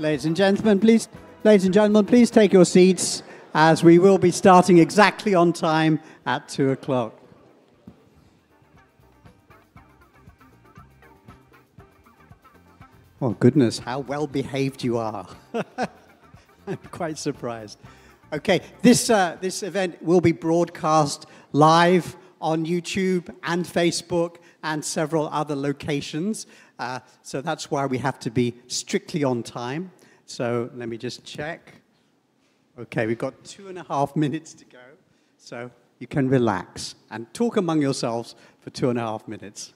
Ladies and gentlemen, please take your seats as we will be starting exactly on time at 2 o'clock. Oh, goodness, how well behaved you are. I'm quite surprised. Okay, this event will be broadcast live on YouTube and Facebook and several other locations. So that's why we have to be strictly on time. So let me just check. Okay, we've got 2.5 minutes to go. So you can relax and talk among yourselves for 2.5 minutes.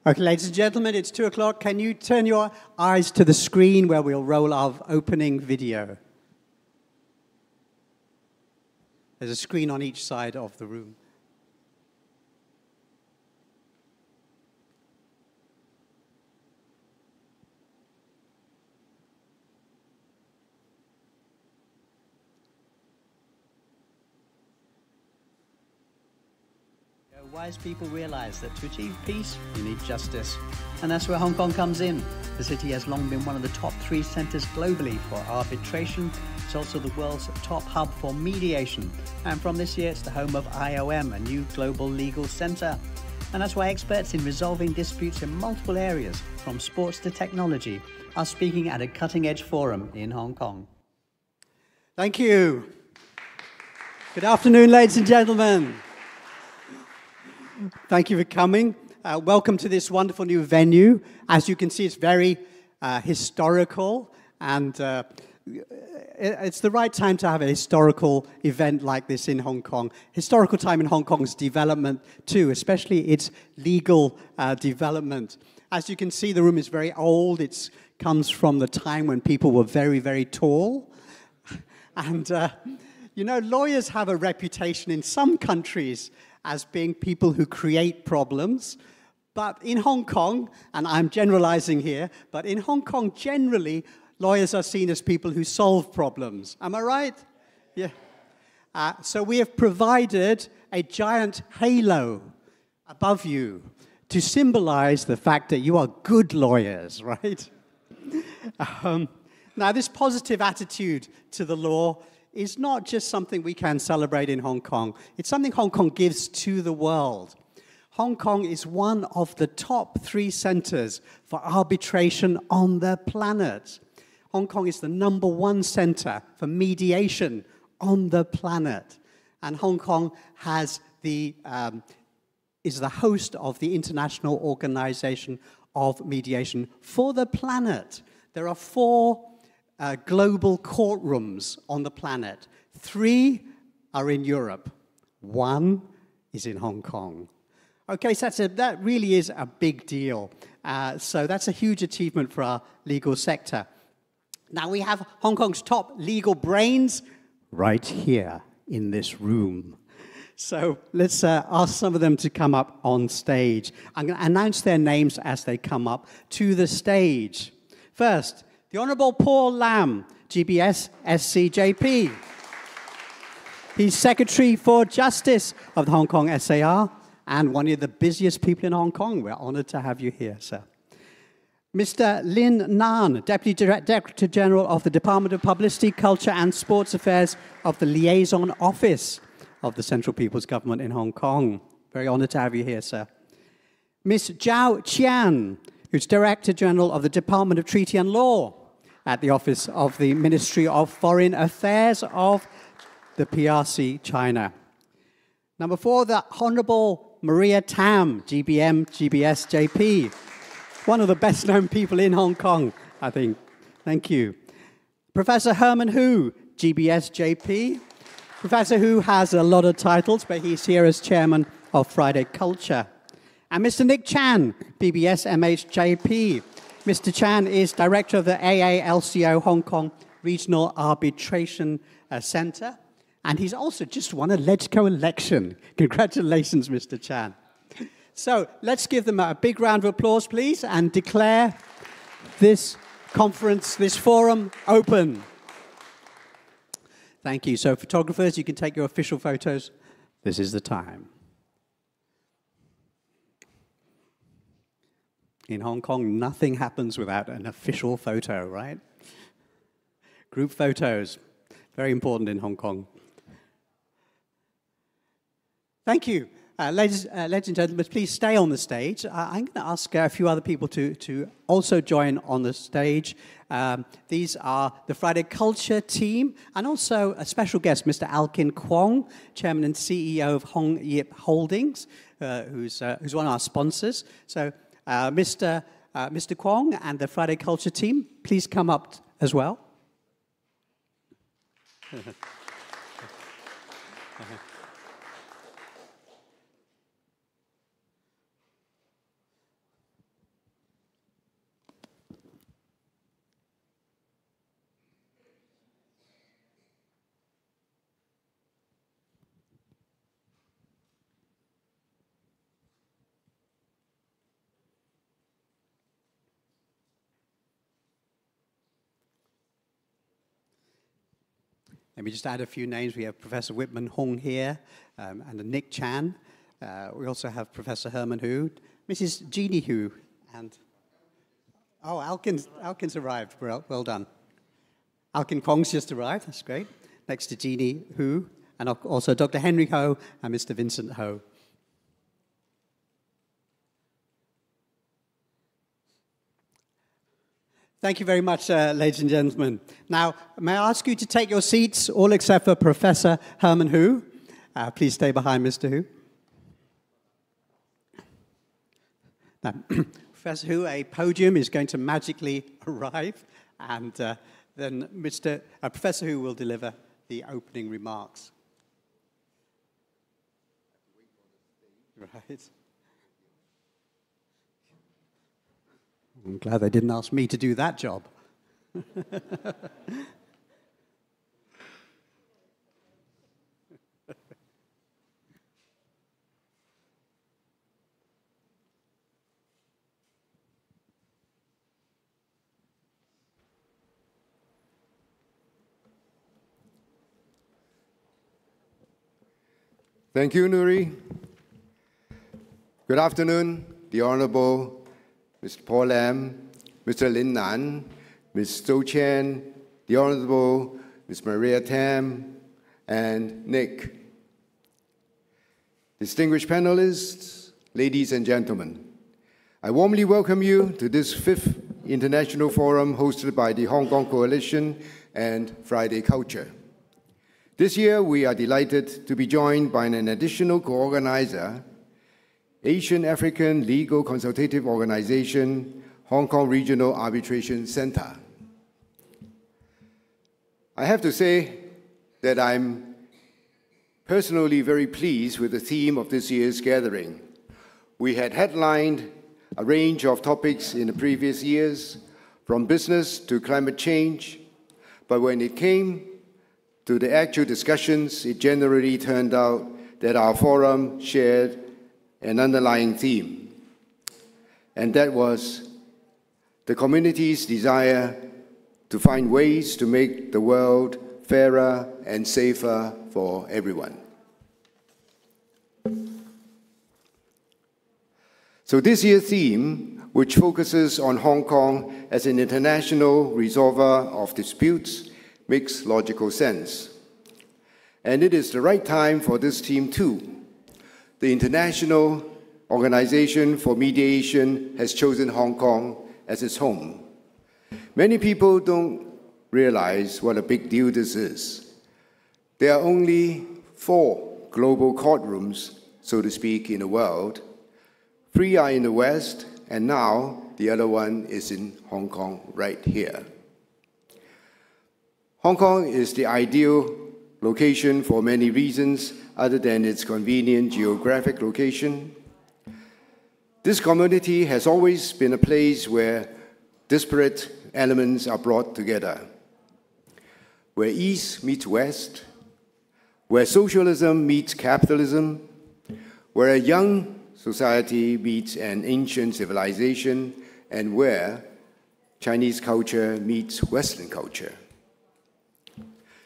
Okay, ladies and gentlemen, it's 2 o'clock. Can you turn your eyes to the screen where we'll roll our opening video? There's a screen on each side of the room. Wise people realize that to achieve peace, you need justice. And that's where Hong Kong comes in. The city has long been one of the top 3 centers globally for arbitration. It's also the world's top hub for mediation. And from this year, it's the home of IOM, a new global legal center. And that's why experts in resolving disputes in multiple areas, from sports to technology, are speaking at a cutting-edge forum in Hong Kong. Thank you. Good afternoon, ladies and gentlemen. Thank you for coming. Welcome to this wonderful new venue. As you can see, it's very historical, and it's the right time to have a historical event like this in Hong Kong. Historical time in Hong Kong's development too, especially its legal development. As you can see, the room is very old. It comes from the time when people were very, very tall. And, you know, lawyers have a reputation in some countries as being people who create problems. But in Hong Kong, and I'm generalizing here, but in Hong Kong, generally, lawyers are seen as people who solve problems. Am I right? Yeah. So we have provided a giant halo above you to symbolize the fact that you are good lawyers, right? Now, this positive attitude to the law is not just something we can celebrate in Hong Kong. It's something Hong Kong gives to the world. Hong Kong is one of the top 3 centers for arbitration on the planet. Hong Kong is the #1 center for mediation on the planet. And Hong Kong has is the host of the International Organization of Mediation for the Planet. There are 4 global courtrooms on the planet. 3 are in Europe. 1 is in Hong Kong. Okay, so that really is a big deal. So that's a huge achievement for our legal sector. Now we have Hong Kong's top legal brains right here in this room. So let's ask some of them to come up on stage. I'm going to announce their names as they come up to the stage. First, the Honourable Paul Lam, GBS SCJP. He's Secretary for Justice of the Hong Kong SAR and one of the busiest people in Hong Kong. We're honoured to have you here, sir. Mr. Lin Nan, Deputy Director General of the Department of Publicity, Culture and Sports Affairs of the Liaison Office of the Central People's Government in Hong Kong. Very honoured to have you here, sir. Ms. Zhao Qian, who's Director General of the Department of Treaty and Law at the Office of the Ministry of Foreign Affairs of the PRC, China. Number 4, the Honourable Maria Tam, GBM, GBS, JP. One of the best-known people in Hong Kong, I think. Thank you. Professor Herman Hu, GBS, JP. Professor Hu has a lot of titles, but he's here as chairman of Friday Culture. And Mr. Nick Chan, BBS, MHJP. Mr. Chan is director of the AALCO Hong Kong Regional Arbitration Center. And he's also just won a LegCo election. Congratulations, Mr. Chan. So let's give them a big round of applause, please, and declare this conference, this forum, open. Thank you. So photographers, you can take your official photos. This is the time. In Hong Kong, nothing happens without an official photo, right? Group photos, very important in Hong Kong. Thank you. Ladies and gentlemen, please stay on the stage. I'm going to ask a few other people to also join on the stage. These are the Friday Culture team and also a special guest, Mr. Alkin Kwong, Chairman and CEO of Hong Yip Holdings, who's one of our sponsors. So Mr. Kwong and the Friday Culture team, please come up as well. Let me just add a few names. We have Professor Whitman Hong here and Nick Chan. We also have Professor Herman Hu, Mrs. Jeannie Hu, and Alkin's arrived. Well done. Alkin Kwong's just arrived. That's great. Next to Jeannie Hu, and also Dr. Henry Ho and Mr. Vincent Ho. Thank you very much, ladies and gentlemen. Now, may I ask you to take your seats, all except for Professor Herman Hu. Please stay behind Mr. Hu. Now, Professor Hu, a podium is going to magically arrive, and then Professor Hu will deliver the opening remarks. Right. I'm glad they didn't ask me to do that job. Thank you, Nuri. Good afternoon, the Honorable Mr. Paul Lam, Mr. Lin Nan, Ms. Zhou Chen, the Honorable Ms. Maria Tam, and Nick. Distinguished panelists, ladies and gentlemen, I warmly welcome you to this 5th International Forum hosted by the Hong Kong Coalition and Friday Culture. This year, we are delighted to be joined by an additional co-organizer, Asian African Legal Consultative Organization, Hong Kong Regional Arbitration Center. I have to say that I'm personally very pleased with the theme of this year's gathering. We had headlined a range of topics in the previous years, from business to climate change, but when it came to the actual discussions, it generally turned out that our forum shared an underlying theme, and that was the community's desire to find ways to make the world fairer and safer for everyone. So this year's theme, which focuses on Hong Kong as an international resolver of disputes, makes logical sense. And it is the right time for this theme too. The International Organization for Mediation has chosen Hong Kong as its home. Many people don't realize what a big deal this is. There are only 4 global courtrooms, so to speak, in the world. 3 are in the West, and now the other one is in Hong Kong right here. Hong Kong is the ideal location for many reasons other than its convenient geographic location. This community has always been a place where disparate elements are brought together, where East meets West, where socialism meets capitalism, where a young society meets an ancient civilization, and where Chinese culture meets Western culture.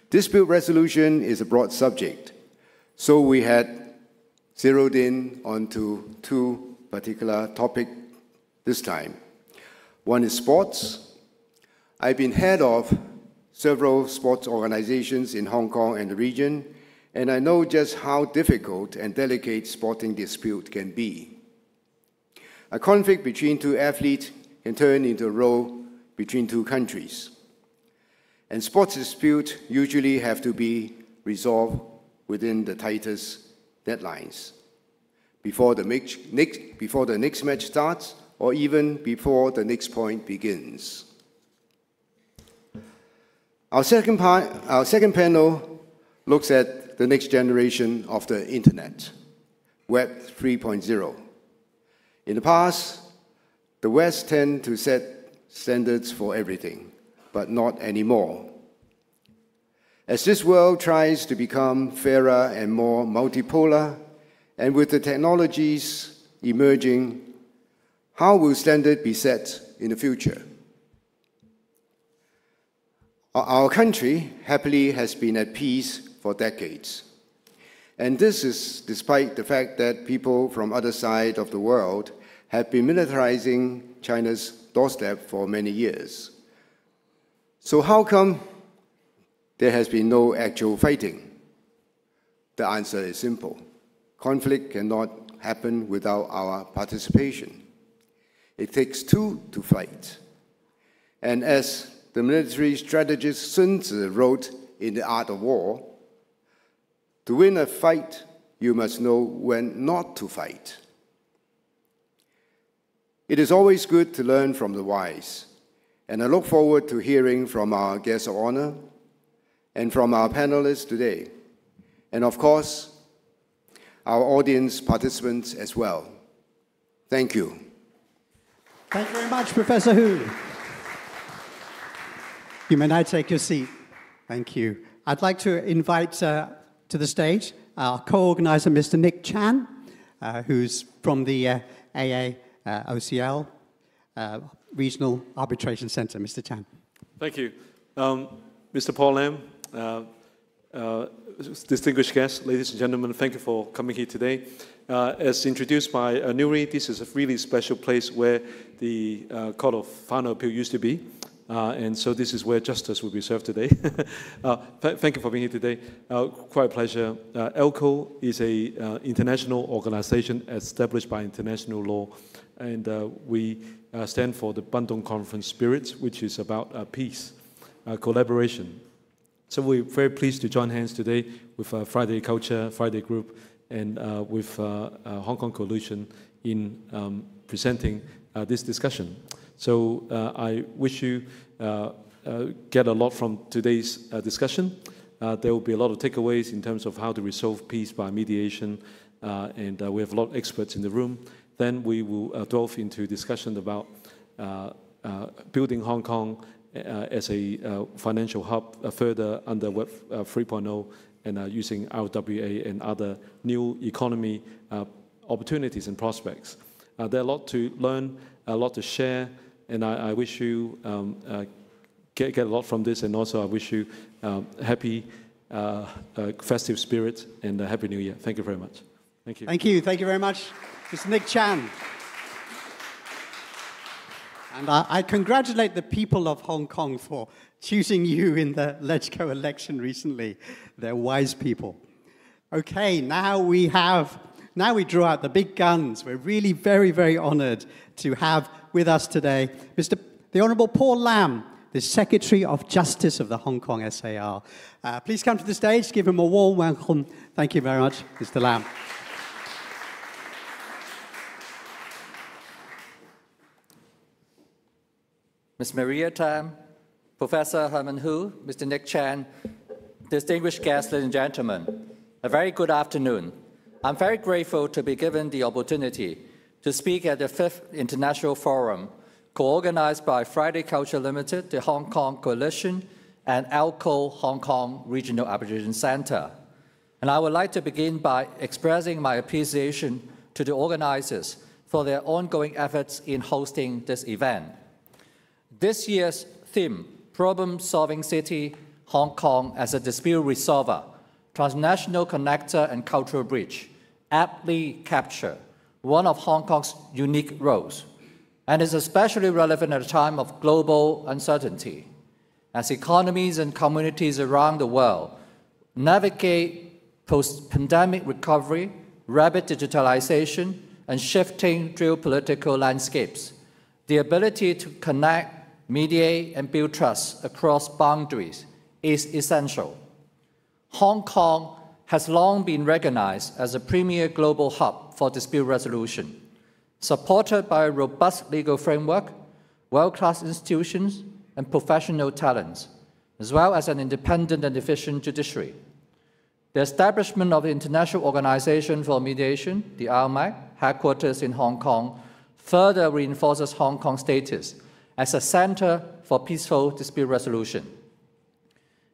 Dispute resolution is a broad subject, so we had zeroed in onto 2 particular topics this time. One is sports. I've been head of several sports organizations in Hong Kong and the region, and I know just how difficult and delicate sporting dispute can be. A conflict between 2 athletes can turn into a row between 2 countries. And sports disputes usually have to be resolved within the tightest deadlines, before the next match starts, or even before the next point begins. Our second panel looks at the next generation of the Internet, Web 3.0. In the past, the West tended to set standards for everything, but not anymore. As this world tries to become fairer and more multipolar, and with the technologies emerging, how will standards be set in the future? Our country happily has been at peace for decades. And this is despite the fact that people from other side of the world have been militarizing China's doorstep for many years. So how come there has been no actual fighting? The answer is simple. Conflict cannot happen without our participation. It takes 2 to fight. And as the military strategist Sun Tzu wrote in The Art of War, to win a fight, you must know when not to fight. It is always good to learn from the wise, and I look forward to hearing from our guests of honor and from our panelists today, and of course, our audience participants as well. Thank you. Thank you very much, Professor Hu. You may now take your seat. Thank you. I'd like to invite to the stage our co-organizer, Mr. Nick Chan, who's from the AAOCL Regional Arbitration Center. Mr. Chan. Thank you. Mr. Paul Lam, distinguished guests, ladies and gentlemen, thank you for coming here today. As introduced by Nuri, this is a really special place where the Court of Final Appeal used to be. And so this is where justice will be served today. Thank you for being here today. Quite a pleasure. ELCO is an international organization established by international law. And we stand for the Bandung Conference Spirit, which is about peace, collaboration. So we're very pleased to join hands today with Friday Culture, Friday Group, and with Hong Kong Coalition in presenting this discussion. So I wish you get a lot from today's discussion. There will be a lot of takeaways in terms of how to resolve peace by mediation, and we have a lot of experts in the room. Then we will delve into discussion about building Hong Kong as a financial hub further under Web 3.0 and using RWA and other new economy opportunities and prospects. There are a lot to learn, a lot to share, and I wish you get a lot from this, and also I wish you happy festive spirit and a Happy New Year. Thank you very much. Thank you. Thank you. Thank you very much, Mr. Nick Chan. And I congratulate the people of Hong Kong for choosing you in the LegCo election recently. They're wise people. Okay, now we draw out the big guns. We're really very, very honored to have with us today the Honorable Paul Lam, the Secretary of Justice of the Hong Kong SAR. Please come to the stage. Give him a warm welcome. Thank you very much, Mr. Lam. Ms. Maria Tam, Professor Herman Hu, Mr. Nick Chan, distinguished guests, ladies and gentlemen, a very good afternoon. I'm very grateful to be given the opportunity to speak at the 5th International Forum, co-organized by Friday Culture Limited, the Hong Kong Coalition, and ELCO Hong Kong Regional Arbitration Center. And I would like to begin by expressing my appreciation to the organizers for their ongoing efforts in hosting this event. This year's theme, Problem-Solving City, Hong Kong as a Dispute Resolver, Transnational Connector and Cultural Bridge, aptly capture one of Hong Kong's unique roles, and is especially relevant at a time of global uncertainty, as economies and communities around the world navigate post-pandemic recovery, rapid digitalization, and shifting geopolitical landscapes. The ability to connect, mediate, and build trust across boundaries is essential. Hong Kong has long been recognized as a premier global hub for dispute resolution, supported by a robust legal framework, world-class institutions, and professional talents, as well as an independent and efficient judiciary. The establishment of the International Organization for Mediation, the IOMAC, headquarters in Hong Kong, further reinforces Hong Kong's status as a center for peaceful dispute resolution.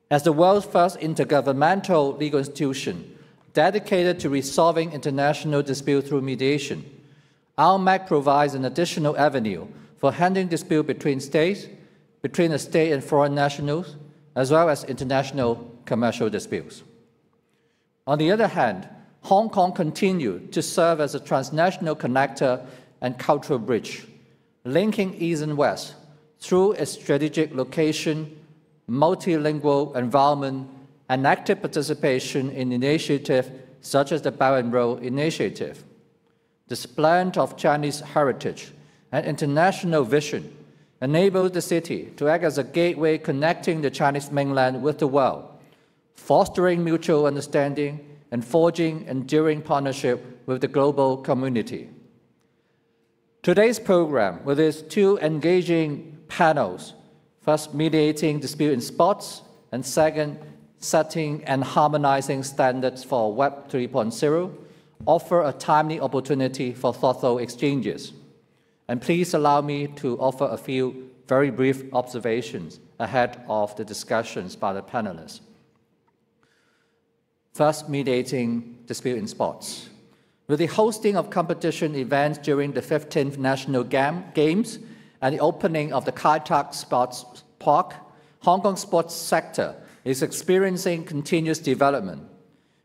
As the world's first intergovernmental legal institution dedicated to resolving international disputes through mediation, IOMAC provides an additional avenue for handling disputes between states, between the state and foreign nationals, as well as international commercial disputes. On the other hand, Hong Kong continued to serve as a transnational connector and cultural bridge, linking East and West through its strategic location, multilingual environment, and active participation in initiatives such as the Belt and Road Initiative. The blend of Chinese heritage and international vision enables the city to act as a gateway connecting the Chinese mainland with the world, fostering mutual understanding and forging enduring partnership with the global community. Today's program, with its two engaging panels, first, mediating dispute in sports, and second, setting and harmonizing standards for Web 3.0, offer a timely opportunity for thoughtful exchanges. And please allow me to offer a few very brief observations ahead of the discussions by the panelists. First, mediating dispute in sports. With the hosting of competition events during the 15th National Games and the opening of the Kai Tak Sports Park, Hong Kong's sports sector is experiencing continuous development.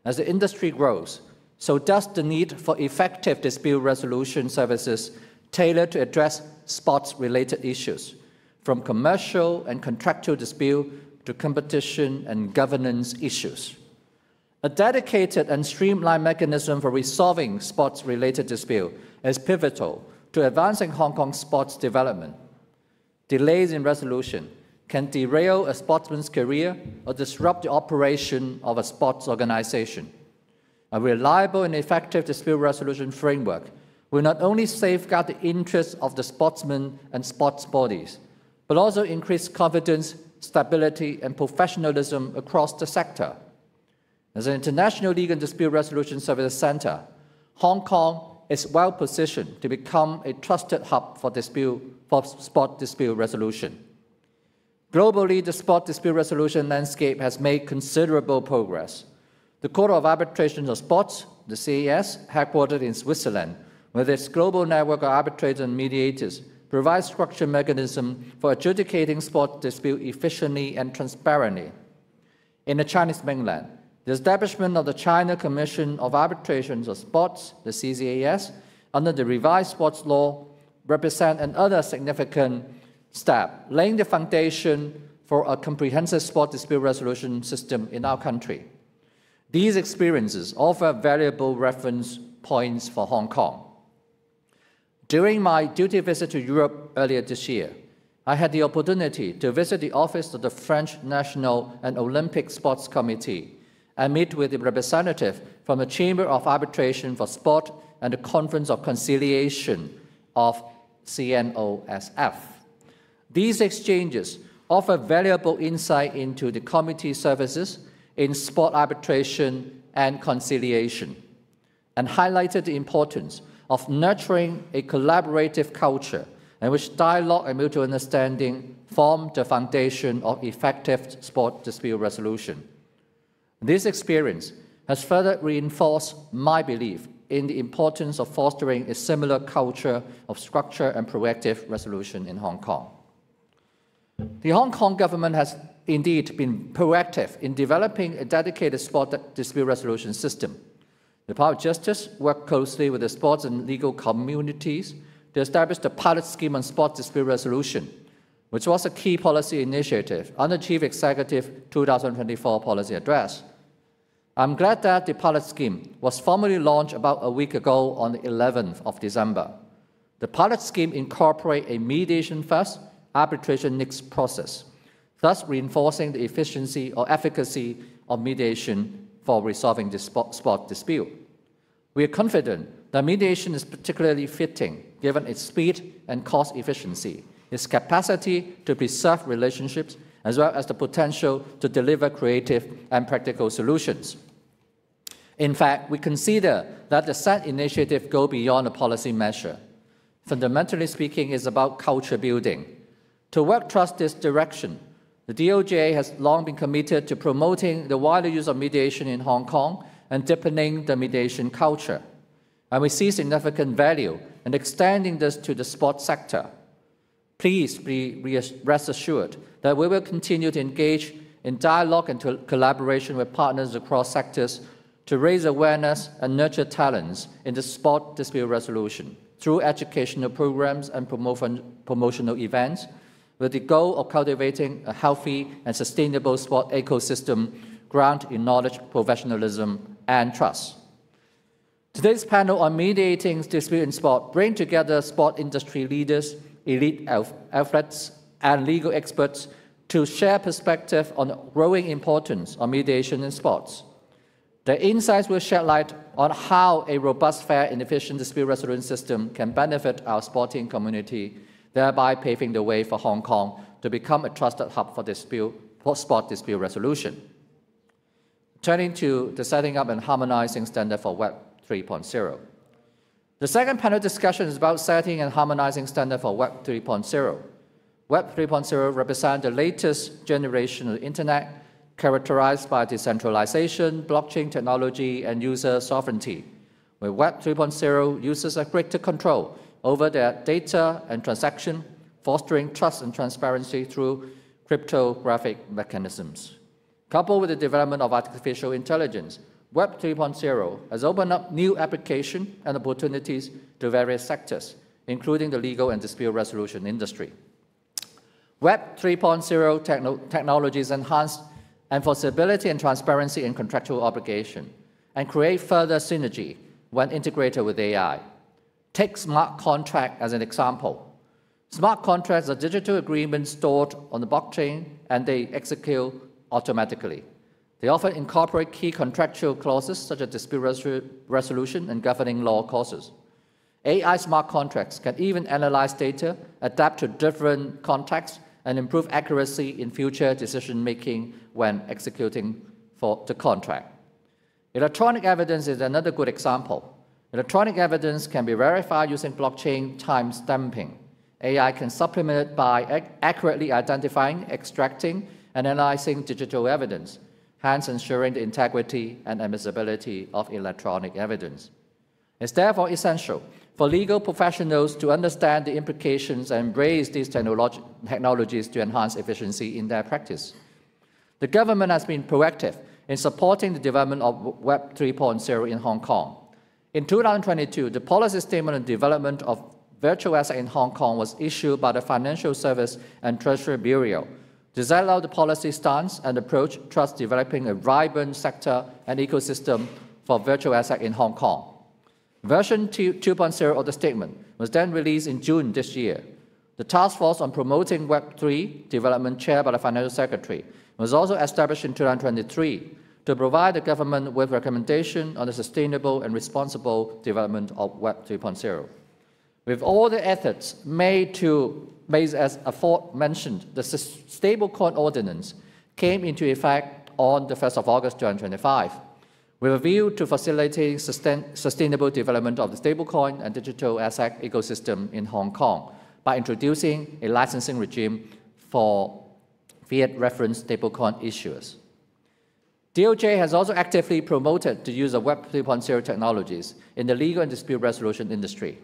As the industry grows, so does the need for effective dispute resolution services tailored to address sports-related issues, from commercial and contractual dispute to competition and governance issues. A dedicated and streamlined mechanism for resolving sports-related dispute is pivotal to advancing Hong Kong's sports development. Delays in resolution can derail a sportsman's career or disrupt the operation of a sports organization. A reliable and effective dispute resolution framework will not only safeguard the interests of the sportsmen and sports bodies, but also increase confidence, stability, and professionalism across the sector. As an international legal and dispute resolution service center, Hong Kong is well positioned to become a trusted hub for sport dispute resolution. Globally, the sport dispute resolution landscape has made considerable progress. The Court of Arbitration of Sports, the CAS, headquartered in Switzerland, with its global network of arbitrators and mediators, provides structured mechanism for adjudicating sport dispute efficiently and transparently. In the Chinese mainland, the establishment of the China Commission of Arbitration of Sports, the CCAS, under the revised sports law, represent another significant step, laying the foundation for a comprehensive sport dispute resolution system in our country. These experiences offer valuable reference points for Hong Kong. During my duty visit to Europe earlier this year, I had the opportunity to visit the office of the French National and Olympic Sports Committee and meet with the representative from the Chamber of Arbitration for Sport and the Conference of Conciliation of CNOSF. These exchanges offer valuable insight into the committee services in sport arbitration and conciliation, and highlighted the importance of nurturing a collaborative culture in which dialogue and mutual understanding form the foundation of effective sport dispute resolution. This experience has further reinforced my belief in the importance of fostering a similar culture of structure and proactive resolution in Hong Kong. The Hong Kong government has indeed been proactive in developing a dedicated sport dispute resolution system. The Department of Justice worked closely with the sports and legal communities to establish the pilot scheme on sport dispute resolution, which was a key policy initiative under Chief Executive 2024 Policy Address. I'm glad that the pilot scheme was formally launched about a week ago on the 11th of December. The pilot scheme incorporates a mediation-first, arbitration-next process, thus reinforcing the efficiency or efficacy of mediation for resolving the sport dispute. We are confident that mediation is particularly fitting given its speed and cost efficiency, its capacity to preserve relationships, as well as the potential to deliver creative and practical solutions. In fact, we consider that the said initiative goes beyond a policy measure. Fundamentally speaking, it's about culture building. To work towards this direction, the DOJ has long been committed to promoting the wider use of mediation in Hong Kong and deepening the mediation culture. And we see significant value in extending this to the sports sector. Please rest assured that we will continue to engage in dialogue and collaboration with partners across sectors to raise awareness and nurture talents in the sport dispute resolution through educational programs and promotional events, with the goal of cultivating a healthy and sustainable sport ecosystem grounded in knowledge, professionalism, and trust. Today's panel on mediating dispute in sport brings together sport industry leaders, elite athletes, and legal experts to share perspective on the growing importance of mediation in sports. The insights will shed light on how a robust, fair, and efficient dispute resolution system can benefit our sporting community, thereby paving the way for Hong Kong to become a trusted hub for sport dispute resolution. Turning to the setting up and harmonizing standard for Web 3.0. The second panel discussion is about setting and harmonizing standard for Web 3.0. Web 3.0 represents the latest generation of the Internet, characterized by decentralization, blockchain technology, and user sovereignty. With Web 3.0, users have greater control over their data and transaction, fostering trust and transparency through cryptographic mechanisms. Coupled with the development of artificial intelligence, Web 3.0 has opened up new applications and opportunities to various sectors, including the legal and dispute resolution industry. Web 3.0 technologies enhance enforceability and transparency in contractual obligation and create further synergy when integrated with AI. Take smart contract as an example. Smart contracts are digital agreements stored on the blockchain and they execute automatically. They often incorporate key contractual clauses such as dispute resolution and governing law clauses. AI smart contracts can even analyze data, adapt to different contexts, and improve accuracy in future decision-making when executing for the contract. Electronic evidence is another good example. Electronic evidence can be verified using blockchain time stamping. AI can supplement it by accurately identifying, extracting, and analyzing digital evidence, hence ensuring the integrity and admissibility of electronic evidence. It's therefore essential for legal professionals to understand the implications and embrace these technologies to enhance efficiency in their practice. The government has been proactive in supporting the development of Web 3.0 in Hong Kong. In 2022, the policy statement on development of virtual assets in Hong Kong was issued by the Financial Service and Treasury Bureau to set out the policy stance and approach towards developing a vibrant sector and ecosystem for virtual assets in Hong Kong. Version 2.0 of the statement was then released in June this year. The task force on promoting Web 3 development chaired by the Financial Secretary was also established in 2023 to provide the government with recommendations on the sustainable and responsible development of Web 3.0. With all the efforts made as aforementioned, the Stablecoin Ordinance came into effect on the 1st of August 2025. With a view to facilitating sustainable development of the stablecoin and digital asset ecosystem in Hong Kong by introducing a licensing regime for fiat reference stablecoin issuers. DOJ has also actively promoted the use of Web 3.0 technologies in the legal and dispute resolution industry.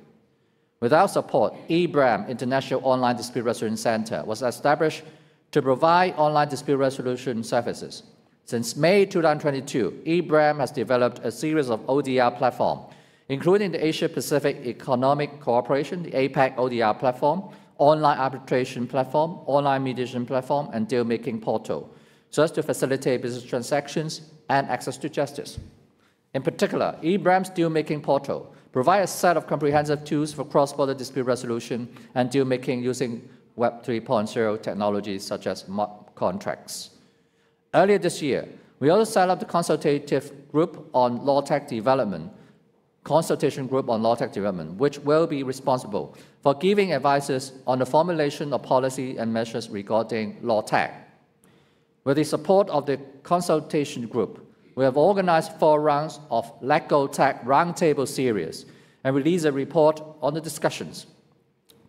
With our support, eBram International Online Dispute Resolution Center was established to provide online dispute resolution services. Since May 2022, eBram has developed a series of ODR platforms, including the Asia-Pacific Economic Cooperation, the APEC ODR platform, online arbitration platform, online mediation platform, and deal-making portal, so as to facilitate business transactions and access to justice. In particular, eBram's deal-making portal provides a set of comprehensive tools for cross-border dispute resolution and deal-making using Web 3.0 technologies such as smart contracts. Earlier this year, we also set up the Consultation Group on Law Tech Development, which will be responsible for giving advices on the formulation of policy and measures regarding law tech. With the support of the Consultation Group, we have organized 4 rounds of Legal Tech Roundtable series and released a report on the discussions.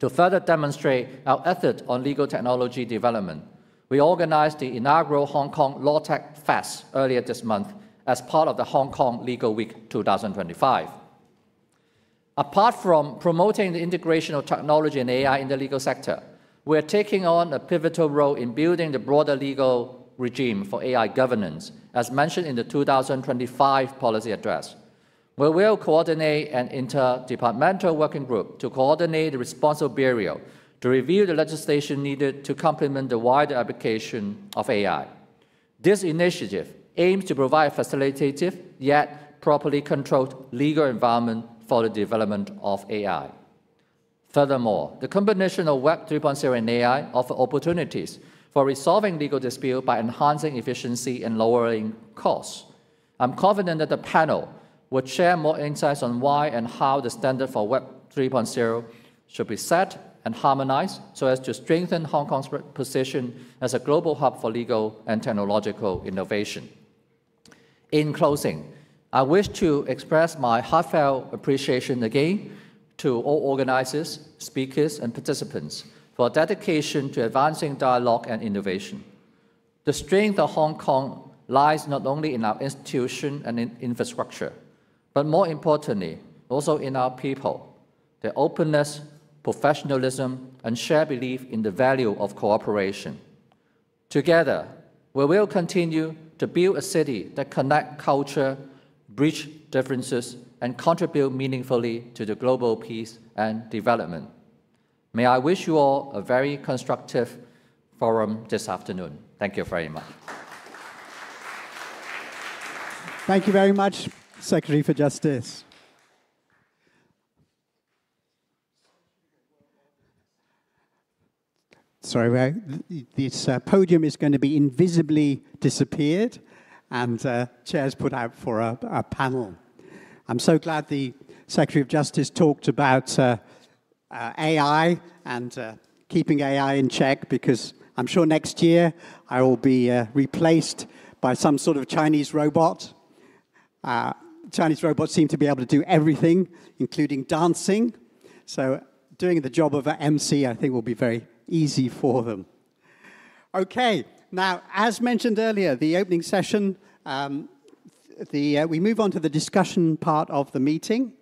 To further demonstrate our effort on legal technology development, we organized the inaugural Hong Kong Law Tech Fest earlier this month as part of the Hong Kong Legal Week 2025. Apart from promoting the integration of technology and AI in the legal sector, we are taking on a pivotal role in building the broader legal regime for AI governance, as mentioned in the 2025 policy address. We will coordinate an interdepartmental working group to coordinate the responsible bureau to review the legislation needed to complement the wider application of AI. This initiative aims to provide a facilitative yet properly controlled legal environment for the development of AI. Furthermore, the combination of Web 3.0 and AI offer opportunities for resolving legal disputes by enhancing efficiency and lowering costs. I'm confident that the panel would share more insights on why and how the standard for Web 3.0 should be set and harmonized so as to strengthen Hong Kong's position as a global hub for legal and technological innovation. In closing, I wish to express my heartfelt appreciation again to all organizers, speakers, and participants for dedication to advancing dialogue and innovation. The strength of Hong Kong lies not only in our institution and in infrastructure, but more importantly, also in our people, their openness, professionalism, and shared belief in the value of cooperation. Together, we will continue to build a city that connects culture, bridge differences, and contribute meaningfully to the global peace and development. May I wish you all a very constructive forum this afternoon. Thank you very much. Thank you very much, Secretary for Justice. Sorry, this podium is going to be invisibly disappeared, and chairs put out for a panel. I'm so glad the Secretary of Justice talked about AI and keeping AI in check, because I'm sure next year I will be replaced by some sort of Chinese robot. Chinese robots seem to be able to do everything, including dancing. So doing the job of an MC, I think, will be very easy for them. Okay, now, as mentioned earlier, the opening session, we move on to the discussion part of the meeting.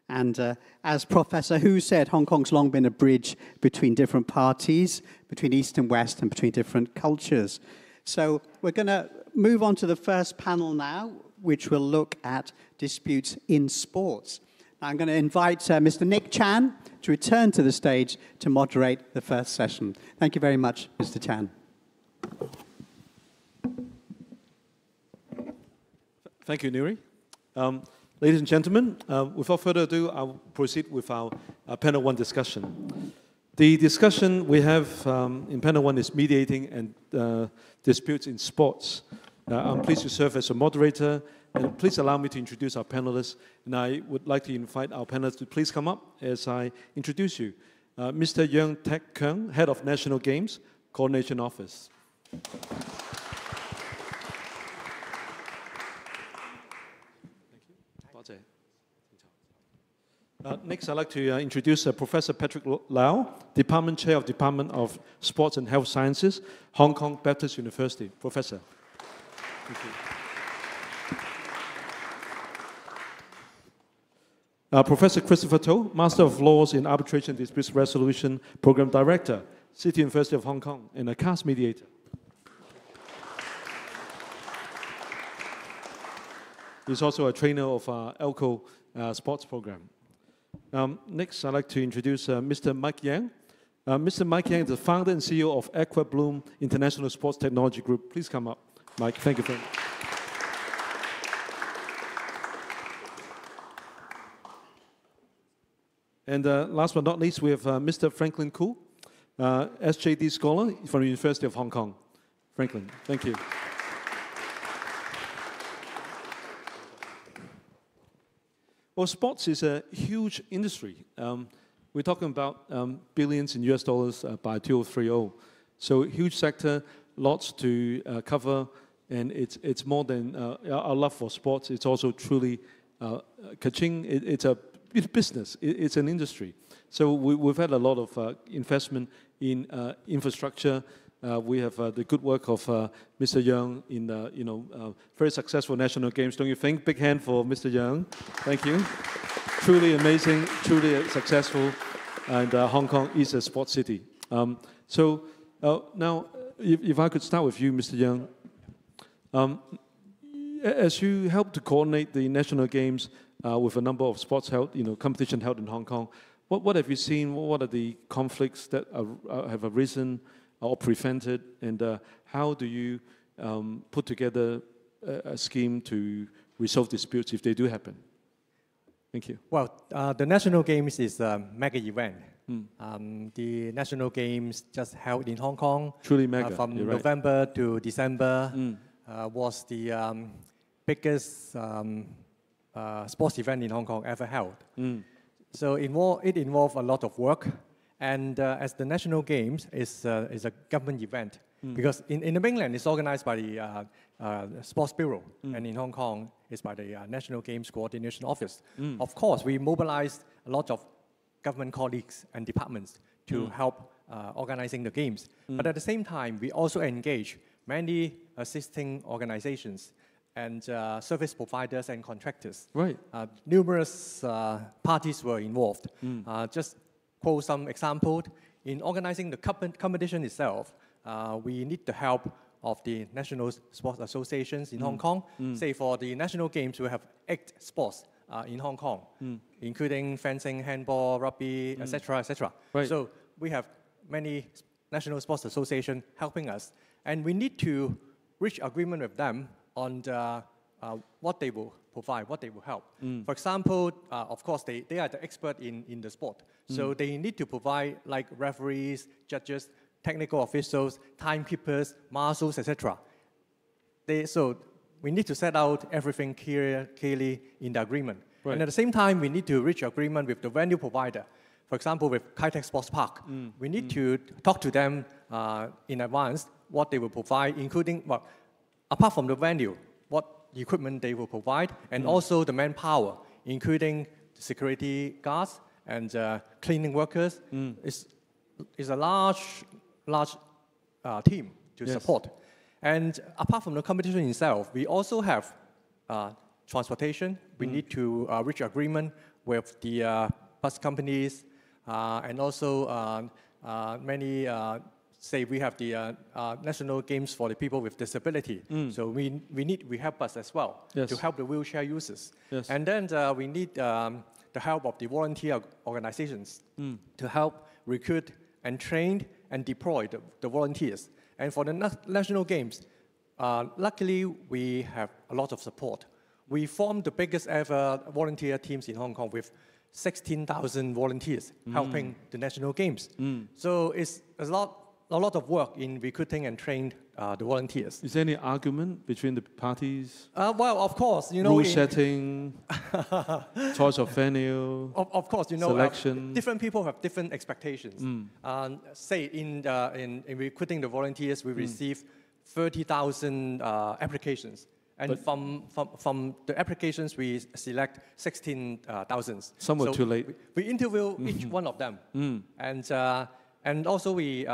And as Professor Hu said, Hong Kong's long been a bridge between different parties, between East and West, and between different cultures. So we're going to move on to the first panel now, which will look at disputes in sports. Now, I'm going to invite Mr. Nick Chan to return to the stage to moderate the first session. Thank you very much, Mr. Chan. Thank you, Nuri. Ladies and gentlemen, without further ado, I'll proceed with our panel one discussion. The discussion we have in panel one is mediating and disputes in sports. I'm pleased to serve as a moderator, and please allow me to introduce our panelists. And I would like to invite our panelists to please come up as I introduce you. Mr. Yeung Tek Keung, Head of National Games, Coordination Office. Next, I'd like to introduce Professor Patrick Lau, Department Chair of Department of Sports and Health Sciences, Hong Kong Baptist University. Professor. Thank you. Professor Christopher To, Master of Laws in Arbitration and Disputes Resolution Program Director, City University of Hong Kong, and a CAS mediator. He's also a trainer of ELCO sports program. Next, I'd like to introduce Mr. Mike Yang. Mr. Mike Yang is the founder and CEO of Aqua Bloom International Sports Technology Group. Please come up, Mike. Thank you very much. And last but not least, we have Mr. Franklin Koo, SJD scholar from the University of Hong Kong. Franklin, thank you. Well, sports is a huge industry. We're talking about billions in US dollars by 2030. So huge sector, lots to cover, and it's more than our love for sports. It's also truly kaching. It's a business. It's an industry. So we've had a lot of investment in infrastructure. We have the good work of Mr. Yeung in very successful national games. Don't you think? Big hand for Mr. Yeung. Thank you. Truly amazing, truly successful, and Hong Kong is a sports city. So now, if I could start with you, Mr. Yeung. As you help to coordinate the national games with a number of sports held, competition held in Hong Kong, what have you seen? What are the conflicts that have arisen or prevented, and how do you put together a scheme to resolve disputes if they do happen? Thank you. Well, the National Games is a mega event. The National Games just held in Hong Kong. Truly mega, From you're right. November to December was the biggest sports event in Hong Kong ever held. So it involved a lot of work. And as the National Games is a government event, because in the mainland it's organized by the Sports Bureau, and in Hong Kong it's by the National Games Coordination Office. Of course, we mobilized a lot of government colleagues and departments to help organizing the games. But at the same time, we also engage many assisting organizations and service providers and contractors. Right. Numerous parties were involved. Just quote some examples. In organizing the competition itself, we need the help of the national sports associations in Hong Kong. Say for the National Games, we have 8 sports in Hong Kong, including fencing, handball, rugby, etc., etc. Right. So we have many national sports associations helping us, and we need to reach agreement with them on what they will provide, what they will help. For example, of course, they are the expert in the sport, so they need to provide like referees, judges, technical officials, timekeepers, marshals, etc. So we need to set out everything clearly in the agreement. Right. And at the same time, we need to reach agreement with the venue provider. For example, with Kai Tak Sports Park, we need to talk to them in advance what they will provide, including, well, apart from the venue, what equipment they will provide, and also the manpower, including security guards and cleaning workers. Is a large team to support. And apart from the competition itself, we also have transportation. We need to reach agreement with the bus companies and also many, say we have the National Games for the people with disability. So we need rehab bus as well to help the wheelchair users. And then we need the help of the volunteer organizations to help recruit and train and deploy the volunteers. And for the National Games, luckily we have a lot of support. We formed the biggest ever volunteer teams in Hong Kong with 16,000 volunteers helping the National Games. So it's a lot of work in recruiting and trained the volunteers. Is there any argument between the parties? Well, of course, you know, rule setting, choice of venue, of course, you know, selection. Different people have different expectations. Say in recruiting the volunteers, we receive 30,000 applications. And from the applications, we select 16,000. Some were too late. We interview each one of them. And also we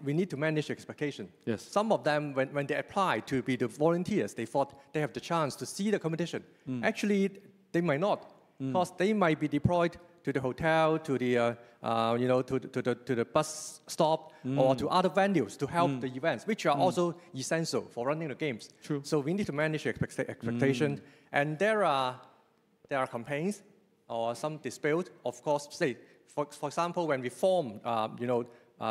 need to manage expectation. Yes. Some of them, when they apply to be the volunteers, they thought they have the chance to see the competition. Actually, they might not, because they might be deployed to the hotel, to the to the bus stop, or to other venues to help the events, which are also essential for running the games. True. So we need to manage expectation, and there are campaigns or some dispute. Of course, say for example, when we form,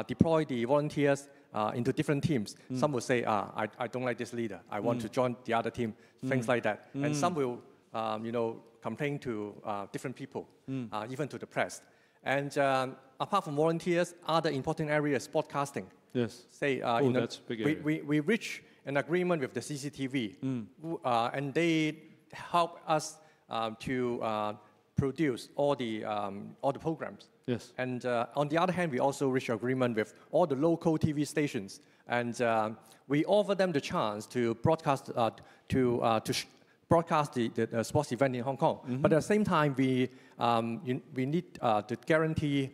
deploy the volunteers into different teams, some will say, I don't like this leader, I want to join the other team, things like that, and some will, complain to different people, even to the press. And apart from volunteers, other important areas, broadcasting. Yes. Say, that's a big area. we reach an agreement with the CCTV, and they help us to produce all the programs. Yes. And on the other hand, we also reach agreement with all the local TV stations, and we offer them the chance to broadcast broadcast the sports event in Hong Kong. But at the same time, we need to guarantee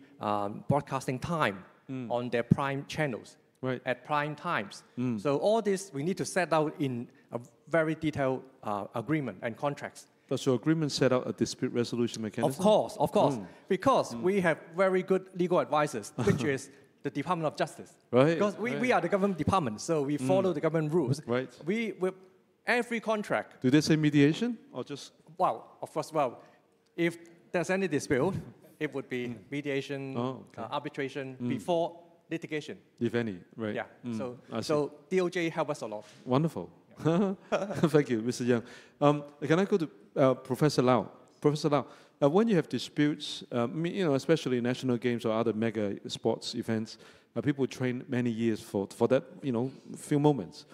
broadcasting time on their prime channels at prime times. So all this we need to set out in a very detailed agreement and contracts. Does your agreement set out a dispute resolution mechanism? Of course, because we have very good legal advisors, which is the Department of Justice. Right. Because we are the government department, so we follow the government rules. Right. With every contract. Do they say mediation or just? Well, of course. Well, if there's any dispute, it would be mediation, arbitration before litigation. If any, right? Yeah. So DOJ help us a lot. Wonderful. Thank you, Mr. Young. Can I go to Professor Lau? Professor Lau, when you have disputes, especially national games or other mega sports events, people train many years for that, few moments.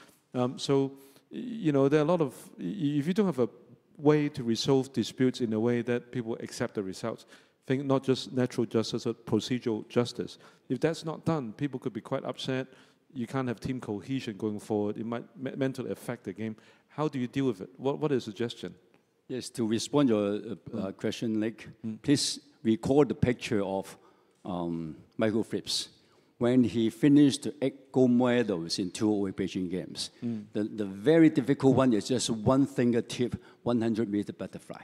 So, there are a lot of, if you don't have a way to resolve disputes in a way that people accept the results, think not just natural justice, but procedural justice. If that's not done, people could be quite upset. You can't have team cohesion going forward. It might mentally affect the game. How do you deal with it? What is the suggestion? Yes, to respond to your question, Nick, please recall the picture of Michael Phelps when he finished 8 gold medals in 2008 Beijing Games. The very difficult one is just one fingertip, 100-meter butterfly.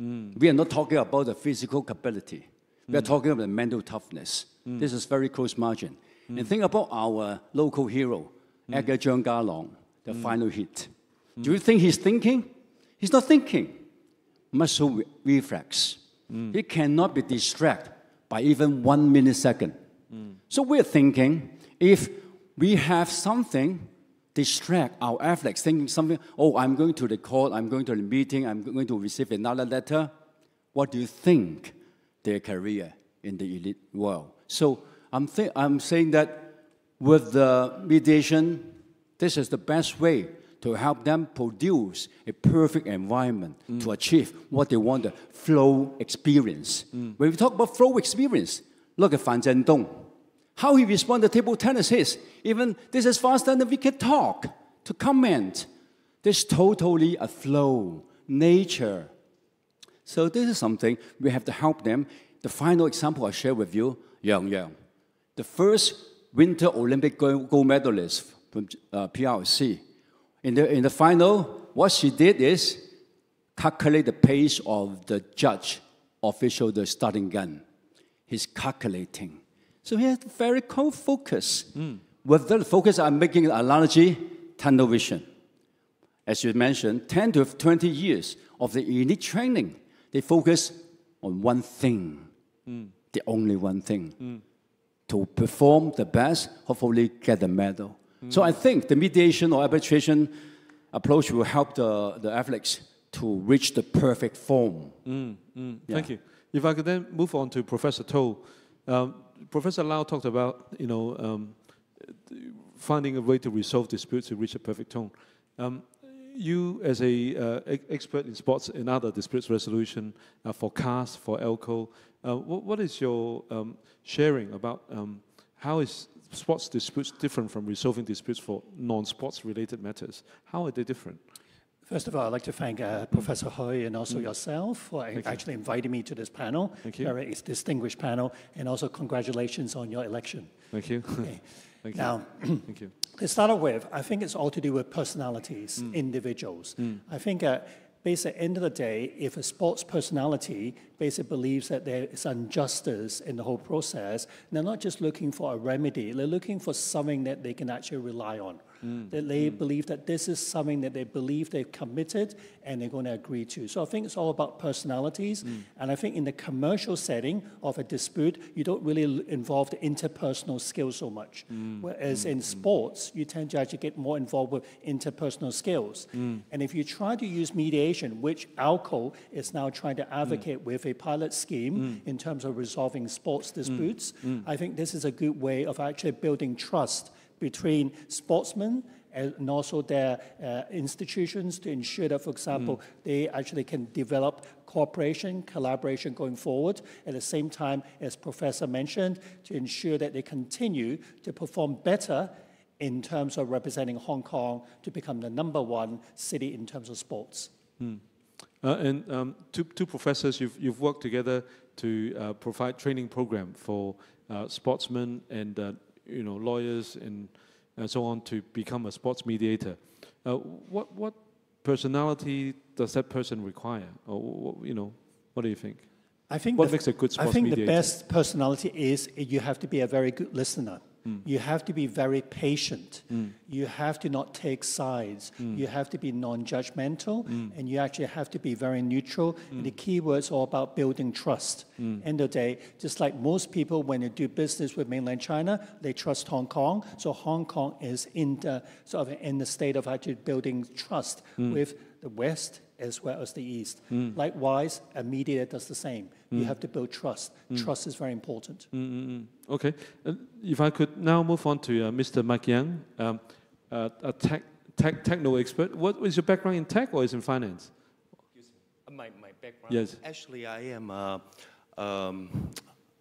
We are not talking about the physical capability. We are talking about the mental toughness. This is very close margin. And think about our local hero, Edgar Zhang Galong, the final hit. Do you think he's thinking? He's not thinking. Muscle reflex. He cannot be distracted by even 1 millisecond. So we're thinking, if we have something distract our athletes, thinking something, oh, I'm going to the court, I'm going to the meeting, I'm going to receive another letter, what do you think their career in the elite world? So I'm saying that with the mediation, this is the best way to help them produce a perfect environment to achieve what they want, the flow experience. When we talk about flow experience, look at Fan Zhendong. How he responded to table tennis is, even this is faster than we can talk, to comment. There's totally a flow, nature. So this is something we have to help them. The final example I share with you, Yang Yang, the first Winter Olympic gold medalist from PRC. In the final, what she did is calculate the pace of the judge official, the starting gun. He's calculating. So he has very cold focus. With that focus, I'm making an analogy, tunnel vision. As you mentioned, 10 to 20 years of the elite training, they focus on one thing, the only one thing, to perform the best, hopefully get the medal. So I think the mediation or arbitration approach will help the athletes to reach the perfect form. Thank you. If I could then move on to Professor To. Professor Lau talked about, finding a way to resolve disputes to reach a perfect tone. You, as an expert in sports and other disputes resolution for CAS, for ELCO, what is your sharing about how is sports disputes different from resolving disputes for non-sports related matters? How are they different? First of all, I'd like to thank Professor Hui and also yourself for actually inviting me to this panel. Thank you. Very distinguished panel, and also congratulations on your election. Thank you. Okay. Thank Now, you. Thank you. to start off with, I think it's all to do with personalities, individuals. I think basically, at the end of the day, if a sports personality basically believes that there is injustice in the whole process, they're not just looking for a remedy, they're looking for something that they can actually rely on. That they believe that this is something that they believe they've committed and they're going to agree to. So I think it's all about personalities. And I think in the commercial setting of a dispute, you don't really involve the interpersonal skills so much. Whereas in sports, you tend to actually get more involved with interpersonal skills. And if you try to use mediation, which ALCO is now trying to advocate with a pilot scheme in terms of resolving sports disputes, I think this is a good way of actually building trust between sportsmen and also their institutions to ensure that, for example, they actually can develop cooperation, collaboration going forward. At the same time, as Professor mentioned, to ensure that they continue to perform better in terms of representing Hong Kong to become the #1 city in terms of sports. Two professors, you've worked together to provide training program for sportsmen and lawyers and so on to become a sports mediator. What personality does that person require? Or what do you think? I think what makes a good sports mediator? I think the best personality is you have to be a very good listener. You have to be very patient. You have to not take sides. You have to be non-judgmental, and you actually have to be very neutral. And the key words are about building trust. End of the day, just like most people, when they do business with mainland China, they trust Hong Kong. So Hong Kong is in the state of actually building trust with the West as well as the East. Likewise, a media does the same. You have to build trust. Trust is very important. Okay. If I could now move on to Mr. Mike Yang, a techno expert. What is your background in tech or is in finance? My background? Yes. Actually,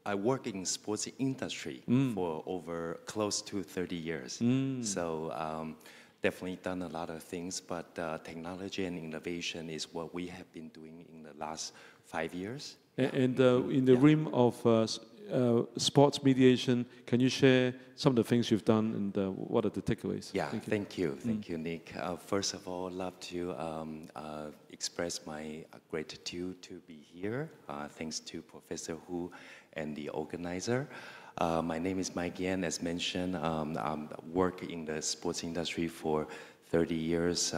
I work in sports industry for over close to 30 years. So definitely done a lot of things, but technology and innovation is what we have been doing in the last 5 years. And in the realm of sports mediation, can you share some of the things you've done and what are the takeaways? Yeah, thank you, Nick. First of all, I'd love to express my gratitude to be here. Thanks to Professor Hu and the organizer. My name is Mike Yan, as mentioned. I work in the sports industry for 30 years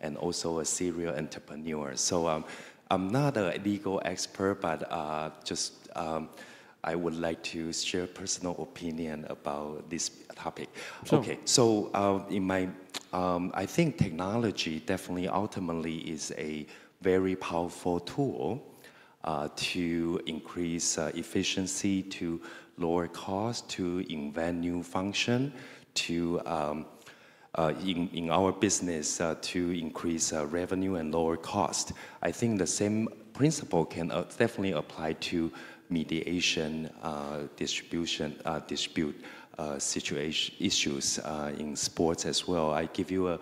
and also a serial entrepreneur. So I'm not a legal expert, but I would like to share personal opinion about this topic. Sure. Okay, so I think technology definitely ultimately is a very powerful tool to increase efficiency, to lower cost, to invent new function, to in our business to increase revenue and lower cost. I think the same principle can definitely apply to mediation, dispute situation issues in sports as well. I give you an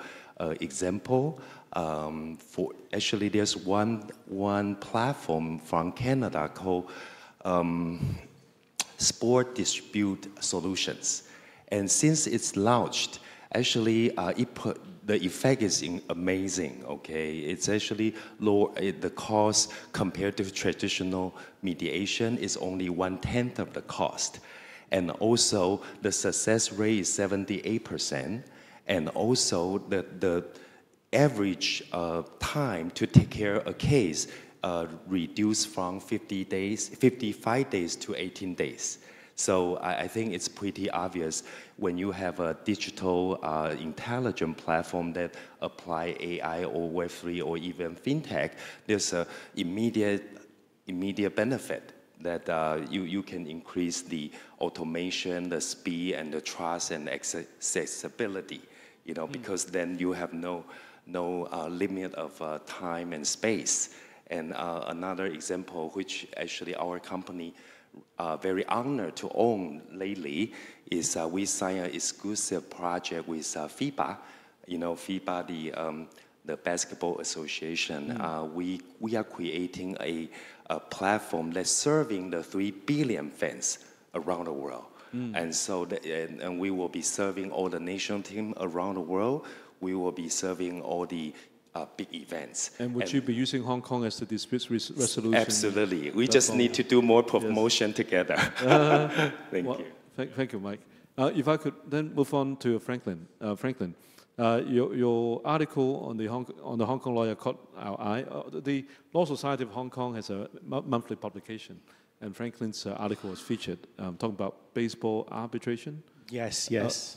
example. Actually, there's one platform from Canada called Sport Dispute Solutions, and since it's launched, actually the effect is amazing. Okay, it's actually lower. The cost compared to traditional mediation is only 1/10 of the cost, and also the success rate is 78%, and also the average time to take care of a case reduced from 55 days to 18 days. So I think it's pretty obvious when you have a digital intelligent platform that apply AI or Web3 or even FinTech, there's an immediate benefit that you can increase the automation, the speed, and the trust and accessibility, because then you have no limit of time and space. And another example, which actually our company very honored to own lately, is we signed an exclusive project with FIBA. FIBA, the basketball association. We are creating a platform that's serving the 3 billion fans around the world. And so and we will be serving all the national team around the world. We will be serving all the big events. And would you be using Hong Kong as the dispute resolution? Absolutely. We just need to do more promotion together. Thank you. Thank you, Mike. If I could then move on to Franklin. Franklin, your article on the Hong Kong lawyer caught our eye. The Law Society of Hong Kong has a monthly publication, and Franklin's article was featured talking about baseball arbitration. Yes.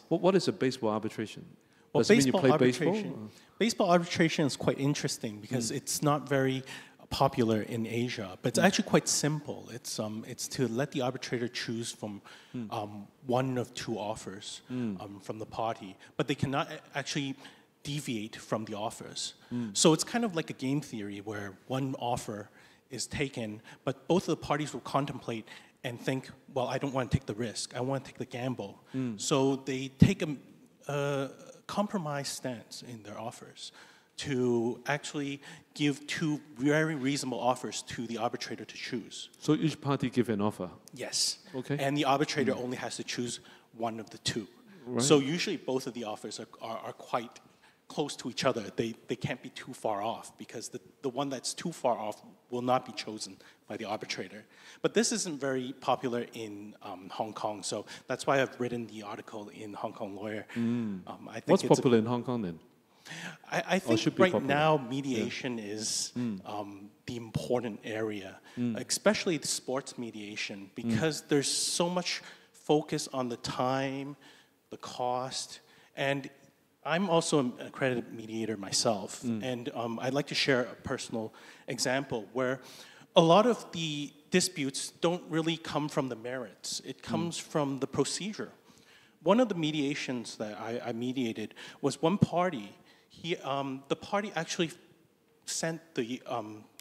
What is a baseball arbitration? Well, Does it mean you play baseball? Baseball arbitration is quite interesting because it's not very popular in Asia, but it's actually quite simple. It's to let the arbitrator choose from one of two offers from the party, but they cannot actually deviate from the offers. So it's kind of like a game theory where one offer is taken, but both of the parties will contemplate and think, well, I don't want to take the risk. I want to take the gamble. So they take a compromise stance in their offers to actually give two very reasonable offers to the arbitrator to choose. So each party give an offer? Yes. Okay. And the arbitrator only has to choose one of the two. Right. So usually both of the offers are quite close to each other. They can't be too far off because the one that's too far off will not be chosen by the arbitrator. But this isn't very popular in Hong Kong, so that's why I've written the article in Hong Kong Lawyer. I think What's popular in Hong Kong then? I think right now mediation is the important area, especially the sports mediation, because there's so much focus on the time, the cost, and I'm also an accredited mediator myself, and I'd like to share a personal example where a lot of the disputes don't really come from the merits. It comes from the procedure. One of the mediations that I mediated was one party. The party actually sent the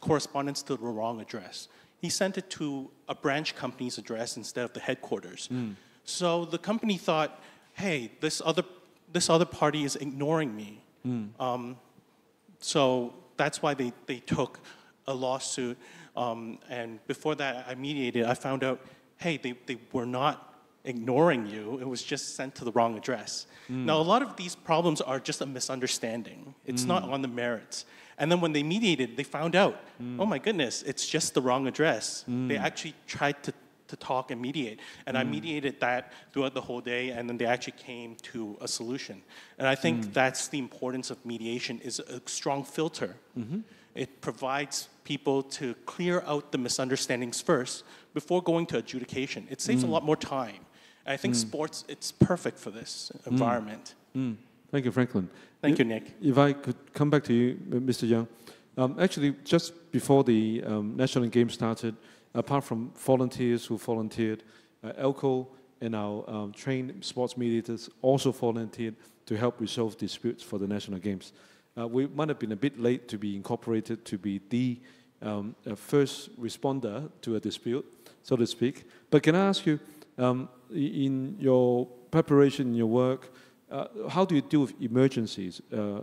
correspondence to the wrong address. He sent it to a branch company's address instead of the headquarters. So the company thought, hey, this other party is ignoring me. So that's why they took a lawsuit. And before that, I mediated. I found out, hey, they were not ignoring you. It was just sent to the wrong address. Now, a lot of these problems are just a misunderstanding. It's not on the merits. And then when they mediated, they found out, oh my goodness, it's just the wrong address. They actually tried to talk and mediate. And I mediated that throughout the whole day, and then they actually came to a solution. And I think that's the importance of mediation, is a strong filter. It provides people to clear out the misunderstandings first before going to adjudication. It saves a lot more time. And I think sports, it's perfect for this environment. Thank you, Franklin. Thank you, Nick. If I could come back to you, Mr. Young. Actually, just before the National Games started, apart from volunteers who volunteered, ELCO and our trained sports mediators also volunteered to help resolve disputes for the National Games. We might have been a bit late to be incorporated to be the first responder to a dispute, so to speak. But can I ask you, in your preparation, in your work, how do you deal with emergencies,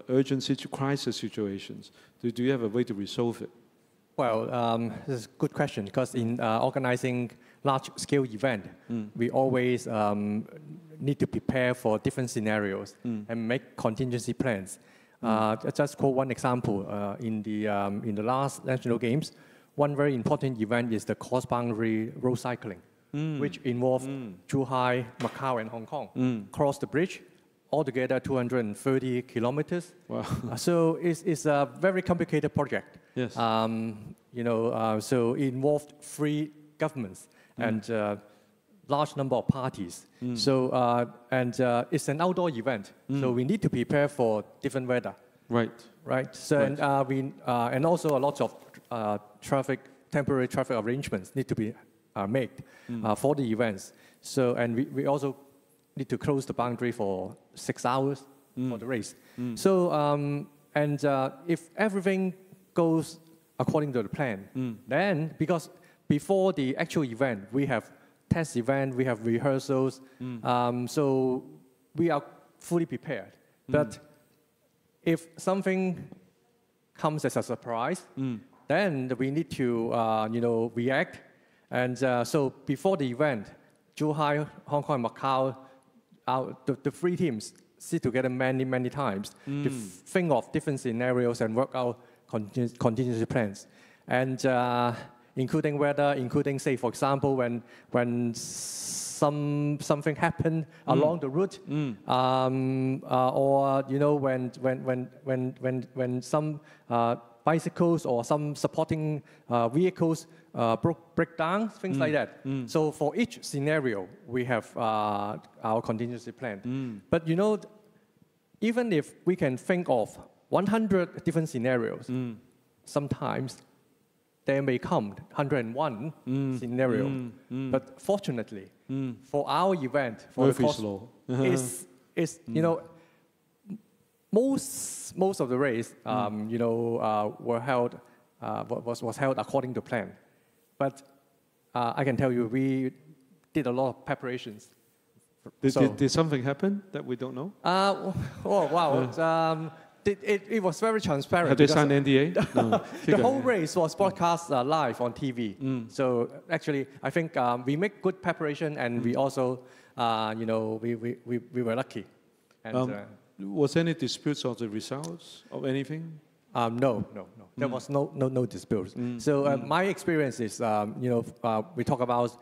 urgent crisis situations? Do you have a way to resolve it? Well, this is a good question, because in organizing large-scale event, we always need to prepare for different scenarios and make contingency plans. Just quote one example. In the last National Games, one very important event is the cross-boundary road cycling, which involved Zhuhai, Macau, and Hong Kong. Cross the bridge, altogether 230 kilometers. Wow. So it's a very complicated project. Yes. So it involved 3 governments and large number of parties. So it's an outdoor event. So we need to prepare for different weather. Right. Right. So right. And also a lot of temporary traffic arrangements need to be made for the events. So we also need to close the boundary for 6 hours for the race. So if everything goes according to the plan, then because before the actual event we have test event, we have rehearsals, so we are fully prepared. But if something comes as a surprise, then we need to react. And so before the event, Zhuhai, Hong Kong, and Macau, the 3 teams sit together many times to think of different scenarios and work out contingency plans. And including weather, including, say, for example, when something happened along the route, or when some bicycles or some supporting vehicles break down, things like that. So for each scenario, we have our contingency plan. But even if we can think of 100 different scenarios, sometimes there may come 101 scenario. But fortunately, for our event, for Murphy's the Law, most of the race, were held was held according to plan. But I can tell you, we did a lot of preparations. Did something happen that we don't know? It was very transparent. Have they signed NDA? No. The whole race was broadcast live on TV. So actually, I think we make good preparation, and we also, we were lucky. And, was any disputes on the results of anything? No. There was no disputes. So my experience is, we talk about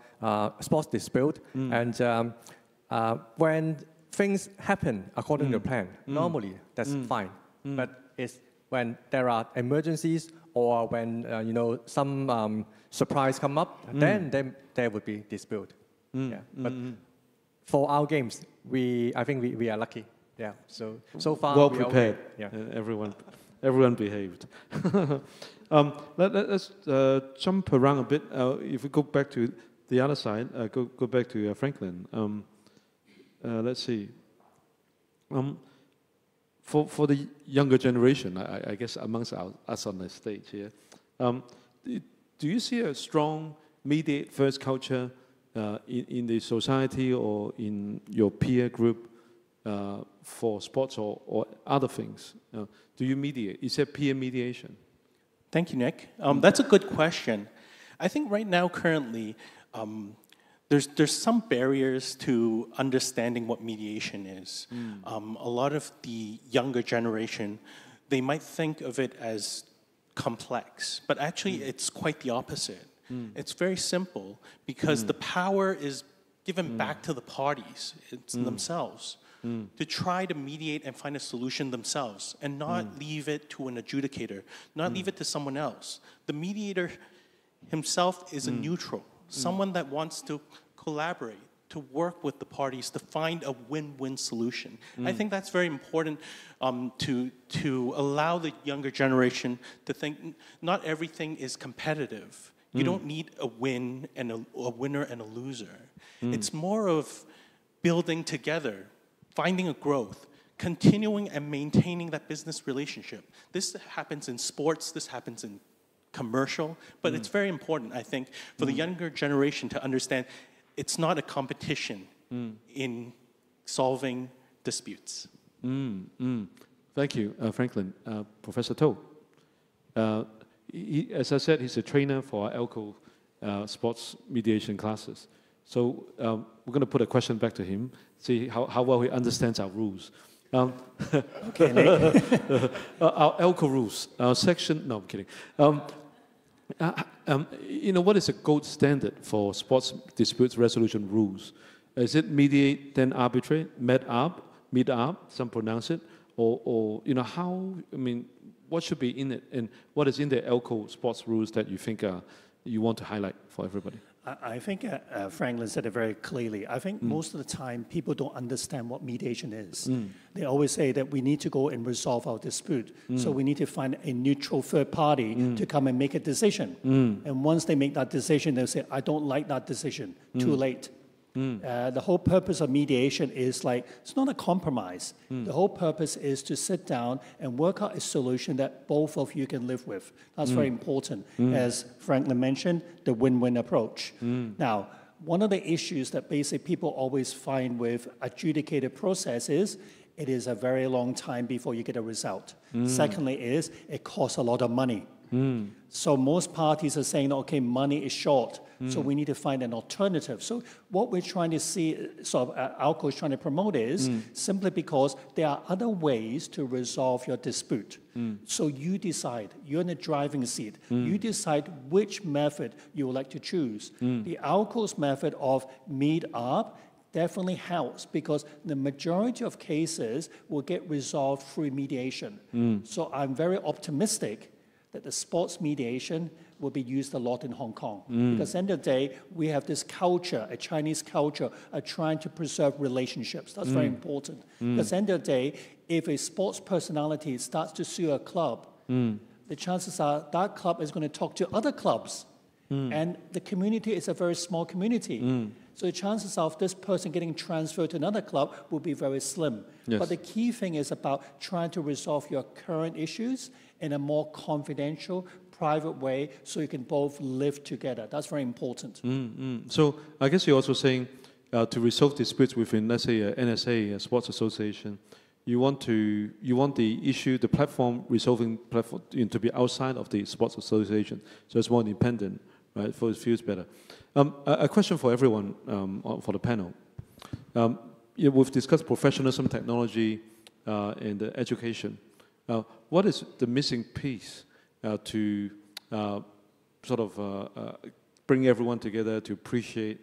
sports dispute, and when things happen according to plan, normally that's fine. But it's when there are emergencies or when some surprise come up, then there would be dispute. Yeah. But for our games, I think we are lucky. Yeah, so far well we are prepared. okay. Yeah. Everyone behaved. Let's jump around a bit. If we go back to the other side, go back to Franklin. Let's see. For the younger generation, I guess amongst us on the stage here, do you see a strong mediate first culture in the society or in your peer group for sports or other things? Do you mediate? Is there peer mediation? Thank you, Nick. That's a good question. I think right now, currently, there's some barriers to understanding what mediation is. A lot of the younger generation, they might think of it as complex, but actually it's quite the opposite. It's very simple because the power is given back to the parties, it's themselves, to try to mediate and find a solution themselves and not leave it to an adjudicator, not leave it to someone else. The mediator himself is a neutral, someone that wants to collaborate, to work with the parties to find a win-win solution. I think that's very important to allow the younger generation to think not everything is competitive. You don't need a win and a winner and a loser. It's more of building together, finding a growth, continuing and maintaining that business relationship. This happens in sports, this happens in commercial, but it's very important, I think, for the younger generation to understand it's not a competition in solving disputes. Thank you, Franklin. Professor To. As I said, he's a trainer for ALCO sports mediation classes. So we're going to put a question back to him, see how well he understands our rules. Okay, Nick. Our ALCO rules, our section, no, I'm kidding. What is a gold standard for sports disputes resolution rules? Is it mediate, then arbitrate, meet up, some pronounce it, or how, what should be in it, and what is in the ALCO sports rules that you think you want to highlight for everybody? I think Franklin said it very clearly. I think most of the time people don't understand what mediation is. They always say that we need to go and resolve our dispute. So we need to find a neutral third party to come and make a decision. And once they make that decision, they'll say, I don't like that decision. Too late. The whole purpose of mediation is it's not a compromise. The whole purpose is to sit down and work out a solution that both of you can live with. That's very important. As Franklin mentioned, the win-win approach. Now, one of the issues that basically people always find with adjudicated process is it is a very long time before you get a result. Secondly is it costs a lot of money. So most parties are saying, okay, money is short, so we need to find an alternative. So what we're trying to see, ALCO is trying to promote is simply because there are other ways to resolve your dispute. So you decide, you're in the driving seat, you decide which method you would like to choose. The ALCO's method of meet up definitely helps because the majority of cases will get resolved through mediation. So I'm very optimistic that the sports mediation will be used a lot in Hong Kong. Because at the end of the day, we have this culture, a Chinese culture, of trying to preserve relationships. That's very important. Because at the end of the day, if a sports personality starts to sue a club, the chances are that club is going to talk to other clubs. And the community is a very small community. So the chances of this person getting transferred to another club will be very slim. Yes. But the key thing is about trying to resolve your current issues in a more confidential, private way so you can both live together. That's very important. So I guess you're also saying to resolve disputes within, let's say, NSA, a sports association, you want the issue, the platform, resolving platform to be outside of the sports association, so it's more independent, right? So it feels better. A question for everyone, for the panel. We've discussed professionalism, technology, and education. What is the missing piece to bring everyone together to appreciate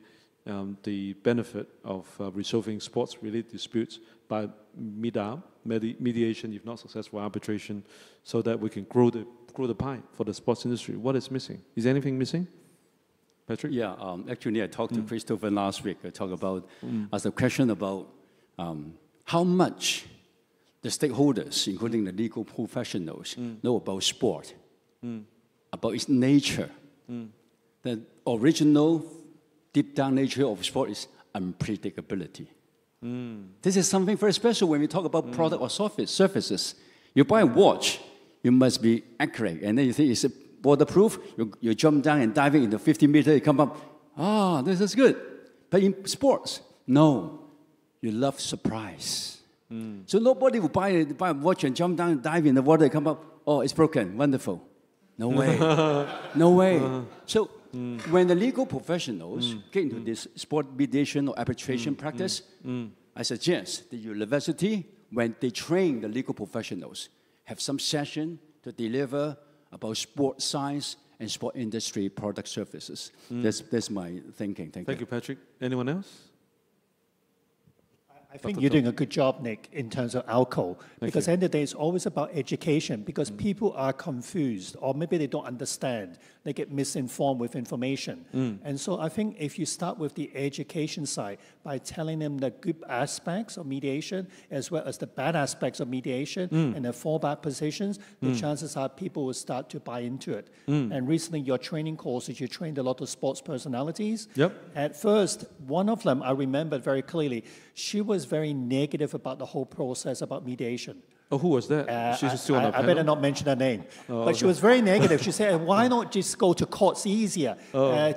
the benefit of resolving sports-related disputes by mediation, if not successful arbitration, so that we can grow the pie for the sports industry? What is missing? Is anything missing? Patrick? Yeah, actually I talked to Christopher last week. I talked about, as a question about how much the stakeholders, including the legal professionals, know about sport, about its nature. The original, deep down nature of sport is unpredictability. This is something very special when we talk about product or services. You buy a watch, you must be accurate, and then you think it's waterproof. You jump down and dive into 50 meters, you come up, this is good. But in sports, no, you love surprise. So nobody will buy a watch and jump down and dive in the water and come up, it's broken, wonderful. No way, no way. So when the legal professionals get into this sport mediation or arbitration practice, I suggest the university, when they train the legal professionals, have some session to deliver about sport science and sport industry product services. That's my thinking. Thank you, Patrick. Anyone else? I think you're doing a good job, Nick, in terms of ALCO, because at the end of the day, it's always about education, because people are confused, or maybe they don't understand. They get misinformed with information. And so I think if you start with the education side by telling them the good aspects of mediation, as well as the bad aspects of mediation and the fallback positions, the chances are people will start to buy into it. And recently, your training courses, you trained a lot of sports personalities. At first, one of them, I remember very clearly, she was very negative about the whole process about mediation. Oh, who was that? She's still on our panel? I better not mention her name. But she was very negative. She said, why not just go to courts easier?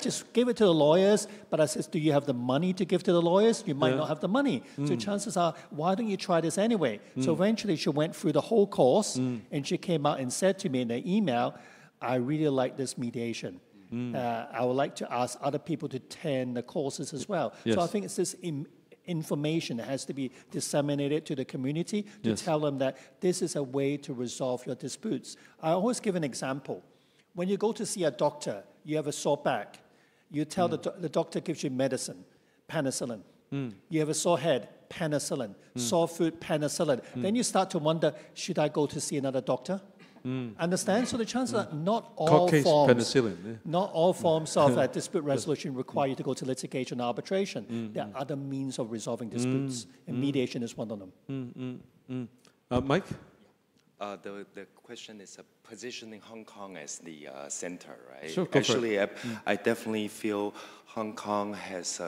Just give it to the lawyers. But I said, do you have the money to give to the lawyers? You might not have the money. So chances are, why don't you try this anyway? So eventually she went through the whole course, and she came out and said to me in an email, I really like this mediation. I would like to ask other people to attend the courses as well. So I think it's this information that has to be disseminated to the community to tell them that this is a way to resolve your disputes. I always give an example. When you go to see a doctor, you have a sore back. You tell the doctor gives you medicine, penicillin. You have a sore head, penicillin. Sore foot, penicillin. Then you start to wonder, should I go to see another doctor? Understand? So the chances are not all forms, not all forms of dispute resolution require you to go to litigation or arbitration. There are other means of resolving disputes, and mediation is one of them. Mike? The question is positioning Hong Kong as the center, right? Sure, actually, I definitely feel Hong Kong has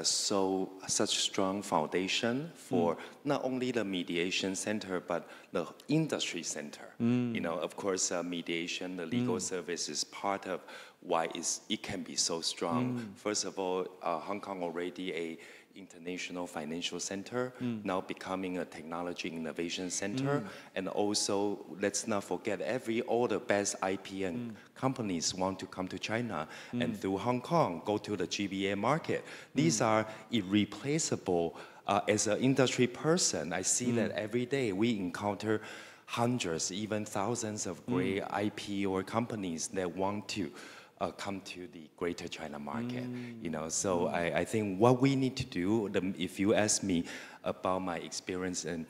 such strong foundation for not only the mediation center, but the industry center. You know, of course, mediation, the legal service is part of why it can be so strong. First of all, Hong Kong already a international financial center, now becoming a technology innovation center. And also, let's not forget, all the best IP and companies want to come to China and through Hong Kong, go to the GBA market. These are irreplaceable. As an industry person, I see that every day we encounter hundreds, even thousands of great IP or companies that want to come to the Greater China market, you know. So I think what we need to do, if you ask me about my experience in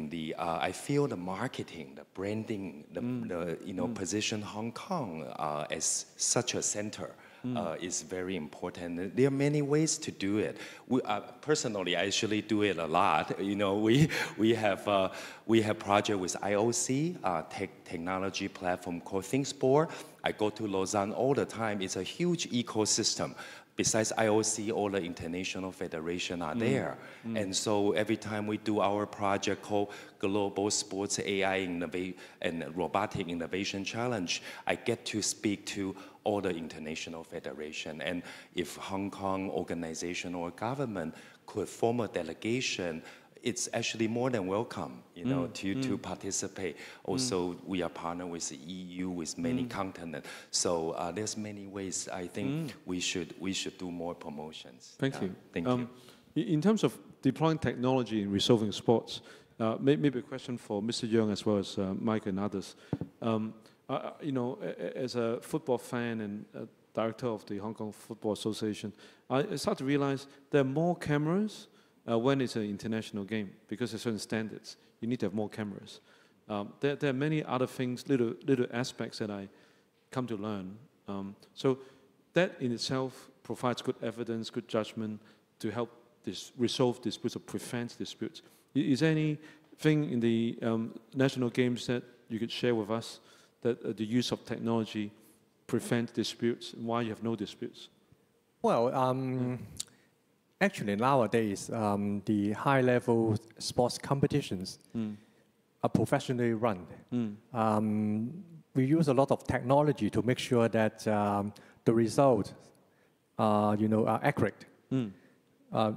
the, I feel the marketing, the branding, position Hong Kong as such a center is very important. There are many ways to do it. Personally, I actually do it a lot. You know, we have project with IOC, technology platform called ThinkSport. I go to Lausanne all the time. It's a huge ecosystem. Besides IOC, all the international federations are there. And so every time we do our project called Global Sports AI and Robotic Innovation Challenge, I get to speak to all the international federation. And if Hong Kong organization or government could form a delegation, it's actually more than welcome, you know, to participate. Also, we are partnered with the EU, with many continents. So there's many ways. I think we should do more promotions. Thank you. Thank you. In terms of deploying technology in resolving sports, maybe a question for Mr. Yeung as well as Mike and others. You know, as a football fan and director of the Hong Kong Football Association, I start to realize there are more cameras when it's an international game, because there's certain standards. You need to have more cameras. There are many other things, little aspects that I come to learn. So that in itself provides good evidence, good judgment to help resolve disputes or prevent disputes. Is there any thing in the national games that you could share with us that the use of technology prevent disputes, and why you have no disputes? Well, actually nowadays, the high-level sports competitions are professionally run. We use a lot of technology to make sure that the results are accurate.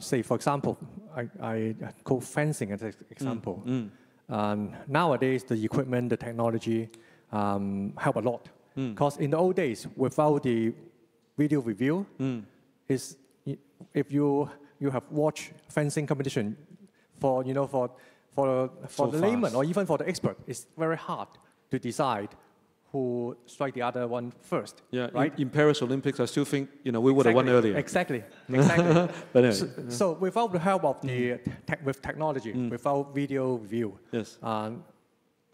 Say, for example, I call fencing as an example. Nowadays, the equipment, the technology help a lot. Because in the old days, without the video review, if you have watched fencing competition for the layman or even for the expert, it's very hard to decide who strike the other one first. Yeah, right? In Paris Olympics, I still think we would have won earlier. Exactly. But anyway. So without the help of with technology, without video review, yes.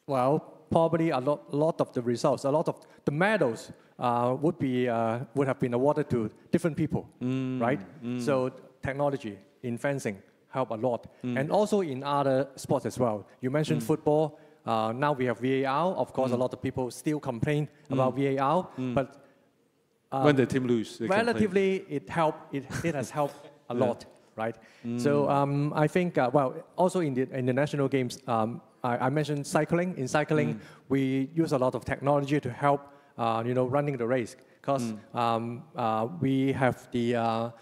Well, probably a lot of the results, a lot of the medals would have been awarded to different people, right? So technology in fencing help a lot, and also in other sports as well. You mentioned football. Now we have VAR. Of course, a lot of people still complain about VAR, but when the team lose, relatively it has helped a lot, right? So I think also in the national games, I mentioned cycling. In cycling, we use a lot of technology to help running the race, because we have the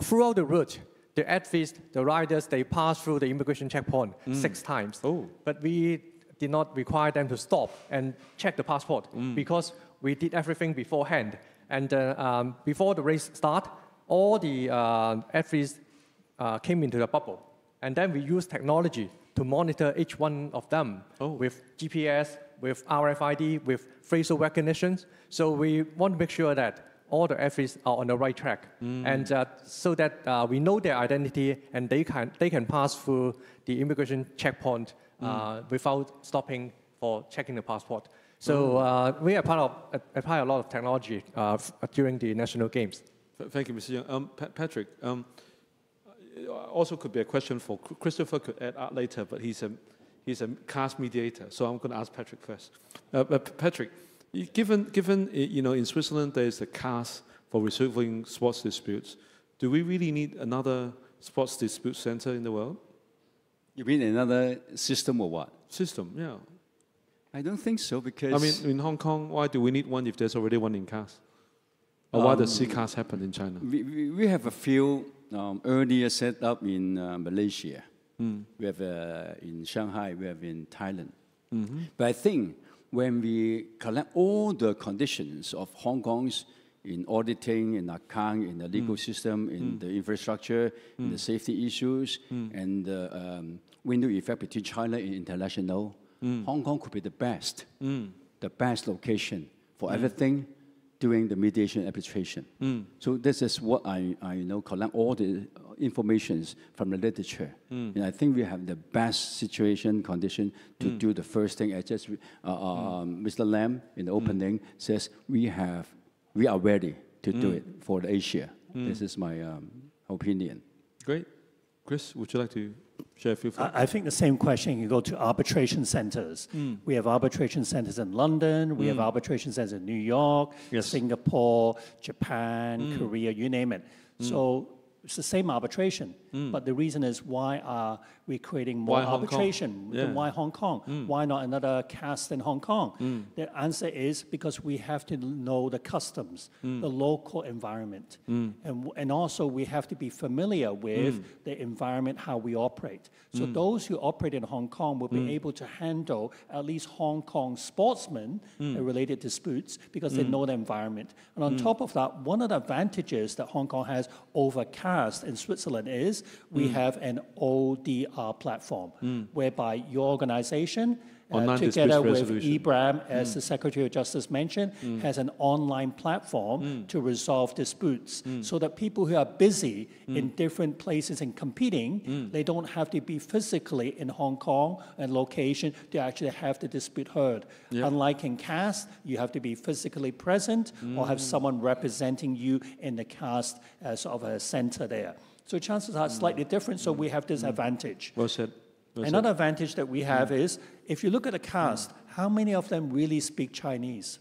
throughout the route, the athletes, the riders, they pass through the immigration checkpoint 6 times. But we did not require them to stop and check the passport because we did everything beforehand. And before the race start, all the athletes came into the bubble. And then we use technology to monitor each one of them with GPS, with RFID, with facial recognition. So we want to make sure that all the athletes are on the right track, and so that we know their identity and they can pass through the immigration checkpoint without stopping for checking the passport. So we apply a lot of technology during the national games. Thank you, Mr. Young. Patrick, also could be a question for Christopher, could add later, but he's a CAS mediator, so I'm going to ask Patrick first. Patrick, given in Switzerland there's a CAS for resolving sports disputes, do we really need another sports dispute center in the world? You mean another system or what? System, yeah. I don't think so, because I mean, in Hong Kong, why do we need one if there's already one in CAS? Or why does CCAS happen in China? We have a few earlier set up in Malaysia. We have in Shanghai, we have in Thailand. But I think when we collect all the conditions of Hong Kong's in auditing, in account, in the legal system, in the infrastructure, in the safety issues, and the window effect between China and international, Hong Kong could be the best location for everything during the mediation arbitration. So this is what I collect all the informations from the literature. And I think we have the best situation condition to do the first thing. As just Mr. Lam in the opening says, we are ready to do it for the Asia. This is my opinion. Great. Chris, would you like to share a few thoughts? I think the same question, you go to arbitration centers. We have arbitration centers in London, we have arbitration centers in New York, Singapore, Japan, Korea, you name it. So it's the same arbitration, but the reason is, why are we creating more arbitration? Why Hong Kong? Why not another CAS in Hong Kong? The answer is because we have to know the customs, the local environment, and also we have to be familiar with the environment, how we operate. So those who operate in Hong Kong will be able to handle at least Hong Kong sportsmen related disputes because they know the environment. And on top of that, one of the advantages that Hong Kong has over CAS in Switzerland is we have an ODR platform, whereby your organization, together with EBRAM, as the Secretary of Justice mentioned, has an online platform to resolve disputes, so that people who are busy in different places and competing, they don't have to be physically in Hong Kong and location to actually have the dispute heard. Unlike in CAS, you have to be physically present or have someone representing you in the CAS as of a center there. So chances are slightly different, so we have this advantage. Well said. Well Another said. advantage that we have is, if you look at the cast, how many of them really speak Chinese?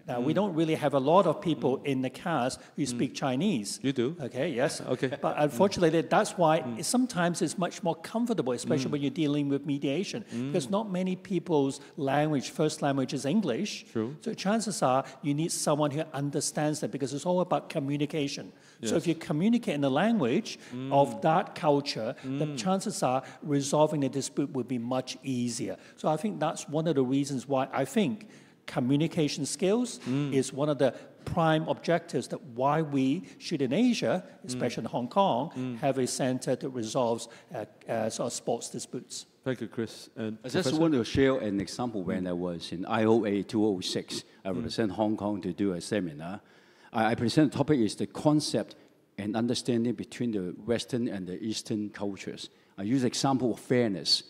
Now, we don't really have a lot of people in the cast who speak Chinese. You do? Okay, yes. Okay. But unfortunately, that's why sometimes it's much more comfortable, especially when you're dealing with mediation, because not many people's language, first language is English. True. So chances are you need someone who understands that, because it's all about communication. So if you communicate in the language of that culture, the chances are resolving the dispute will be much easier. So I think that's one of the reasons why I think communication skills is one of the prime objectives that why we should in Asia, especially in Hong Kong, have a center that resolves sort of sports disputes. Thank you, Chris. And I just want to share an example. When I was in IOA 206, I represent Hong Kong to do a seminar. I present the topic is the concept and understanding between the Western and the Eastern cultures. I use the example of fairness.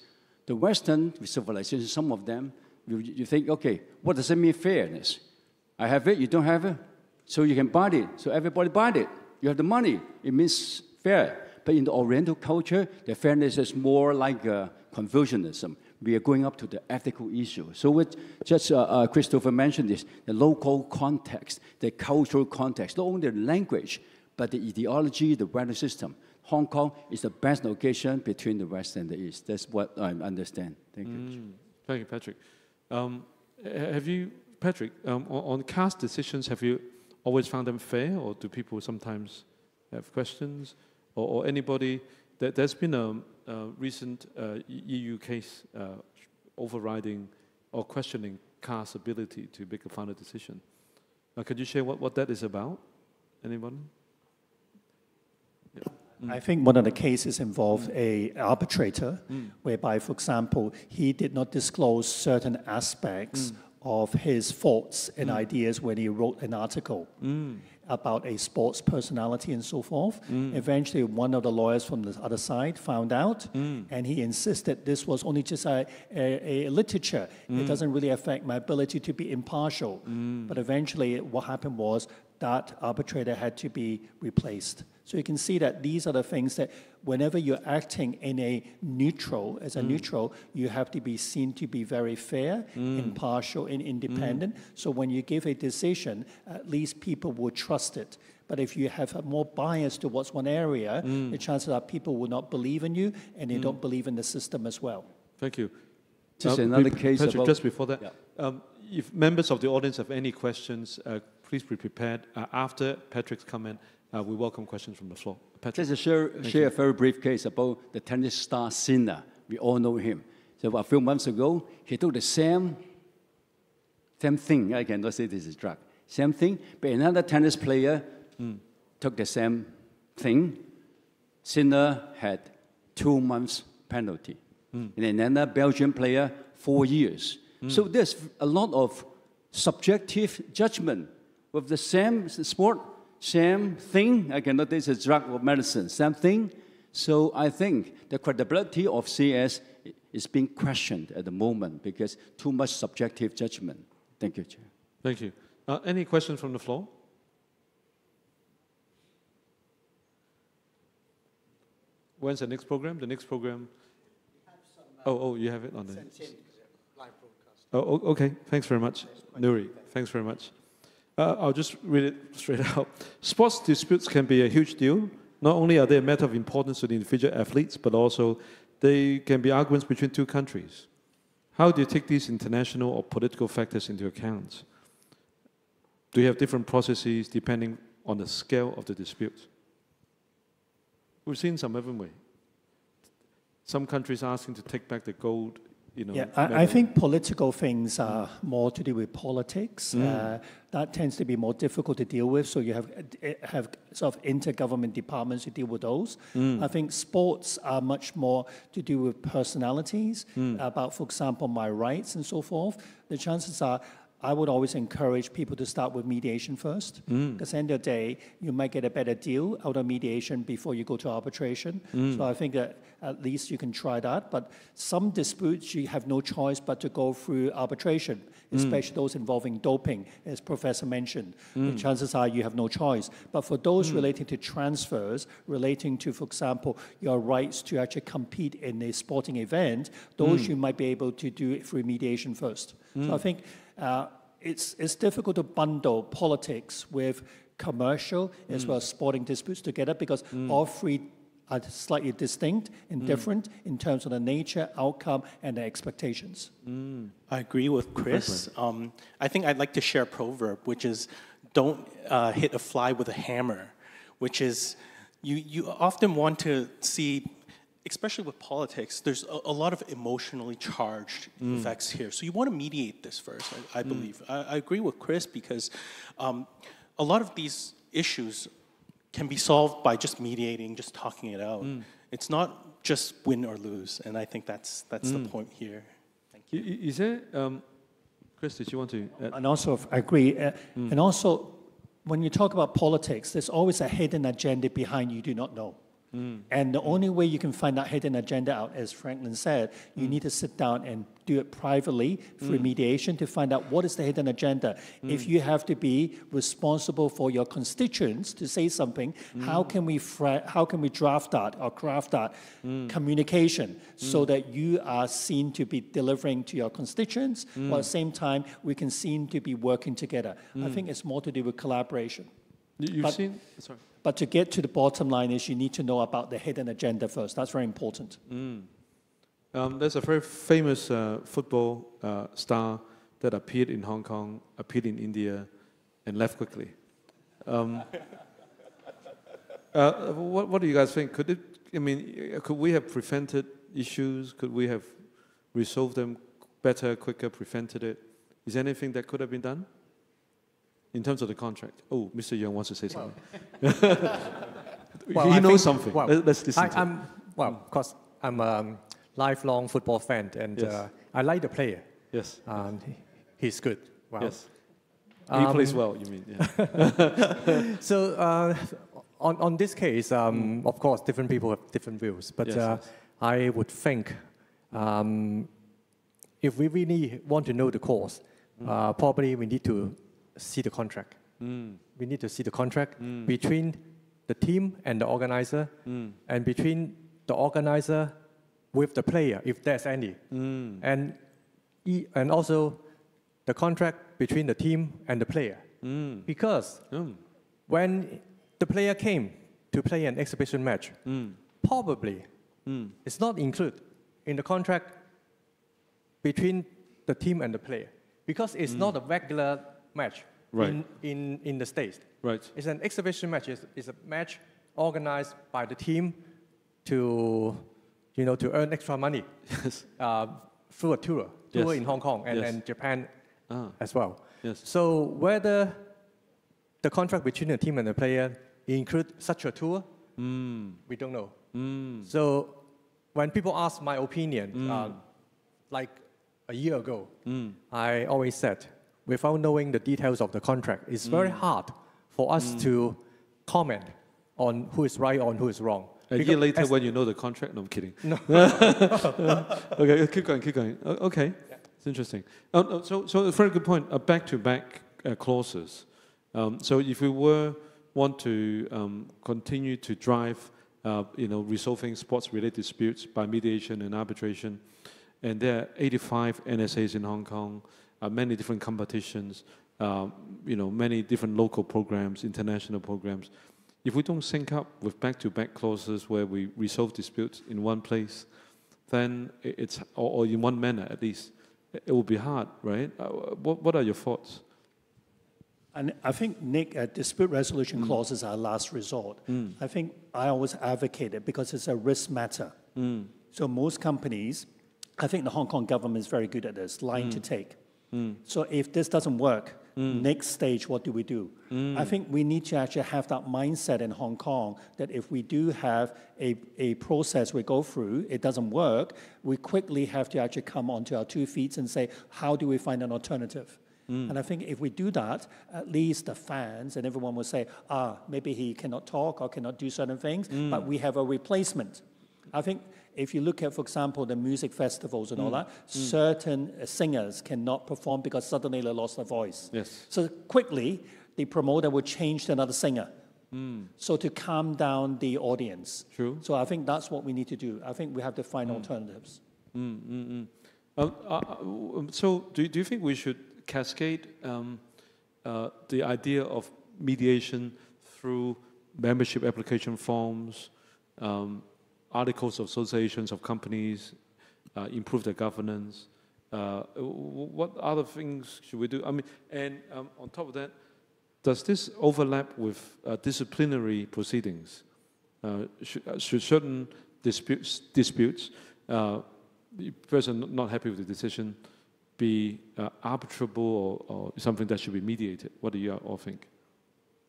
The Western civilization, some of them, you think, okay, what does it mean fairness? I have it, you don't have it, so you can buy it. So everybody buy it. You have the money. It means fair. But in the Oriental culture, the fairness is more like Confucianism. We are going up to the ethical issue. So what just Christopher mentioned is the local context, the cultural context, not only the language, but the ideology, the value system. Hong Kong is the best location between the West and the East. That's what I understand. Thank you. Thank you, Patrick. Have you, Patrick, on cast decisions, have you always found them fair, or do people sometimes have questions? Or anybody, there's been a recent EU case overriding or questioning cast's ability to make a final decision. Could you share what that is about? Anyone? Yeah. I think one of the cases involved an arbitrator, whereby, for example, he did not disclose certain aspects of his thoughts and ideas when he wrote an article about a sports personality and so forth. Eventually, one of the lawyers from the other side found out, and he insisted this was only just a literature. It doesn't really affect my ability to be impartial. But eventually, what happened was that arbitrator had to be replaced. So you can see that these are the things that whenever you're acting in a neutral, as a neutral, you have to be seen to be very fair, impartial, and independent. So when you give a decision, at least people will trust it. But if you have a more bias towards one area, the chances are people will not believe in you, and they don't believe in the system as well. Thank you. Just another case Patrick, about... just before that, if members of the audience have any questions, please be prepared. After Patrick's comment, we welcome questions from the floor. Patrick. Just to share a very brief case about the tennis star Sinner. We all know him. So a few months ago, he took the same thing. I cannot say this is drug. Same thing, but another tennis player took the same thing. Sinner had 2 months penalty. And another Belgian player, 4 years. So there's a lot of subjective judgment with the same sport, same thing. I cannot say it's a drug or medicine, same thing. So I think the credibility of CS is being questioned at the moment because too much subjective judgment. Thank you, Chair. Thank you. Any questions from the floor? When's the next program? The next program? You have it on the... Oh, okay. Thanks very much, Nuri. Thanks very much. I'll just read it straight out. Sports disputes can be a huge deal. Not only are they a matter of importance to the individual athletes, but also they can be arguments between two countries. How do you take these international or political factors into account? Do you have different processes depending on the scale of the dispute? We've seen some, haven't we? Some countries asking to take back the gold. I think political things are more to do with politics. That tends to be more difficult to deal with, so you have sort of intergovernment departments to deal with those. I think sports are much more to do with personalities, about, for example, my rights and so forth. The chances are I would always encourage people to start with mediation first, because at the end of the day, you might get a better deal out of mediation before you go to arbitration. So I think that at least you can try that. But some disputes, you have no choice but to go through arbitration, especially those involving doping, as Professor mentioned. The chances are you have no choice. But for those relating to transfers, relating to, for example, your rights to actually compete in a sporting event, those you might be able to do it through mediation first. So I think it's difficult to bundle politics with commercial as well as sporting disputes together, because all three are slightly distinct and different in terms of the nature, outcome, and the expectations. I agree with Chris. I think I'd like to share a proverb, which is don't hit a fly with a hammer, which is you often want to see, especially with politics, there's a lot of emotionally charged effects here. So you want to mediate this first, I believe. I agree with Chris, because a lot of these issues can be solved by just mediating, just talking it out. It's not just win or lose, and I think that's the point here. Thank you. Is there, Chris, did you want to add? And also, I agree. And also, when you talk about politics, there's always a hidden agenda behind you do not know. And the only way you can find that hidden agenda out, as Franklin said, you need to sit down and do it privately through mediation to find out what is the hidden agenda. If you have to be responsible for your constituents to say something, how can we draft that or craft that communication so that you are seen to be delivering to your constituents, while at the same time we can seem to be working together. I think it's more to do with collaboration. But to get to the bottom line is you need to know about the hidden agenda first. That's very important. There's a very famous football star that appeared in Hong Kong, appeared in India, and left quickly. What do you guys think? Could we have prevented issues? Could we have resolved them better, quicker, prevented it? Is there anything that could have been done? In terms of the contract. Oh, Mr. Young wants to say something. He knows something. Let's listen to him. Of course, I'm a lifelong football fan, and I like the player. Yes. He's good. Wow. Yes. He plays well, you mean. Yeah. So on this case, of course, different people have different views. But I would think if we really want to know the cause, probably we need to see the contract. We need to see the contract between the team and the organizer, and between the organizer with the player, if there's any, and also the contract between the team and the player. Because when the player came to play an exhibition match, probably it's not included in the contract between the team and the player, because it's not a regular match in the States. It's an exhibition match. It's a match organized by the team to earn extra money through a tour in Hong Kong and Japan as well. So whether the contract between the team and the player include such a tour, we don't know. So when people ask my opinion, like a year ago, I always said, without knowing the details of the contract, it's very hard for us to comment on who is right or who is wrong. A year later, when you know the contract? No, I'm kidding. No. Okay, keep going. Okay, it's interesting. So a very good point. Back-to-back clauses. So if we want to continue to drive, resolving sports-related disputes by mediation and arbitration, and there are 85 NSAs in Hong Kong, many different competitions, many different local programs, international programs. If we don't sync up with back-to-back clauses where we resolve disputes in one place, then or in one manner at least, it will be hard, right? What are your thoughts? And I think, Nick, dispute resolution clauses are last resort. I think I always advocate it because it's a risk matter. So most companies, I think the Hong Kong government is very good at this, line to take. So if this doesn't work, next stage, what do we do? I think we need to actually have that mindset in Hong Kong that if we do have a process we go through, it doesn't work, we quickly have to actually come onto our 2 feet and say, how do we find an alternative? And I think if we do that, at least the fans and everyone will say, maybe he cannot talk or cannot do certain things, but we have a replacement. I think if you look at, for example, the music festivals and all that, certain singers cannot perform because suddenly they lost their voice. Yes. So quickly, the promoter will change to another singer. So to calm down the audience. True. So I think that's what we need to do. I think we have to find alternatives. So do you think we should cascade the idea of mediation through membership application forms, articles of associations of companies, improve their governance? What other things should we do? I mean, and on top of that, does this overlap with disciplinary proceedings? Should certain disputes, the person not happy with the decision, be arbitrable or something that should be mediated? What do you all think?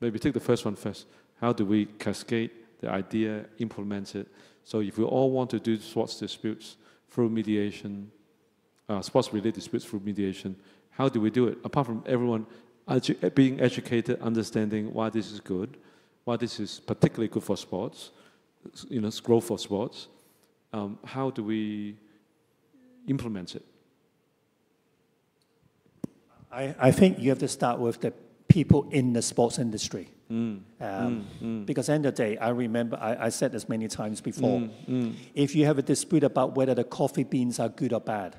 Maybe take the first one first. How do we cascade the idea, implement it? So if we all want to do sports disputes through mediation, sports-related disputes through mediation, how do we do it? Apart from everyone being educated, understanding why this is good, why this is particularly good for sports, growth for sports, how do we implement it? I think you have to start with the people in the sports industry. Because at the end of the day, I remember, I said this many times before, if you have a dispute about whether the coffee beans are good or bad,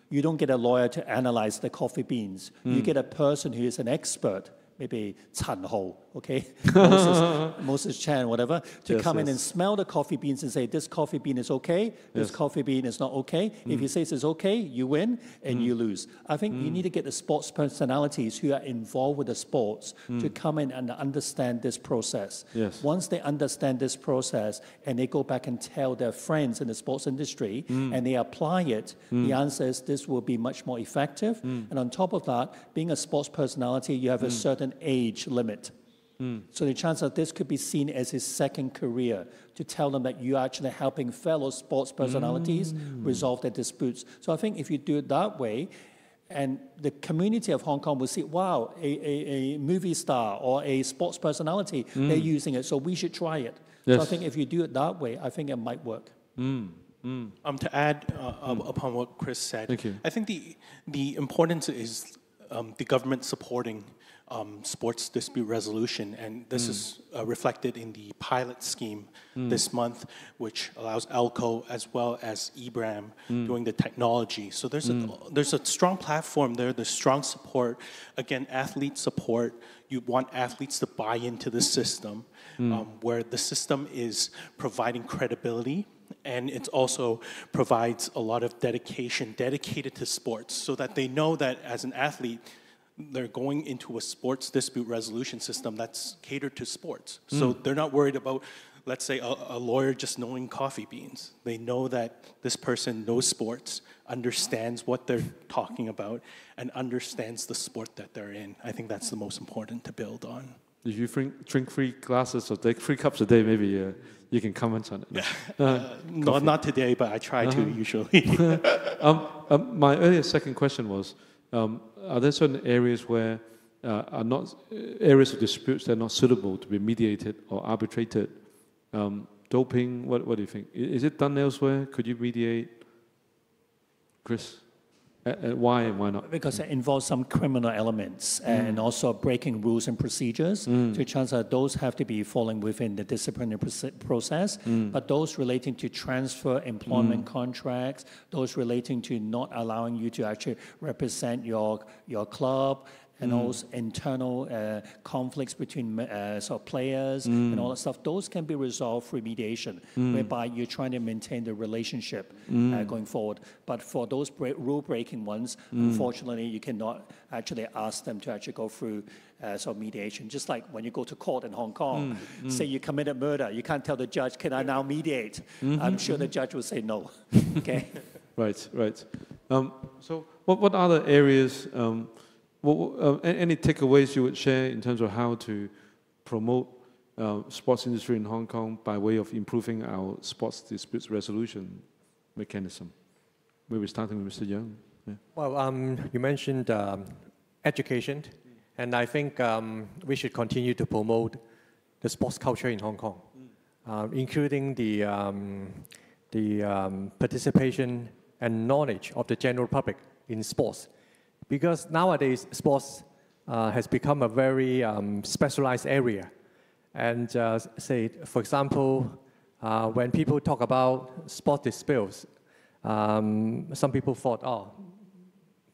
you don't get a lawyer to analyze the coffee beans. You get a person who is an expert, maybe Chan Ho, okay, Moses Chan, whatever, to come in and smell the coffee beans and say, this coffee bean is okay, this coffee bean is not okay. If he says it's okay, you win and you lose. I think you need to get the sports personalities who are involved with the sports to come in and understand this process. Yes. Once they understand this process and they go back and tell their friends in the sports industry and they apply it, the answer is this will be much more effective. And on top of that, being a sports personality, you have a certain age limit. So the chance that this could be seen as his second career, to tell them that you're actually helping fellow sports personalities resolve their disputes. So I think if you do it that way, and the community of Hong Kong will see, wow, a movie star or a sports personality, they're using it, so we should try it. Yes. So I think if you do it that way, I think it might work. To add upon what Chris said, Thank you. I think the importance is the government supporting sports dispute resolution, and this is reflected in the pilot scheme this month, which allows ELCO as well as EBRAM doing the technology. So there's a strong platform there, there's strong support. Again, athlete support. You want athletes to buy into the system, where the system is providing credibility, and it also provides a lot of dedicated to sports, so that they know that as an athlete, they're going into a sports dispute resolution system that's catered to sports. So they're not worried about, let's say, a lawyer just knowing coffee beans. They know that this person knows sports, understands what they're talking about, and understands the sport that they're in. I think that's the most important to build on. If you drink 3 glasses a day, 3 cups a day, maybe you can comment on it. Not today, but I try to usually. My earlier second question was, are there certain areas where are not areas of disputes that are not suitable to be mediated or arbitrated? Doping, what do you think? Is it done elsewhere? Could you mediate? Chris? Why and why not? Because it involves some criminal elements and also breaking rules and procedures. To chance that those have to be falling within the disciplinary process. But those relating to transfer employment contracts, those relating to not allowing you to actually represent your club, and those internal conflicts between players and all that stuff, those can be resolved through mediation, whereby you're trying to maintain the relationship going forward. But for those rule-breaking ones, unfortunately, you cannot actually ask them to actually go through mediation. Just like when you go to court in Hong Kong, say you committed murder, you can't tell the judge, can I now mediate? I'm sure the judge will say no. Okay. Right. So what other areas... any takeaways you would share in terms of how to promote sports industry in Hong Kong by way of improving our sports disputes resolution mechanism? Maybe starting with Mr. Young. Yeah. Well, you mentioned education, and I think we should continue to promote the sports culture in Hong Kong, including the participation and knowledge of the general public in sports. Because nowadays, sports has become a very specialized area. And say, for example, when people talk about sport disputes, some people thought, oh,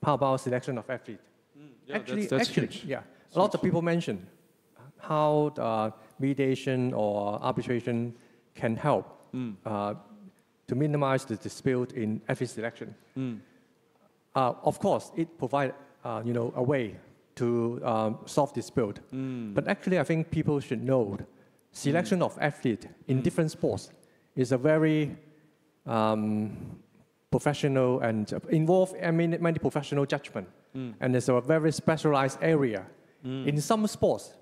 how about selection of athletes? Yeah, that's huge. Yeah, a lot of people mention how mediation or arbitration can help to minimize the dispute in athlete selection. Of course, it provides a way to solve dispute. But actually, I think people should know selection of athletes in different sports is a very professional and involve many professional judgment. And it's a very specialized area. In some sports,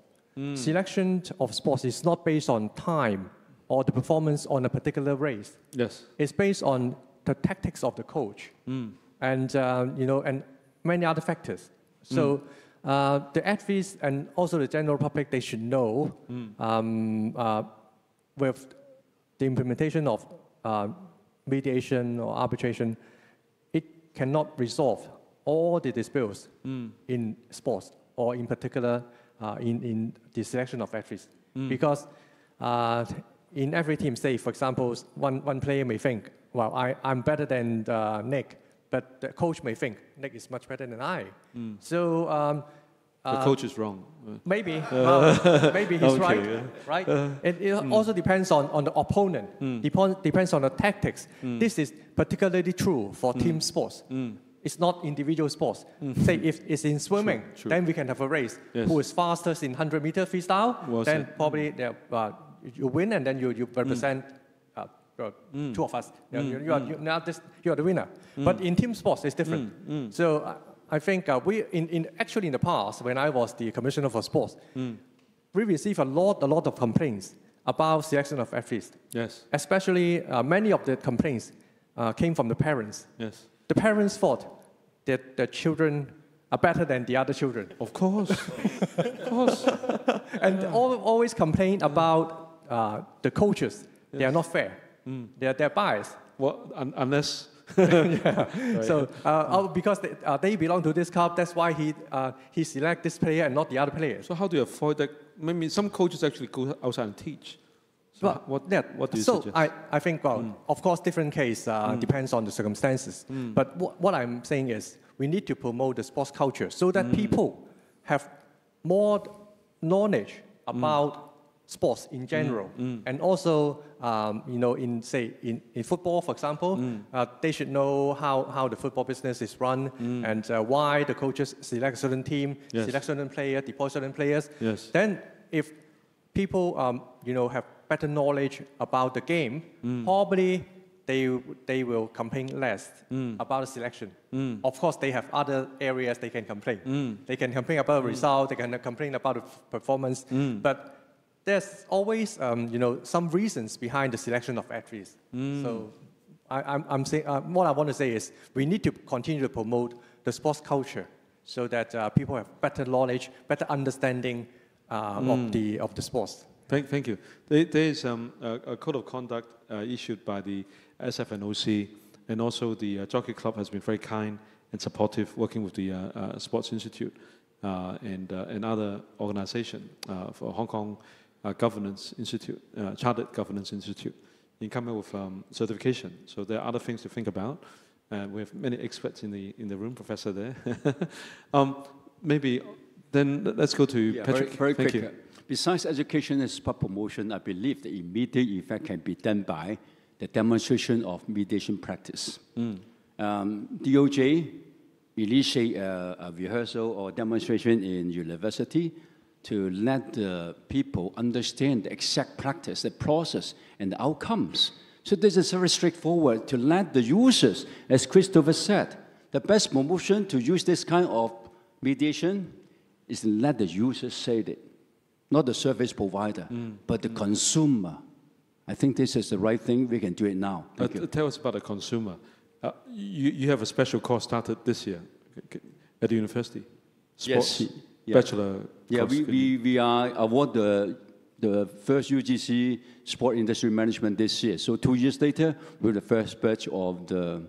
selection of sports is not based on time or the performance on a particular race. Yes. It's based on the tactics of the coach and and many other factors. So the athletes and also the general public, they should know with the implementation of mediation or arbitration, it cannot resolve all the disputes in sports, or in particular in the selection of athletes. Because in every team, say, for example, one player may think, well, I'm better than Nick, but the coach may think Nick is much better than I. So the coach is wrong. Maybe, maybe he's Okay, right. It also depends on the opponent. Depends on the tactics. This is particularly true for team sports. It's not individual sports. Say if it's in swimming, True. then we can have a race. Yes. Who is fastest in 100-meter freestyle? Well then said. probably you win, and then you represent two of us. You are the winner. But in team sports, it's different. So I think actually in the past, when I was the commissioner for sports, we received a lot of complaints about selection of athletes. Yes. Especially many of the complaints came from the parents. Yes. The parents thought that the children are better than the other children. Of course. Of course. And always complain about the coaches. Yes. They are not fair. They're biased. Well, unless... Yeah. Right. So because they belong to this club, that's why he select this player and not the other players. So how do you avoid that? Maybe some coaches actually go outside and teach. So what do you suggest? I think, of course, different case depends on the circumstances. But what I'm saying is we need to promote the sports culture so that people have more knowledge about sports in general. And also, in football, for example, they should know how the football business is run and why the coaches select a certain team, select certain players, deploy certain players. Yes. Then if people, have better knowledge about the game, probably they will complain less about the selection. Of course, they have other areas they can complain. They can complain about the result, they can complain about the performance, but there's always, some reasons behind the selection of athletes. So I'm saying, what I want to say is we need to continue to promote the sports culture so that people have better knowledge, better understanding of the sports. Thank you. There is a code of conduct issued by the SFNOC, and also the Jockey Club has been very kind and supportive, working with the Sports Institute and other organizations for Hong Kong Governance Institute, Chartered Governance Institute, in coming with certification. So there are other things to think about. We have many experts in the room, Professor there. Maybe then let's go to Patrick. Very Thank quick. you. Besides education and sport promotion, I believe the immediate effect can be done by the demonstration of mediation practice. DOJ initiate a rehearsal or demonstration in university to let the people understand the exact practice, the process, and the outcomes. So this is very straightforward to let the users, as Christopher said, the best promotion to use this kind of mediation is to let the users say it. Not the service provider, but the consumer. I think this is the right thing. We can do it now. Tell us about the consumer. You have a special course started this year at the university. sports yeah. bachelor Yeah, course? we are award the first UGC Sport Industry Management this year. So 2 years later, we're the first batch of the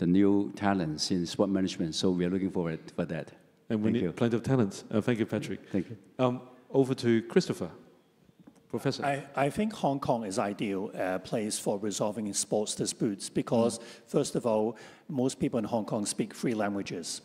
new talents in sport management. So we are looking forward for that. And we need plenty of talents. Thank you, Patrick. Thank you. Over to Christopher. Professor. I think Hong Kong is ideal place for resolving sports disputes because, first of all, most people in Hong Kong speak 3 languages.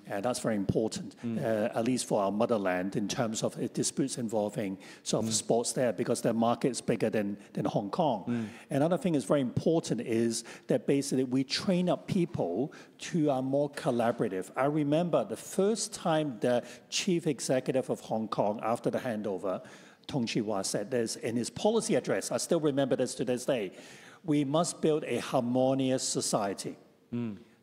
That's very important, at least for our motherland, in terms of disputes involving sort of sports there, because their market is bigger than Hong Kong. Another thing that's very important is that basically we train up people to are more collaborative. I remember the first time the chief executive of Hong Kong, after the handover, Tung Chee-hwa, said this in his policy address. I still remember this to this day. We must build a harmonious society.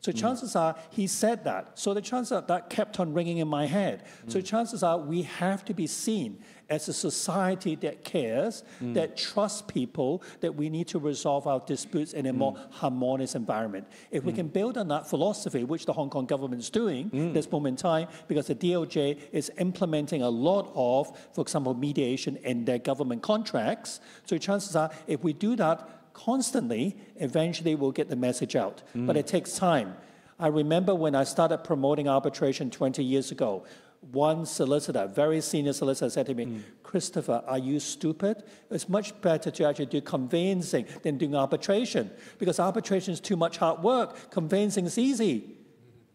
So chances are he said that. So the chances are that kept on ringing in my head. So chances are we have to be seen as a society that cares, that trusts people, that we need to resolve our disputes in a more harmonious environment. If we can build on that philosophy, which the Hong Kong government is doing this moment in time, because the DOJ is implementing a lot of, for example, mediation in their government contracts. So chances are if we do that constantly, eventually we'll get the message out. But it takes time. I remember when I started promoting arbitration 20 years ago, one solicitor, very senior solicitor, said to me, Christopher, are you stupid? It's much better to actually do conveyancing than doing arbitration, because arbitration is too much hard work. Conveyancing is easy.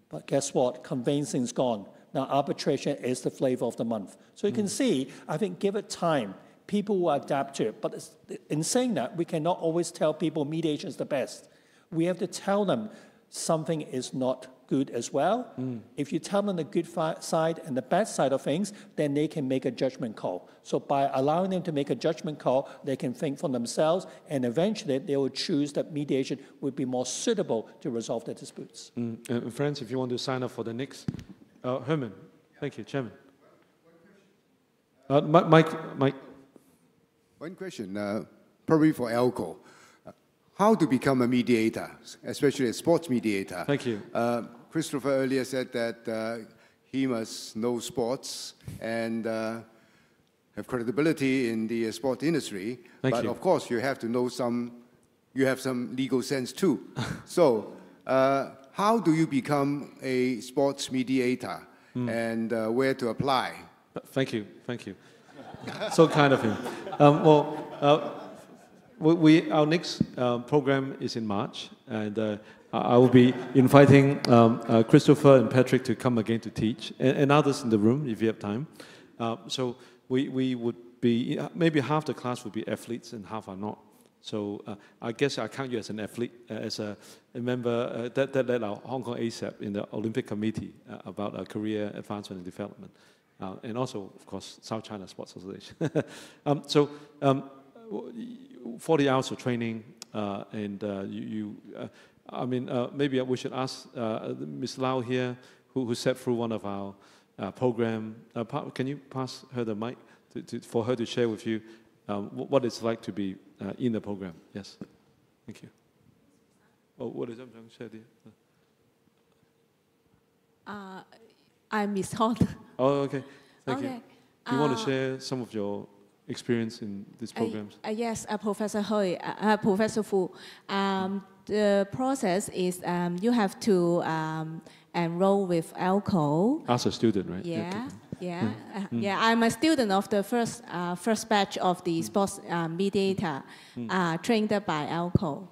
But guess what? Conveyancing's gone. Now arbitration is the flavor of the month. So you can see, I think, give it time. People will adapt to it. But in saying that, we cannot always tell people mediation is the best. We have to tell them something is not good as well. If you tell them the good side and the bad side of things, then they can make a judgment call. So by allowing them to make a judgment call, they can think for themselves, and eventually they will choose that mediation would be more suitable to resolve their disputes. Friends, if you want to sign up for the next, Herman. Thank you, Chairman. Mike. One question, probably for Elko. How to become a mediator, especially a sports mediator? Thank you. Christopher earlier said that he must know sports and have credibility in the sport industry. But of course, you have to know you have some legal sense too. So how do you become a sports mediator and where to apply? Thank you. So kind of him. Our next program is in March, and I will be inviting Christopher and Patrick to come again to teach, and others in the room if you have time. So we would be, maybe half the class would be athletes and half are not. So I guess I count you as an athlete, as a member that led our Hong Kong ASAP in the Olympic Committee about career advancement and development. And also, of course, South China Sports Association. 40 hours of training, and maybe we should ask Ms. Lau here, who sat through one of our program. Can you pass her the mic for her to share with you what it's like to be in the program? Yes, thank you. What is share? I'm Miss Hon. Oh, okay. Thank you. Do you want to share some of your experience in these programs? Yes, Professor Hui, Professor Fu. The process is you have to enroll with ELCO. As a student, right? Yeah. I'm a student of the first batch of the sports mediator trained by ELCO.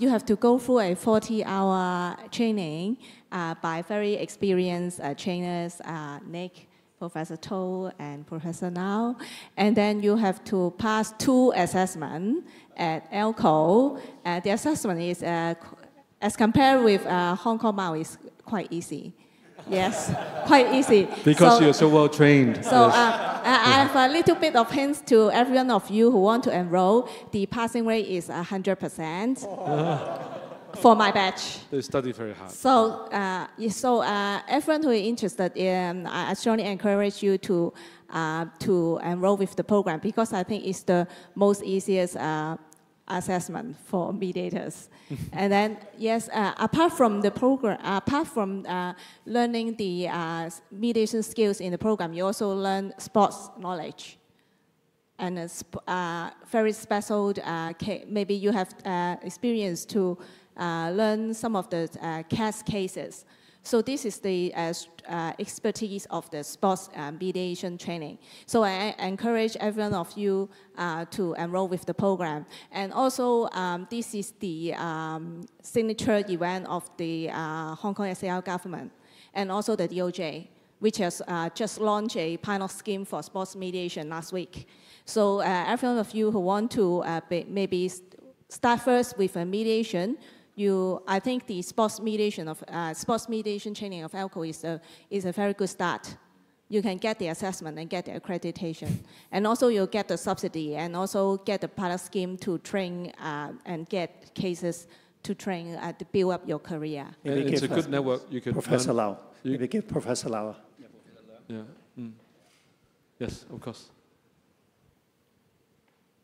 You have to go through a 40-hour training by very experienced trainers, Nick, Professor To, and Professor Now. And then you have to pass 2 assessments at ELCO. The assessment is, as compared with Hong Kong Mao, is quite easy. Yes, quite easy. Because you're so well trained. So I have a little bit of hints to every one of you who want to enroll. The passing rate is 100% for my batch. They study very hard. So, everyone who is interested, I strongly encourage you to enroll with the program, because I think it's the most easiest assessment for mediators. And then, yes, apart from the program, apart from learning the mediation skills in the program, you also learn sports knowledge. And very special, maybe you have experience to learn some of the case cases. So this is the expertise of the sports mediation training. So I encourage every one of you to enroll with the program. And also, this is the signature event of the Hong Kong SAR government and also the DOJ, which has just launched a pilot scheme for sports mediation last week. So every one of you who want to maybe start first with a mediation, I think the sports mediation training of ALCO is a very good start. You can get the assessment and get the accreditation. And also you'll get the subsidy and also get the pilot scheme to train and get cases to train to build up your career. It's a good network. You can Professor Lau. Maybe give Professor Lau. Yeah. Yes, of course.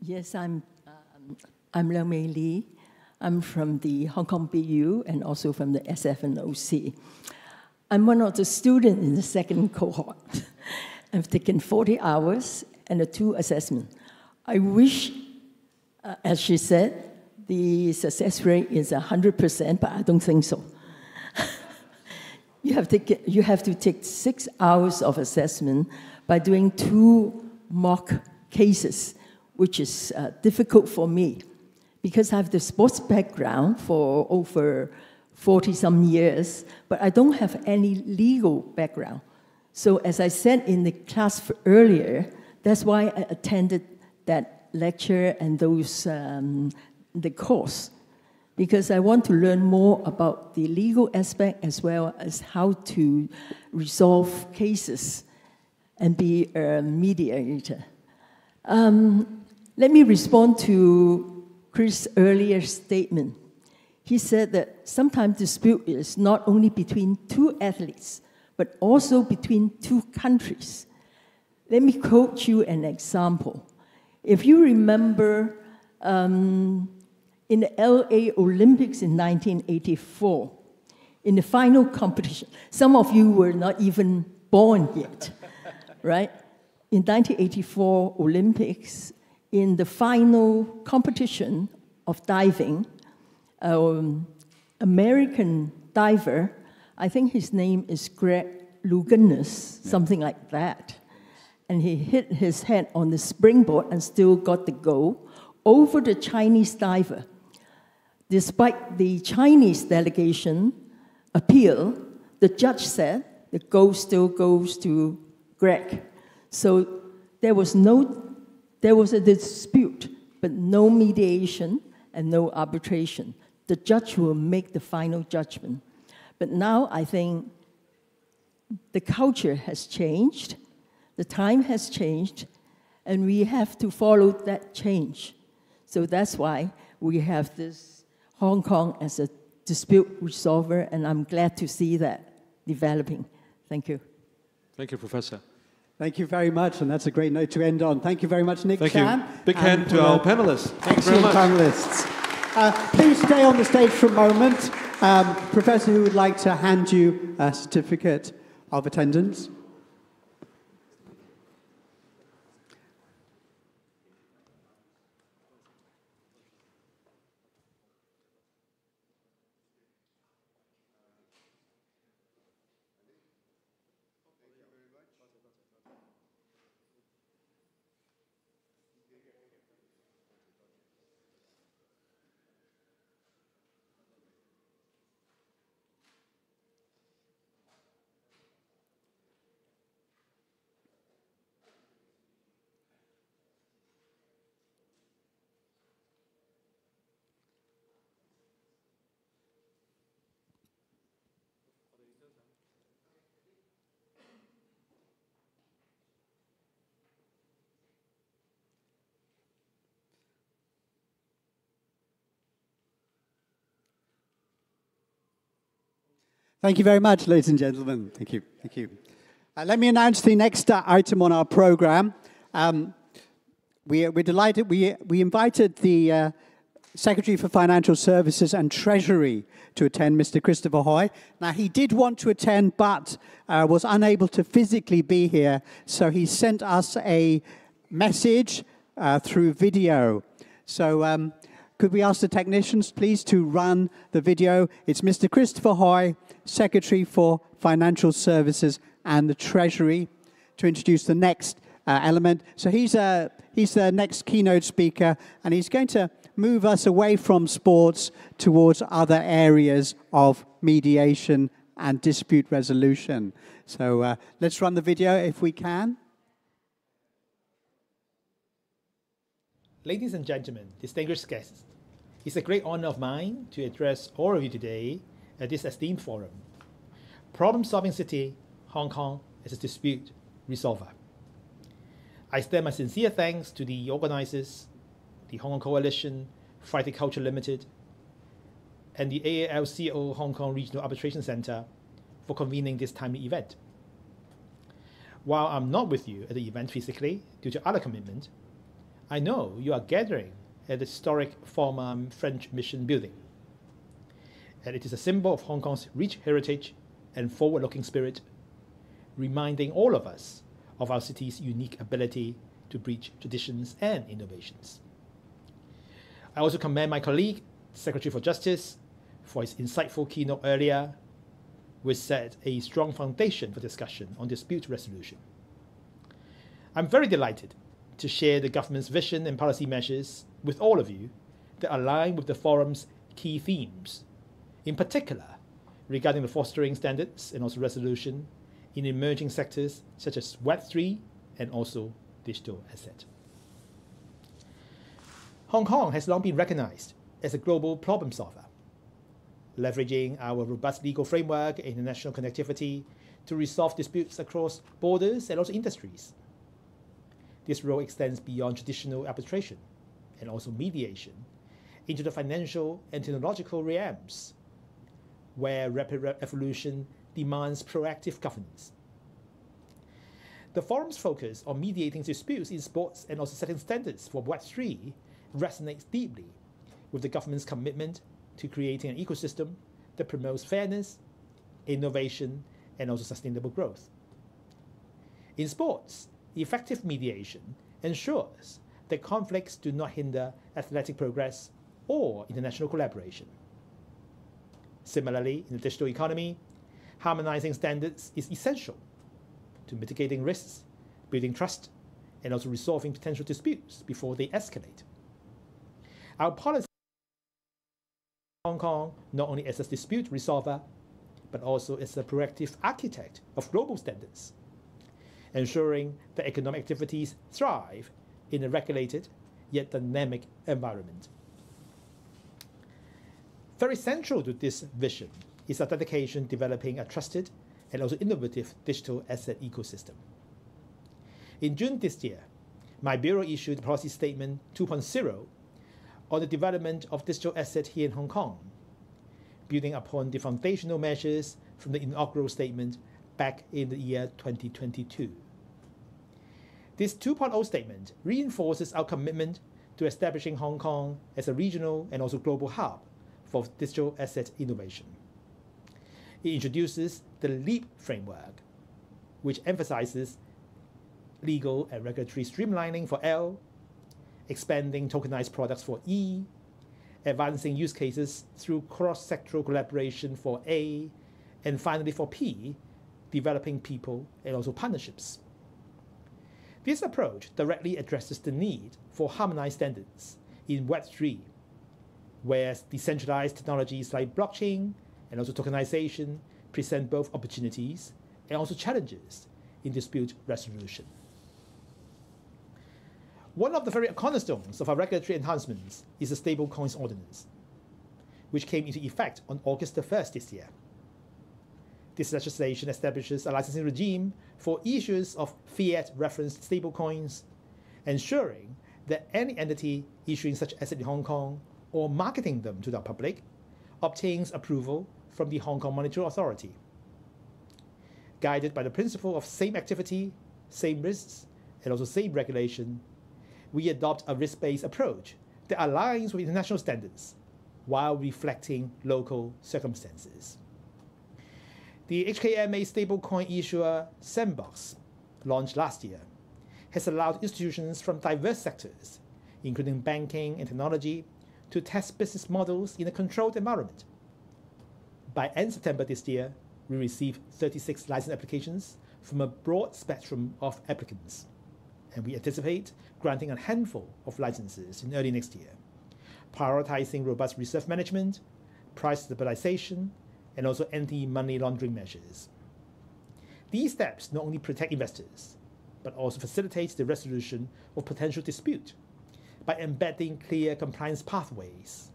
Yes, I'm Leung Mei Lee. I'm from the Hong Kong BU and also from the SF&OC. I'm one of the students in the second cohort. I've taken 40 hours and 2 assessments. I wish, as she said, the success rate is 100%, but I don't think so. You have to take 6 hours of assessment by doing 2 mock cases, which is difficult for me. Because I have the sports background for over 40-some years, but I don't have any legal background. So as I said in the class earlier, that's why I attended that lecture and the course, because I want to learn more about the legal aspect as well as how to resolve cases and be a mediator. Let me respond to Chris' earlier statement. He said that sometimes dispute is not only between 2 athletes, but also between 2 countries. Let me quote you an example. If you remember, in the LA Olympics in 1984, in the final competition, some of you were not even born yet, right? In 1984 Olympics, in the final competition of diving, American diver, I think his name is Greg Louganis, something like that. And he hit his head on the springboard and still got the goal over the Chinese diver. Despite the Chinese delegation appeal, the judge said the goal still goes to Greg. So there was a dispute, but no mediation and no arbitration. The judge will make the final judgment. But now I think the culture has changed, the time has changed, and we have to follow that change. So that's why we have this Hong Kong as a dispute resolver, and I'm glad to see that developing. Thank you. Thank you, Professor. Thank you very much, and that's a great note to end on. Thank you very much, Nick Chan. Thank you. Big hand to our panelists. Thank you very much. Panelists. Please stay on the stage for a moment. Professor, who would like to hand you a certificate of attendance? Thank you very much, ladies and gentlemen. Thank you. Thank you. Let me announce the next item on our program. We're delighted. We invited the Secretary for Financial Services and Treasury to attend, Mr. Christopher Hoy. Now, he did want to attend, but was unable to physically be here, so he sent us a message through video. So could we ask the technicians, please, to run the video? It's Mr. Christopher Hoy, Secretary for Financial Services and the Treasury, to introduce the next element. So he's the next keynote speaker, and he's going to move us away from sports towards other areas of mediation and dispute resolution. So let's run the video if we can. Ladies and gentlemen, distinguished guests, it's a great honor of mine to address all of you today at this esteemed forum. Problem-solving city, Hong Kong, as a dispute resolver. I extend my sincere thanks to the organizers, the Hong Kong Coalition, Viticulture Limited, and the AALCO Hong Kong Regional Arbitration Center for convening this timely event. While I'm not with you at the event physically due to other commitment, I know you are gathering at the historic former French Mission building. And it is a symbol of Hong Kong's rich heritage and forward-looking spirit, reminding all of us of our city's unique ability to bridge traditions and innovations. I also commend my colleague, Secretary for Justice, for his insightful keynote earlier, which set a strong foundation for discussion on dispute resolution. I'm very delighted to share the government's vision and policy measures with all of you that align with the forum's key themes, in particular regarding the fostering standards and also resolution in emerging sectors such as Web3 and also digital asset. Hong Kong has long been recognized as a global problem solver, leveraging our robust legal framework and international connectivity to resolve disputes across borders and also industries. This role extends beyond traditional arbitration and also mediation into the financial and technological realms, where rapid evolution demands proactive governance. The forum's focus on mediating disputes in sports and also setting standards for Web3 resonates deeply with the government's commitment to creating an ecosystem that promotes fairness, innovation, and also sustainable growth. In sports, effective mediation ensures that conflicts do not hinder athletic progress or international collaboration. Similarly, in the digital economy, harmonizing standards is essential to mitigating risks, building trust, and also resolving potential disputes before they escalate. Our policy in Hong Kong not only as a dispute resolver, but also as a proactive architect of global standards, ensuring that economic activities thrive in a regulated yet dynamic environment. Very central to this vision is our dedication developing a trusted and also innovative digital asset ecosystem. In June this year, my bureau issued Policy Statement 2.0 on the development of digital assets here in Hong Kong, building upon the foundational measures from the inaugural statement back in the year 2022. This 2.0 statement reinforces our commitment to establishing Hong Kong as a regional and also global hub for digital asset innovation. It introduces the LEAP framework, which emphasizes legal and regulatory streamlining for L, expanding tokenized products for E, advancing use cases through cross-sectoral collaboration for A, and finally for P, developing people and also partnerships. This approach directly addresses the need for harmonized standards in Web3, where decentralized technologies like blockchain and also tokenization present both opportunities and also challenges in dispute resolution. One of the very cornerstones of our regulatory enhancements is the Stablecoins Ordinance, which came into effect on August 1st this year. This legislation establishes a licensing regime for issues of fiat-referenced stablecoins, ensuring that any entity issuing such asset in Hong Kong or marketing them to the public obtains approval from the Hong Kong Monetary Authority. Guided by the principle of same activity, same risks, and also same regulation, we adopt a risk-based approach that aligns with international standards while reflecting local circumstances. The HKMA stablecoin issuer Sandbox, launched last year, has allowed institutions from diverse sectors, including banking and technology, to test business models in a controlled environment. By end September this year, we received 36 license applications from a broad spectrum of applicants, and we anticipate granting a handful of licenses in early next year, prioritizing robust reserve management, price stabilization, and also anti-money laundering measures. These steps not only protect investors, but also facilitate the resolution of potential dispute by embedding clear compliance pathways,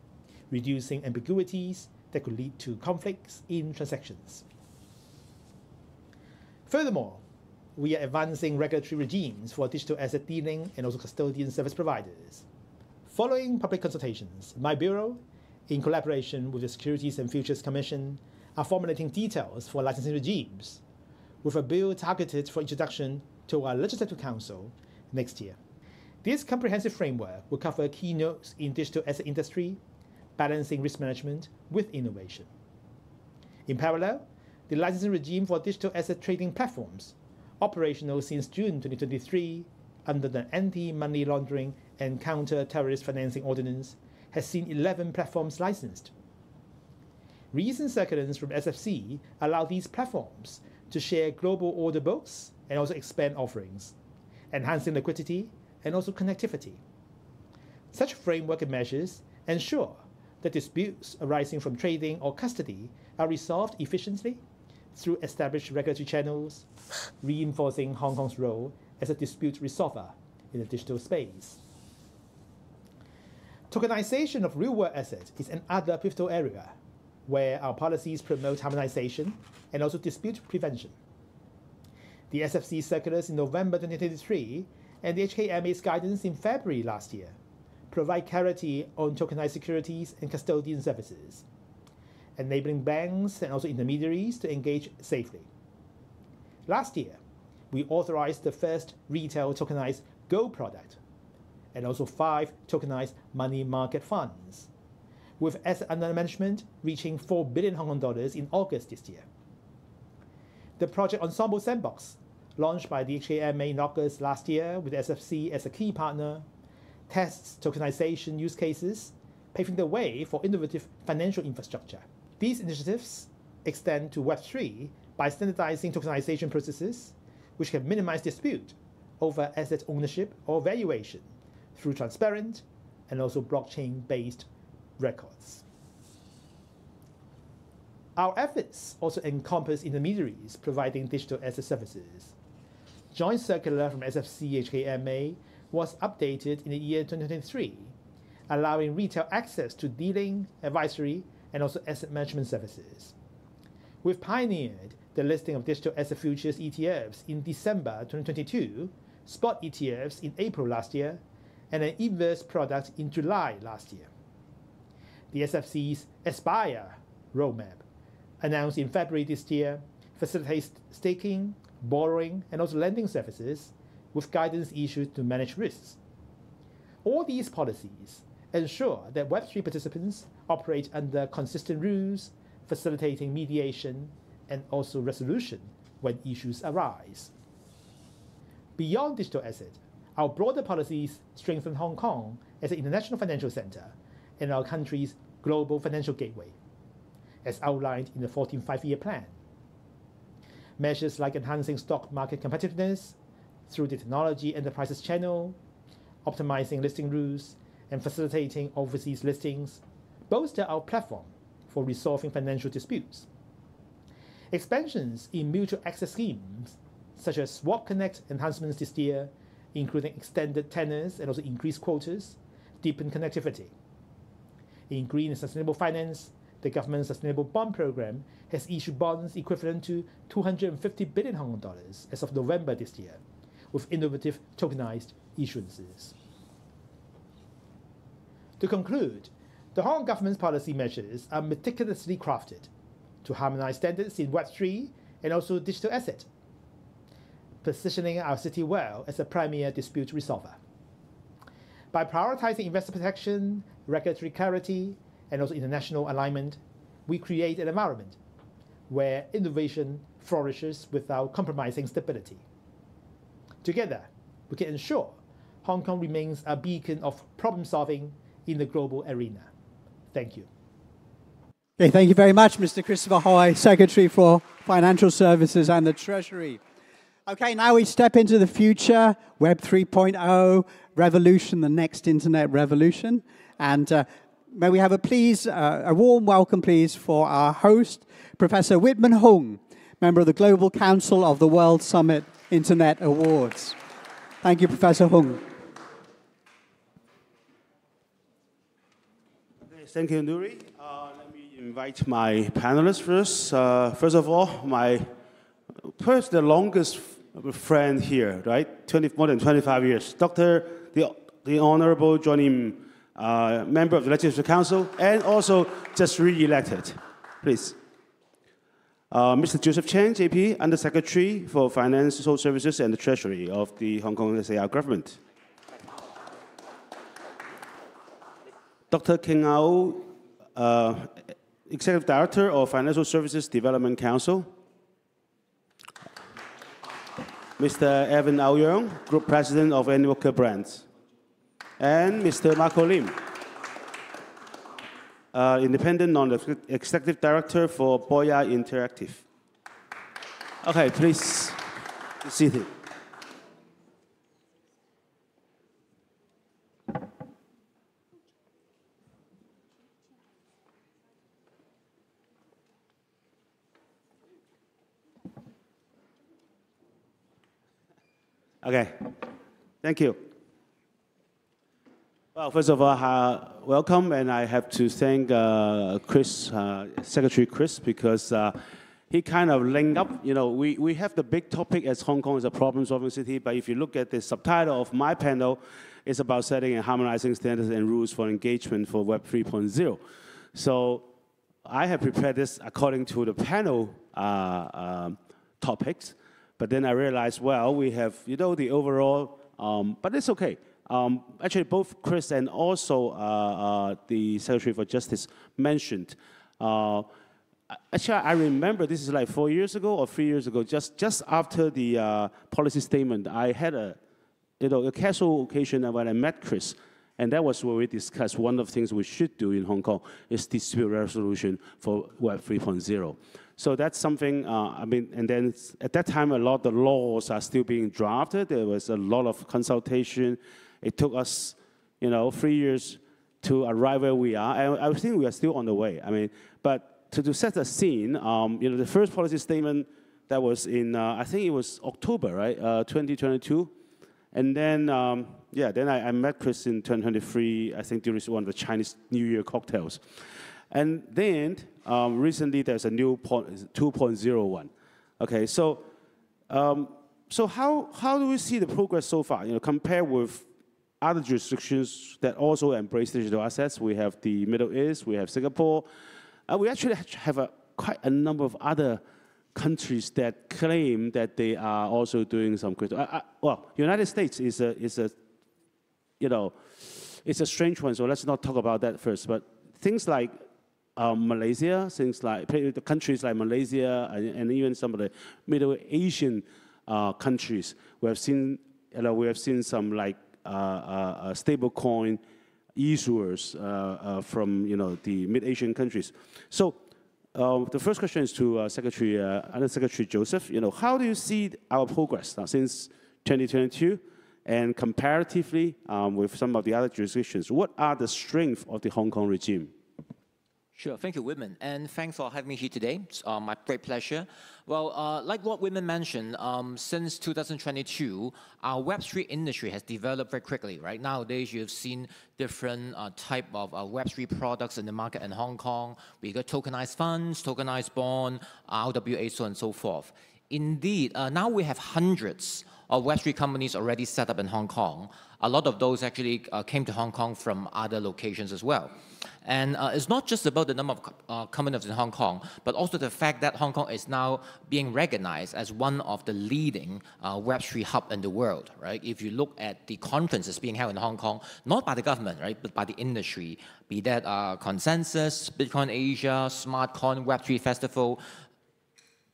reducing ambiguities that could lead to conflicts in transactions. Furthermore, we are advancing regulatory regimes for digital asset dealing and also custodian service providers. Following public consultations, my bureau, in collaboration with the Securities and Futures Commission, are formulating details for licensing regimes, with a bill targeted for introduction to our Legislative Council next year. This comprehensive framework will cover keynotes in digital asset industry, balancing risk management with innovation. In parallel, the licensing regime for digital asset trading platforms, operational since June 2023 under the Anti-Money Laundering and Counter-Terrorist Financing Ordinance, has seen 11 platforms licensed. Recent circulars from SFC allow these platforms to share global order books and also expand offerings, enhancing liquidity and also connectivity. Such framework measures ensure that disputes arising from trading or custody are resolved efficiently through established regulatory channels, reinforcing Hong Kong's role as a dispute resolver in the digital space. Tokenization of real-world assets is another pivotal area where our policies promote harmonization and also dispute prevention. The SFC circulars in November 2023 and the HKMA's guidance in February last year provide clarity on tokenized securities and custodian services, enabling banks and also intermediaries to engage safely. Last year, we authorized the first retail tokenized gold product and also 5 tokenized money market funds, with asset under management reaching 4 billion Hong Kong dollars in August this year. The Project Ensemble Sandbox, launched by the HKMA in August last year with SFC as a key partner, tests tokenization use cases, paving the way for innovative financial infrastructure. These initiatives extend to Web3 by standardizing tokenization processes, which can minimize dispute over asset ownership or valuation through transparent and also blockchain-based records. Our efforts also encompass intermediaries providing digital asset services. Joint circular from SFC HKMA was updated in the year 2023, allowing retail access to dealing, advisory, and also asset management services. We've pioneered the listing of digital asset futures ETFs in December 2022, spot ETFs in April last year, and an inverse product in July last year. The SFC's Aspire roadmap, announced in February this year, facilitates staking, borrowing, and also lending services with guidance issued to manage risks. All these policies ensure that Web3 participants operate under consistent rules, facilitating mediation and also resolution when issues arise. Beyond digital asset, our broader policies strengthen Hong Kong as an international financial center and our country's global financial gateway, as outlined in the 14th Five-Year Plan. Measures like enhancing stock market competitiveness through the technology enterprises channel, optimizing listing rules, and facilitating overseas listings bolster our platform for resolving financial disputes. Expansions in mutual access schemes, such as Swap Connect enhancements this year, including extended tenors and also increased quotas, deepen connectivity. In green and sustainable finance, the government's sustainable bond program has issued bonds equivalent to 250 billion Hong Kong dollars as of November this year, with innovative tokenized issuances. To conclude, the Hong Kong government's policy measures are meticulously crafted to harmonize standards in Web3 and also digital asset, positioning our city well as a premier dispute resolver. By prioritizing investor protection, regulatory clarity, and also international alignment, we create an environment where innovation flourishes without compromising stability. Together, we can ensure Hong Kong remains a beacon of problem solving in the global arena. Thank you. Okay, thank you very much, Mr. Christopher Hui, Secretary for Financial Services and the Treasury. Okay, now we step into the future, Web 3.0 revolution, the next internet revolution. And may we have a warm welcome, please, for our host, Professor Wit Man Hung, member of the Global Council of the World Summit Internet Awards. Thank you, Professor Hung. Thank you, Nuri. Let me invite my panelists first. First of all, perhaps the longest friend here, right? More than 25 years. The Honorable John Lim, member of the Legislative Council, and also just re-elected. Please. Mr. Joseph Cheng, JP, Under-Secretary for Financial Services and the Treasury of the Hong Kong SAR government. Dr. King Au, Executive Director of Financial Services Development Council. Mr. Evan Au Yeung, Group President of Anywalker Brands. And Mr. Marco Lim, Independent Non-Executive Director for Boya Interactive. Okay, please be seated. Okay, thank you. Well, first of all, welcome, and I have to thank Secretary Chris, because he kind of linked up. You know, we have the big topic as Hong Kong is a problem-solving city, but if you look at the subtitle of my panel, it's about setting and harmonizing standards and rules for engagement for Web 3.0. So I have prepared this according to the panel topics. But then I realized, well, we have, the overall, but it's okay. Actually, both Chris and also the Secretary for Justice mentioned. Actually, I remember this is like 4 years ago or 3 years ago, just after the policy statement, I had a casual occasion when I met Chris. And that was where we discussed one of the things we should do in Hong Kong is dispute resolution for Web 3.0. So that's something, and then at that time, a lot of the laws are still being drafted. There was a lot of consultation. It took us, 3 years to arrive where we are. And I think we are still on the way. But to set the scene, the first policy statement that was in, I think it was October, right, 2022. And then, then I met Chris in 2023, I think during one of the Chinese New Year cocktails. And then recently there's a new 2.01. Okay, so how do we see the progress so far? Compared with other jurisdictions that also embrace digital assets, we have the Middle East, we have Singapore. We actually have quite a number of other countries that claim that they are also doing some crypto. Well, United States is a strange one. So let's not talk about that first. But things like Malaysia, the countries like Malaysia, and even some of the Middle Asian countries, we have seen some like stable coin issuers from the mid-Asian countries. So the first question is to Under-Secretary Joseph. How do you see our progress now since 2022, and comparatively with some of the other jurisdictions? What are the strengths of the Hong Kong regime? Sure, thank you, Whitman, and thanks for having me here today. It's my great pleasure. Well, like what Whitman mentioned, since 2022, our Web3 industry has developed very quickly, right? Nowadays, you've seen different type of Web3 products in the market in Hong Kong. We got tokenized funds, tokenized bond, RWA, so on and so forth. indeed, now we have hundreds of Web3 companies already set up in Hong Kong. A lot of those actually came to Hong Kong from other locations as well. And it's not just about the number of companies in Hong Kong, but also the fact that Hong Kong is now being recognized as one of the leading Web3 hub in the world, right? If you look at the conferences being held in Hong Kong, not by the government, right, but by the industry, be that Consensus, Bitcoin Asia, SmartCon, Web3 Festival,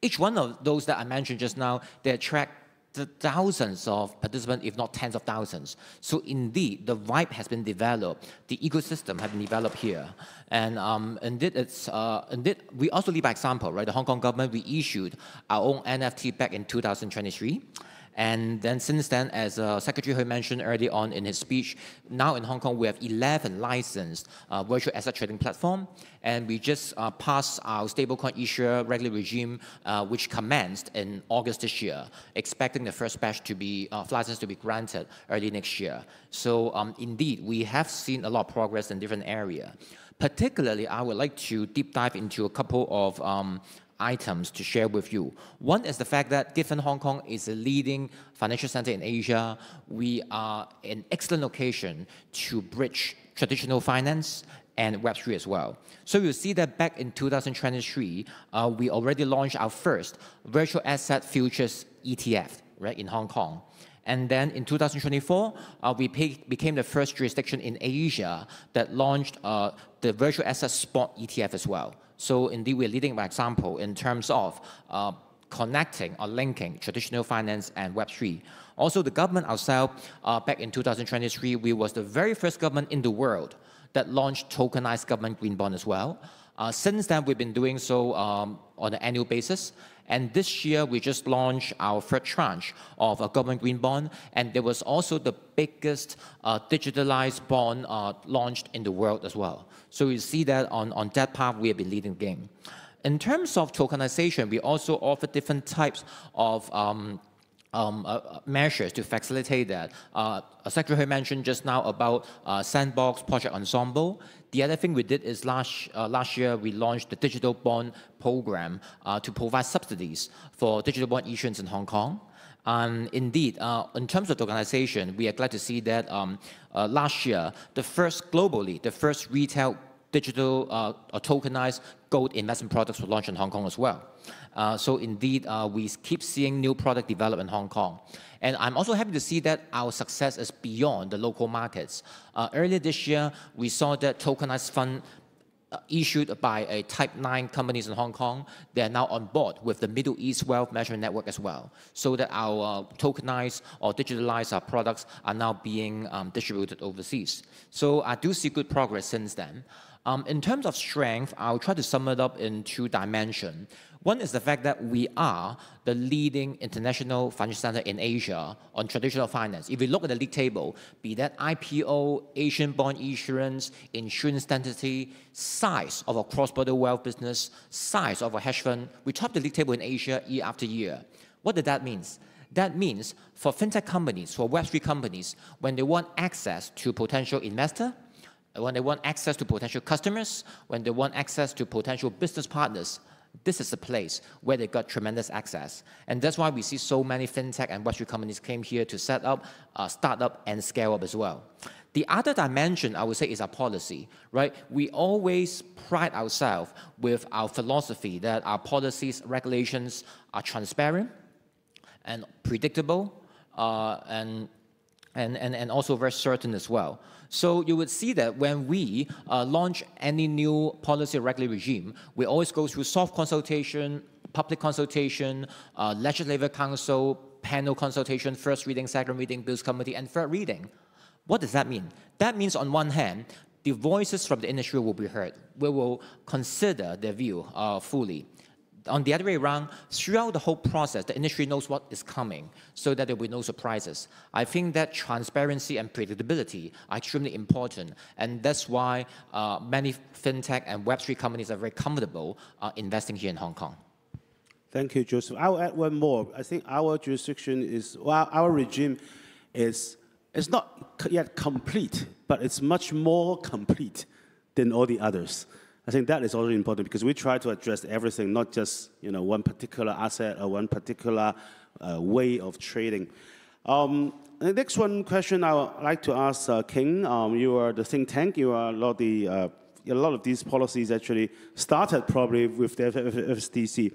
each one of those that I mentioned just now, they attract the thousands of participants, if not tens of thousands. So indeed, the vibe has been developed, the ecosystem has been developed here. And indeed, we also lead by example, right? The Hong Kong government, we issued our own NFT back in 2023. And then since then, as Secretary Hui mentioned early on in his speech, now in Hong Kong, we have 11 licensed virtual asset trading platform. And we just passed our stablecoin issuer regulatory regime, which commenced in August this year, expecting the first batch to be, license to be granted early next year. So indeed, we have seen a lot of progress in different areas. Particularly, I would like to deep dive into a couple of items to share with you. One is the fact that given Hong Kong is a leading financial center in Asia, we are an excellent location to bridge traditional finance and Web3 as well. So you'll see that back in 2023, we already launched our first virtual asset futures ETF, right, in Hong Kong. And then in 2024, we became the first jurisdiction in Asia that launched the virtual asset spot ETF as well. So indeed, we're leading by example in terms of connecting or linking traditional finance and Web3. Also, the government ourselves, back in 2023, we was the very first government in the world that launched tokenized government green bond as well. Since then, we've been doing so on an annual basis. And this year, we just launched our third tranche of a government green bond. And there was also the biggest digitalized bond launched in the world as well. So you see that on that path, we have been leading the game. In terms of tokenization, we also offer different types of measures to facilitate that. Secretary mentioned just now about Sandbox Project Ensemble. The other thing we did is last year we launched the digital bond program to provide subsidies for digital bond issuance in Hong Kong. And indeed, in terms of tokenization, we are glad to see that last year, globally, the first retail digital or tokenized gold investment products were launched in Hong Kong as well. So indeed, we keep seeing new product develop in Hong Kong. And I'm also happy to see that our success is beyond the local markets. Earlier this year, we saw that tokenized fund issued by a Type 9 companies in Hong Kong, they are now on board with the Middle East Wealth Management Network as well, so that our tokenized or digitalized products are now being distributed overseas. So I do see good progress since then. In terms of strength, I'll try to sum it up in two dimensions. One is the fact that we are the leading international financial center in Asia on traditional finance. If you look at the league table, be that IPO, Asian bond issuance, insurance entity, size of a cross-border wealth business, size of a hedge fund, we top the league table in Asia year after year. What does that mean? That means for fintech companies, for Web3 companies, when they want access to potential investor, when they want access to potential customers, when they want access to potential business partners, this is a place where they got tremendous access. And that's why we see so many fintech and Web3 companies came here to set up, start up, and scale up as well. The other dimension, I would say, is our policy, right? We always pride ourselves with our philosophy that our policies, regulations are transparent and predictable, and also very certain as well. So you would see that when we launch any new policy or regulatory regime, we always go through soft consultation, public consultation, legislative council, panel consultation, first reading, second reading, bills committee, and third reading. What does that mean? That means on one hand, the voices from the industry will be heard. We will consider their view fully. On the other way around, throughout the whole process, the industry knows what is coming so that there will be no surprises. I think that transparency and predictability are extremely important, and that's why many fintech and Web3 companies are very comfortable investing here in Hong Kong. Thank you, Joseph. I'll add one more. I think our jurisdiction is, well, our regime is not yet complete, but it's much more complete than all the others. I think that is also important because we try to address everything, not just one particular asset or one particular way of trading. The next question I would like to ask King. You are the think tank. You are a lot of these policies actually started probably with the FSDC.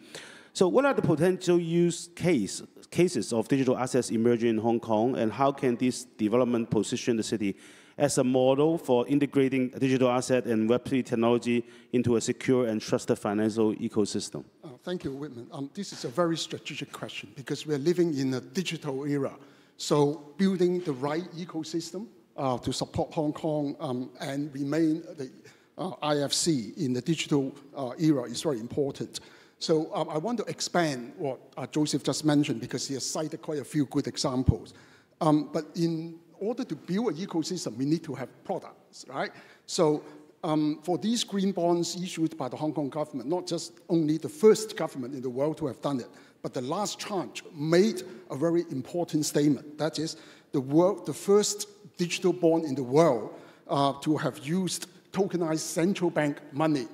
So what are the potential use cases of digital assets emerging in Hong Kong, and how can this development position the city as a model for integrating digital asset and Web3 technology into a secure and trusted financial ecosystem? Thank you, Whitman. This is a very strategic question because we're living in a digital era. So building the right ecosystem to support Hong Kong and remain the IFC in the digital era is very important. So I want to expand what Joseph just mentioned because he has cited quite a few good examples. But in order to build an ecosystem, we need to have products, right? So for these green bonds issued by the Hong Kong government, not just only the first government in the world to have done it, but the last tranche made a very important statement. That is, the first digital bond in the world to have used tokenized central bank money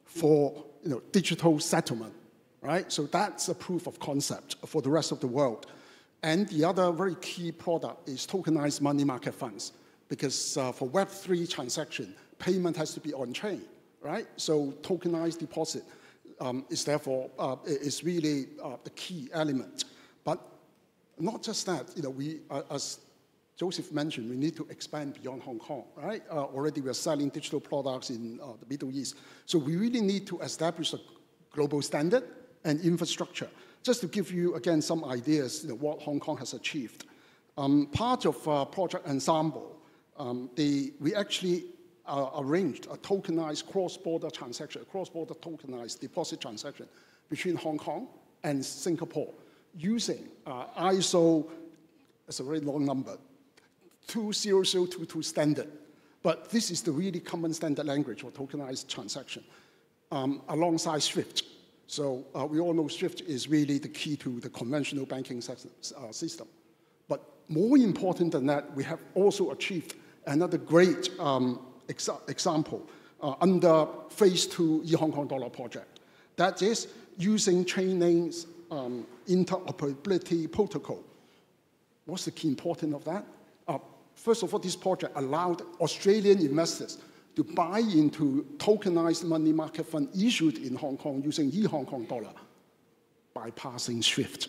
for digital settlement, right? So that's a proof of concept for the rest of the world. And the other very key product is tokenized money market funds, because for Web3 transaction, payment has to be on-chain, right? So tokenized deposit is therefore is really the key element. But not just that, we, as Joseph mentioned, we need to expand beyond Hong Kong, right? Already we are selling digital products in the Middle East. So we really need to establish a global standard and infrastructure. Just to give you, again, some ideas what Hong Kong has achieved. Part of Project Ensemble, we actually arranged a tokenized cross-border transaction, a cross-border tokenized deposit transaction between Hong Kong and Singapore using ISO, it's a very long number, 20022 standard. But this is the really common standard language for tokenized transaction alongside SWIFT. So we all know SWIFT is really the key to the conventional banking system. But more important than that, we have also achieved another great example under Phase 2 e-Hong Kong Dollar project. That is using Chainame's interoperability protocol. What's the key importance of that? First of all, this project allowed Australian investors to buy into tokenized money market fund issued in Hong Kong using e-Hong Kong Dollar, bypassing SWIFT.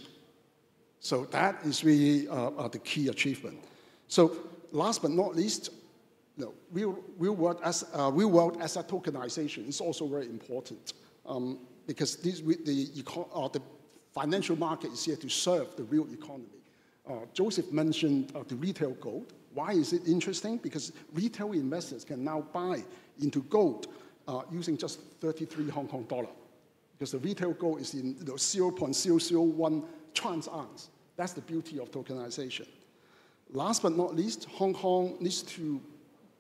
So that is really the key achievement. So last but not least, real world asset tokenization is also very important because the financial market is here to serve the real economy. Joseph mentioned the retail gold. Why is it interesting? Because retail investors can now buy into gold using just 33 Hong Kong dollar. Because the retail gold is in 0.001 trans ounce. That's the beauty of tokenization. Last but not least, Hong Kong needs to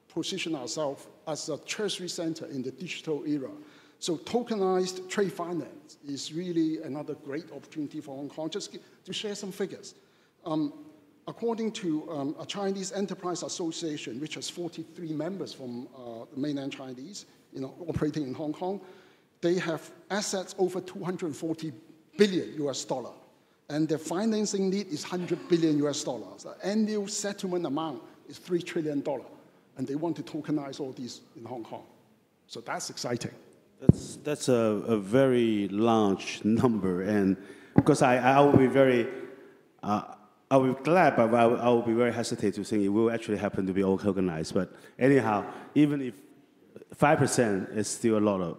position ourselves as a treasury center in the digital era. So tokenized trade finance is really another great opportunity for Hong Kong. Just to share some figures. According to a Chinese Enterprise Association, which has 43 members from the mainland Chinese, operating in Hong Kong, they have assets over 240 billion US dollar, and their financing need is 100 billion US dollars. The annual settlement amount is $3 trillion, and they want to tokenize all these in Hong Kong. So that's exciting. That's a very large number, and because I will be very. I will be glad, but I will be very hesitant to think it will actually happen to be all tokenized. But anyhow, even if 5% is still a lot of.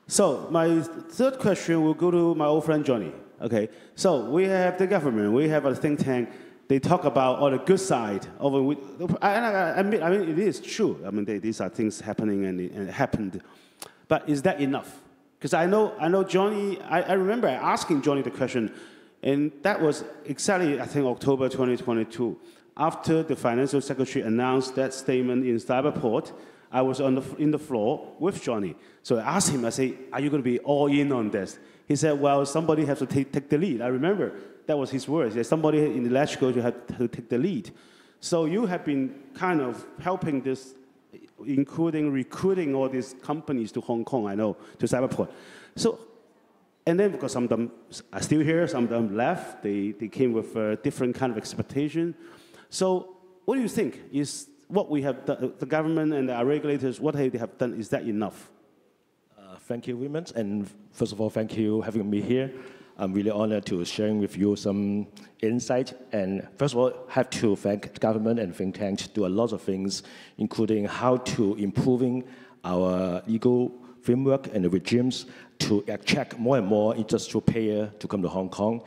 So my third question will go to my old friend Johnny. Okay, so we have the government, we have a think tank. They talk about all the good side of it. I mean, it is true. I mean, these are things happening and it happened. But is that enough? Because I know Johnny. I remember asking Johnny the question. And that was exactly, I think, October 2022. After the financial secretary announced that statement in Cyberport, I was in the floor with Johnny. So I asked him, I said, are you going to be all in on this? He said, well, somebody has to take the lead. I remember that was his words. He said, somebody in the electrical have to take the lead. So you have been kind of helping this including recruiting all these companies to Hong Kong, I know, to Cyberport. So, and then because some of them are still here, some of them left, they came with a different kind of expectation. So what do you think? Is what we have done, the government and our regulators, what they have done, is that enough? Thank you, Raymond. And first of all, thank you for having me here. I'm really honored to sharing with you some insight. And first of all, I have to thank the government and think tanks to do a lot of things, including how to improving our legal framework and the regimes to attract more and more industrial players to come to Hong Kong.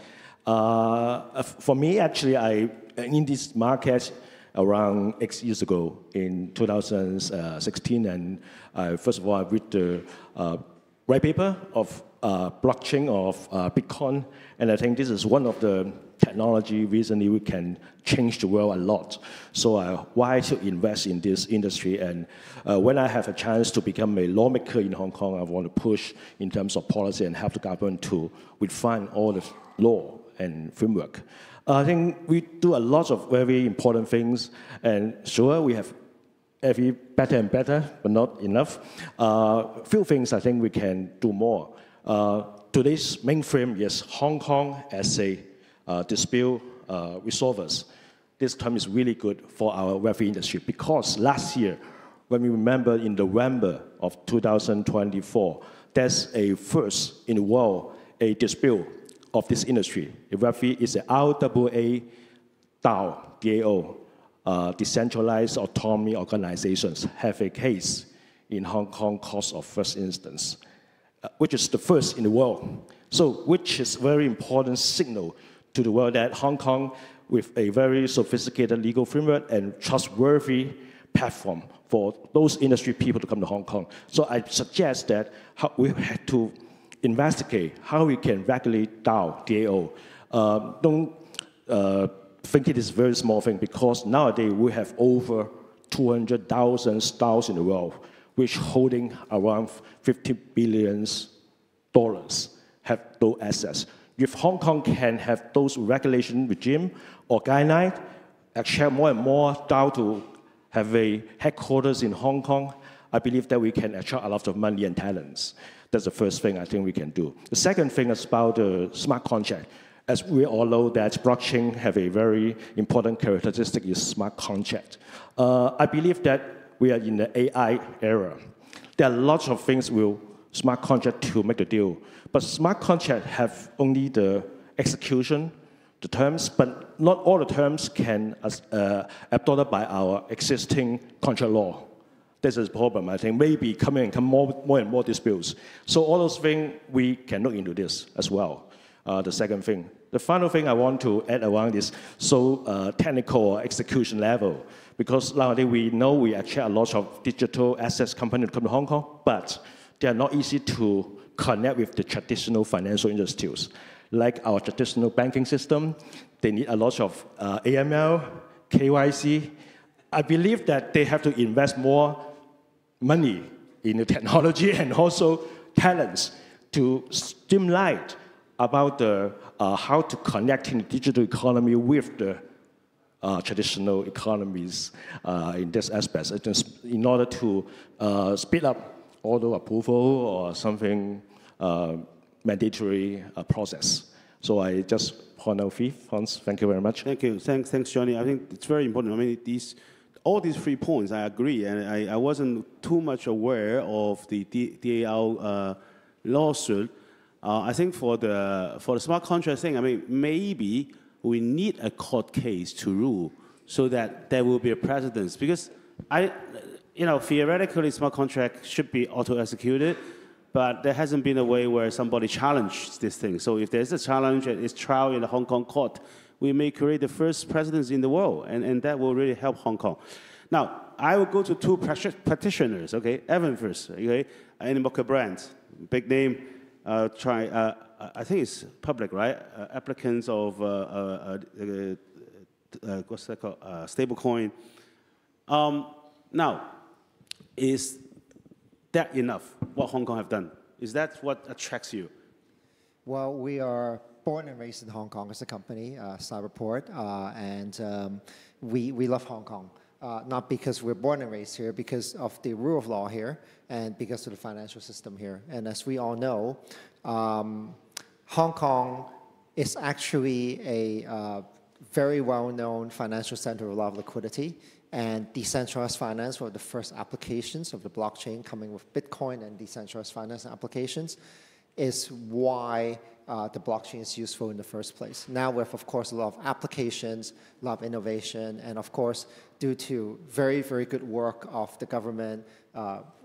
For me, actually, in this market around 8 years ago, in 2016, and first of all, I read the white paper of blockchain of Bitcoin, and I think this is one of the technology recently we can change the world a lot. So why to invest in this industry? And when I have a chance to become a lawmaker in Hong Kong, I want to push in terms of policy and help the government to refine all the law and framework. I think we do a lot of very important things, and sure, we have every better and better, but not enough. Few things I think we can do more. Today's main frame is Hong Kong as a dispute resolvers. This term is really good for our Web3 industry because last year, when we remember in November of 2024, there's a first in the world, a dispute of this industry. Web3 is a RAA DAO, decentralized autonomy organizations have a case in Hong Kong court of first instance, which is the first in the world. So, which is very important signal to the world that Hong Kong, with a very sophisticated legal framework and trustworthy platform for those industry people to come to Hong Kong. So I suggest that we have to investigate how we can regulate DAO. Don't think it is a very small thing because nowadays we have over 200,000 DAOs in the world, which holding around $50 billion have those assets. If Hong Kong can have those regulation regime or guidelines, attract more and more DAO to have a headquarters in Hong Kong, I believe that we can attract a lot of money and talents. That's the first thing I think we can do. The second thing is about the smart contract. As we all know that blockchain have a very important characteristic is smart contract. I believe that we are in the AI era. There are lots of things with smart contract to make the deal. But smart contract have only the execution, the terms, but not all the terms can adopted by our existing contract law. This is a problem, I think. Maybe come more and more disputes. So all those things, we can look into this as well. The second thing. The final thing I want to add around is technical execution level. Because nowadays we know we attract a lot of digital assets companies to come to Hong Kong, but they are not easy to connect with the traditional financial institutes. Like our traditional banking system, they need a lot of AML, KYC. I believe that they have to invest more money in the technology and also talents to stimulate about the how to connect in the digital economy with the traditional economies in this aspect, in order to speed up auto approval or something mandatory process. So I just point out 3 points. Thank you very much. Thank you. Thanks, Johnny. I think it's very important. I mean, all these 3 points, I agree. And I wasn't too much aware of the DAO lawsuit. I think for the smart contract thing, I mean, maybe we need a court case to rule so that there will be a precedence. Because theoretically, smart contract should be auto-executed, but there hasn't been a way where somebody challenged this thing. So if there's a challenge and it's trial in the Hong Kong court, we may create the first precedence in the world, and that will really help Hong Kong. Now, I will go to 2 practitioners, okay? Evan first, okay? Animoca Brands, big name, I think it's public, right? Applicants of, what's that called? Stablecoin. Now, is that enough, what Hong Kong have done? Is that what attracts you? Well, we are born and raised in Hong Kong as a company, Cyberport, and we love Hong Kong. not because we're born and raised here, because of the rule of law here and because of the financial system here. And as we all know, Hong Kong is actually a very well-known financial center with a lot of liquidity, and decentralized finance were the first applications of the blockchain coming with Bitcoin and decentralized finance applications is why the blockchain is useful in the first place. Now with, of course, a lot of applications, a lot of innovation, and of course, due to very, very good work of the government,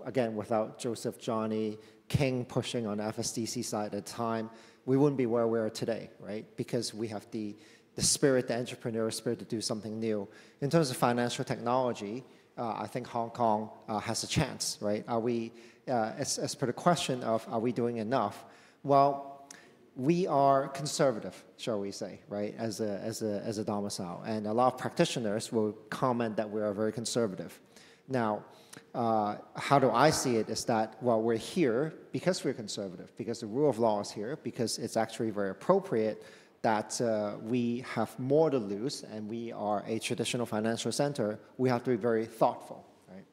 again, without Joseph Johnny King pushing on the FSDC side at the time, we wouldn't be where we are today, right? Because we have the spirit, the entrepreneurial spirit to do something new. In terms of financial technology, I think Hong Kong has a chance, right? Are we, as per the question of are we doing enough? Well, we are conservative, shall we say, right, as a domicile. And a lot of practitioners will comment that we are very conservative. Now, how do I see it is that, well, we're here because we're conservative, because the rule of law is here, because it's actually very appropriate that we have more to lose and we are a traditional financial center. We have to be very thoughtful, right?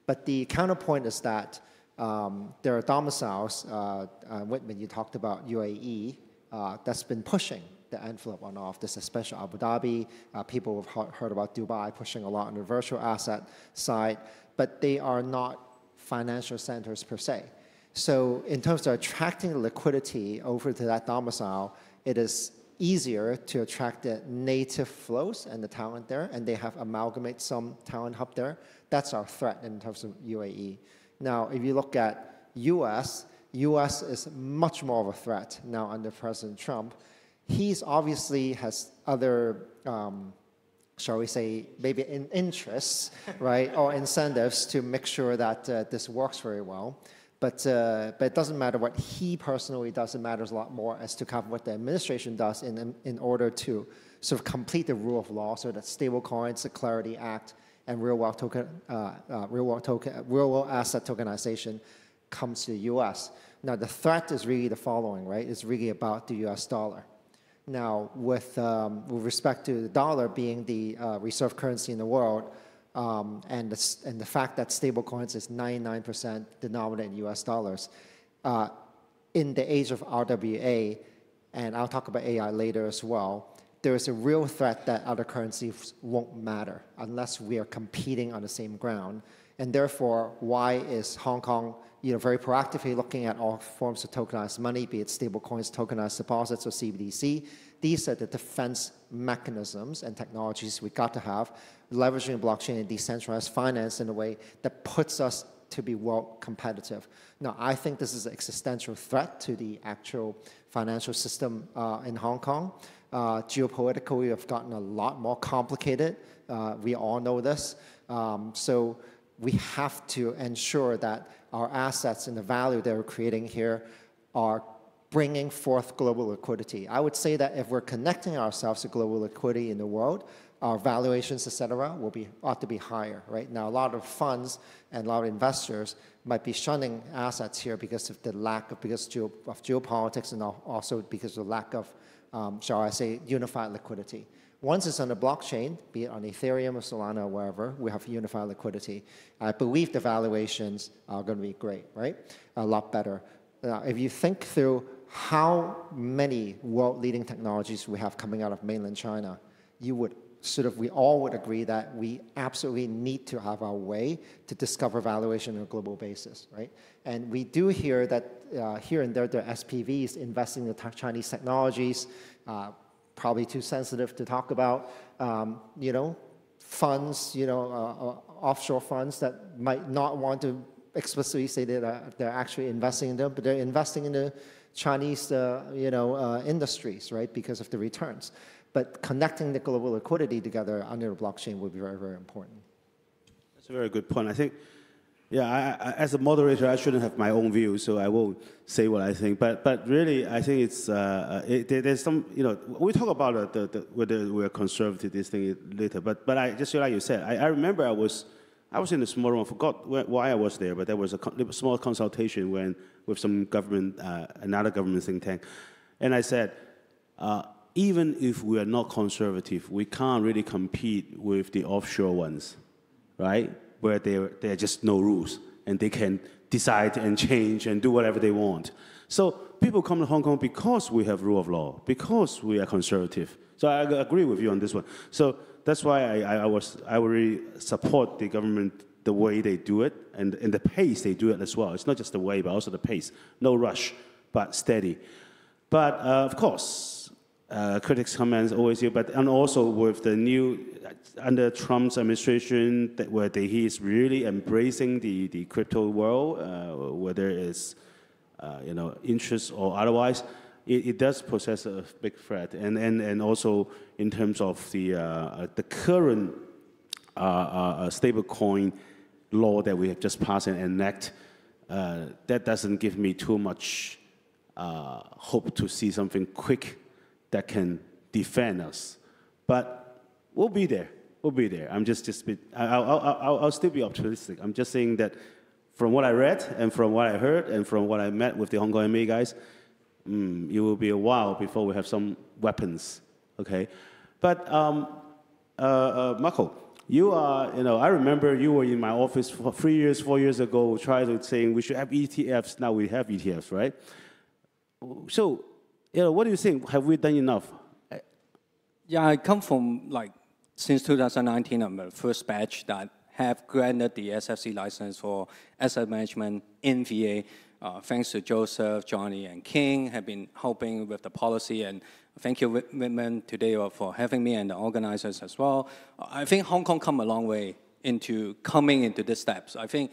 But the counterpoint is that there are domiciles, Whitman, you talked about UAE, that's been pushing the envelope on all of this, especially Abu Dhabi. People have heard about Dubai pushing a lot on the virtual asset side, but they are not financial centers per se. So in terms of attracting liquidity over to that domicile, it is easier to attract the native flows and the talent there, and they have amalgamated some talent hub there. That's our threat in terms of UAE. Now, if you look at US is much more of a threat now under President Trump. He's obviously has other, shall we say, maybe interests, right, or incentives to make sure that this works very well. But it doesn't matter what he personally does. It matters a lot more as to kind of what the administration does in order to sort of complete the rule of law, so that stable coins, the Clarity Act, and real world asset tokenization comes to the U.S. Now, the threat is really the following, right? It's really about the U.S. dollar. Now, with respect to the dollar being the reserve currency in the world, and the fact that stablecoins is 99% denominated in US dollars, in the age of RWA, and I'll talk about AI later as well, there is a real threat that other currencies won't matter unless we are competing on the same ground. And therefore, why is Hong Kong very proactively looking at all forms of tokenized money, be it stablecoins, tokenized deposits, or CBDC? These are the defense mechanisms and technologies we got to have, leveraging blockchain and decentralized finance in a way that puts us to be world competitive. Now, I think this is an existential threat to the actual financial system in Hong Kong. Geopolitically, we have gotten a lot more complicated. We all know this. So we have to ensure that our assets and the value that we're creating here are bringing forth global liquidity. I would say that if we're connecting ourselves to global liquidity in the world, our valuations, et cetera, ought to be higher, right? Now, a lot of funds and a lot of investors might be shunning assets here because of the lack of, geopolitics, and also because of the lack of, shall I say, unified liquidity. Once it's on the blockchain, be it on Ethereum or Solana or wherever, we have unified liquidity. I believe the valuations are going to be great, right? A lot better. If you think through how many world-leading technologies we have coming out of mainland China, you would we all would agree that we absolutely need to have our way to discover valuation on a global basis, right? And we do hear that here and there are SPVs investing in the Chinese technologies, probably too sensitive to talk about, funds, offshore funds that might not want to explicitly say that they're actually investing in them, but they're investing in the Chinese, industries, right, because of the returns. But connecting the global liquidity together under the blockchain would be very, very important. That's a very good point. I think, as a moderator, I shouldn't have my own view, so I won't say what I think. But really, I think it's there's some, we talk about whether we're conservative, this thing later. But I just like you said, I remember I was in the small room. I forgot why I was there, but there was a small consultation with some government, another government think tank, and I said, even if we are not conservative, we can't really compete with the offshore ones. right? Where there are just no rules and they can decide and change and do whatever they want. So people come to Hong Kong because we have rule of law, because we are conservative. So I agree with you on this one. So that's why I really support the government, the way they do it and the pace they do it as well. It's not just the way, but also the pace. No rush, but steady. But of course, critics' comments always here, and also with the new, under Trump's administration, where he is really embracing the crypto world, whether it's interest or otherwise, it does possess a big threat. And also in terms of the current stablecoin law that we have just passed and enacted, that doesn't give me too much hope to see something quick that can defend us. But we'll be there. We'll be there. I'll still be optimistic. I'm just saying that from what I read and from what I heard and from what I met with the Hong Kong MA guys, it will be a while before we have some weapons, okay? But Marco, you are, I remember you were in my office for 3 years, 4 years ago, trying to saying we should have ETFs. Now we have ETFs, right? So, what do you think? Have we done enough? Yeah, I come from since 2019, I'm the first batch that have granted the SFC license for asset management in VA. Thanks to Joseph, Johnny, and King have been helping with the policy, and thank you, Whitman, today for having me and the organizers as well. I think Hong Kong come a long way into coming into these steps. I think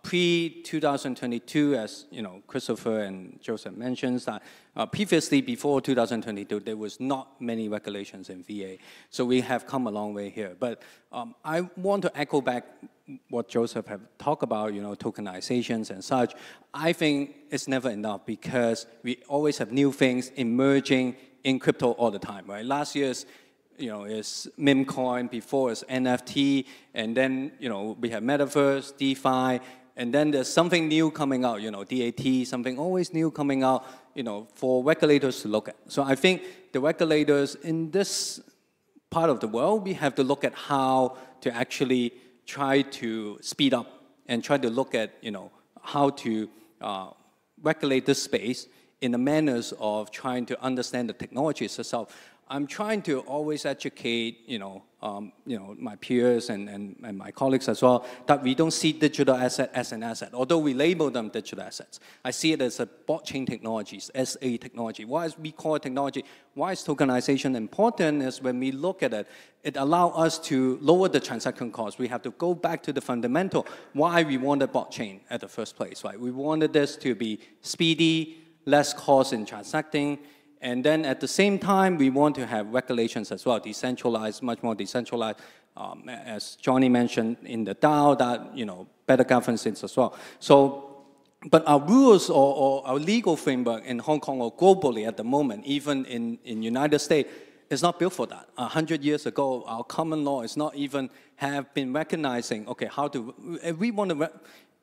pre-2022, as Christopher and Joseph mentions, that previously before 2022, there was not many regulations in VA. So we have come a long way here. But I want to echo back what Joseph have talked about, tokenizations and such. I think it's never enough because we always have new things emerging in crypto all the time, right? Last year's is meme coin, before it's NFT, and then, we have Metaverse, DeFi, and then there's something new coming out, DAT, something always new coming out, for regulators to look at. So I think the regulators in this part of the world, we have to look at how to actually try to speed up and try to look at, how to regulate this space in the manners of trying to understand the technologies itself. I'm trying to always educate, my peers and my colleagues as well, that we don't see digital asset as an asset, although we label them digital assets. I see it as a blockchain technologies, as a technology. Why is we call it technology? Why is tokenization important? Is when we look at it, it allows us to lower the transaction cost. We have to go back to the fundamental, why we wanted blockchain at the first place, right? We wanted this to be speedy, less cost in transacting, and then at the same time, we want to have regulations as well, decentralized, much more decentralized, as Johnny mentioned in the DAO, that, better governance as well. So, but our rules or our legal framework in Hong Kong or globally at the moment, even in United States, is not built for that. 100 years ago, our common law is not even have been recognizing, okay, how to, if we want to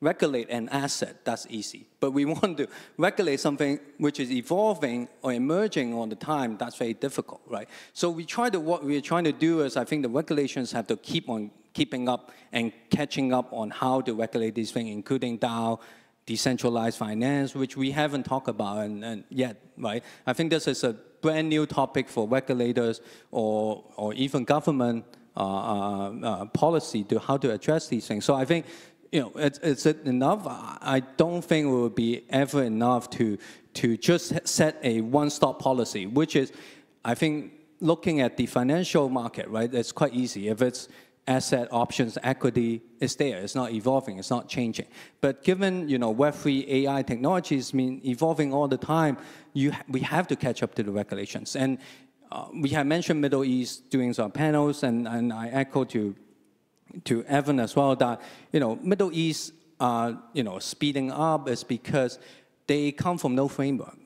regulate an asset, that's easy. But we want to regulate something which is evolving or emerging all the time, that's very difficult, right? So what we're trying to do is, I think the regulations have to keep on keeping up and catching up on how to regulate these things, including DAO, decentralized finance, which we haven't talked about yet, right? I think this is a brand new topic for regulators or even government policy to how to address these things. So I think, is it enough? I don't think it will be ever enough to just set a one-stop policy, which is, I think, looking at the financial market, right? It's quite easy. If it's asset, options, equity, it's there. It's not evolving. It's not changing. But given, Web3 AI technologies evolving all the time, we have to catch up to the regulations. And we have mentioned Middle East doing some panels, and I echo to Evan as well that, Middle East, speeding up is because they come from no framework.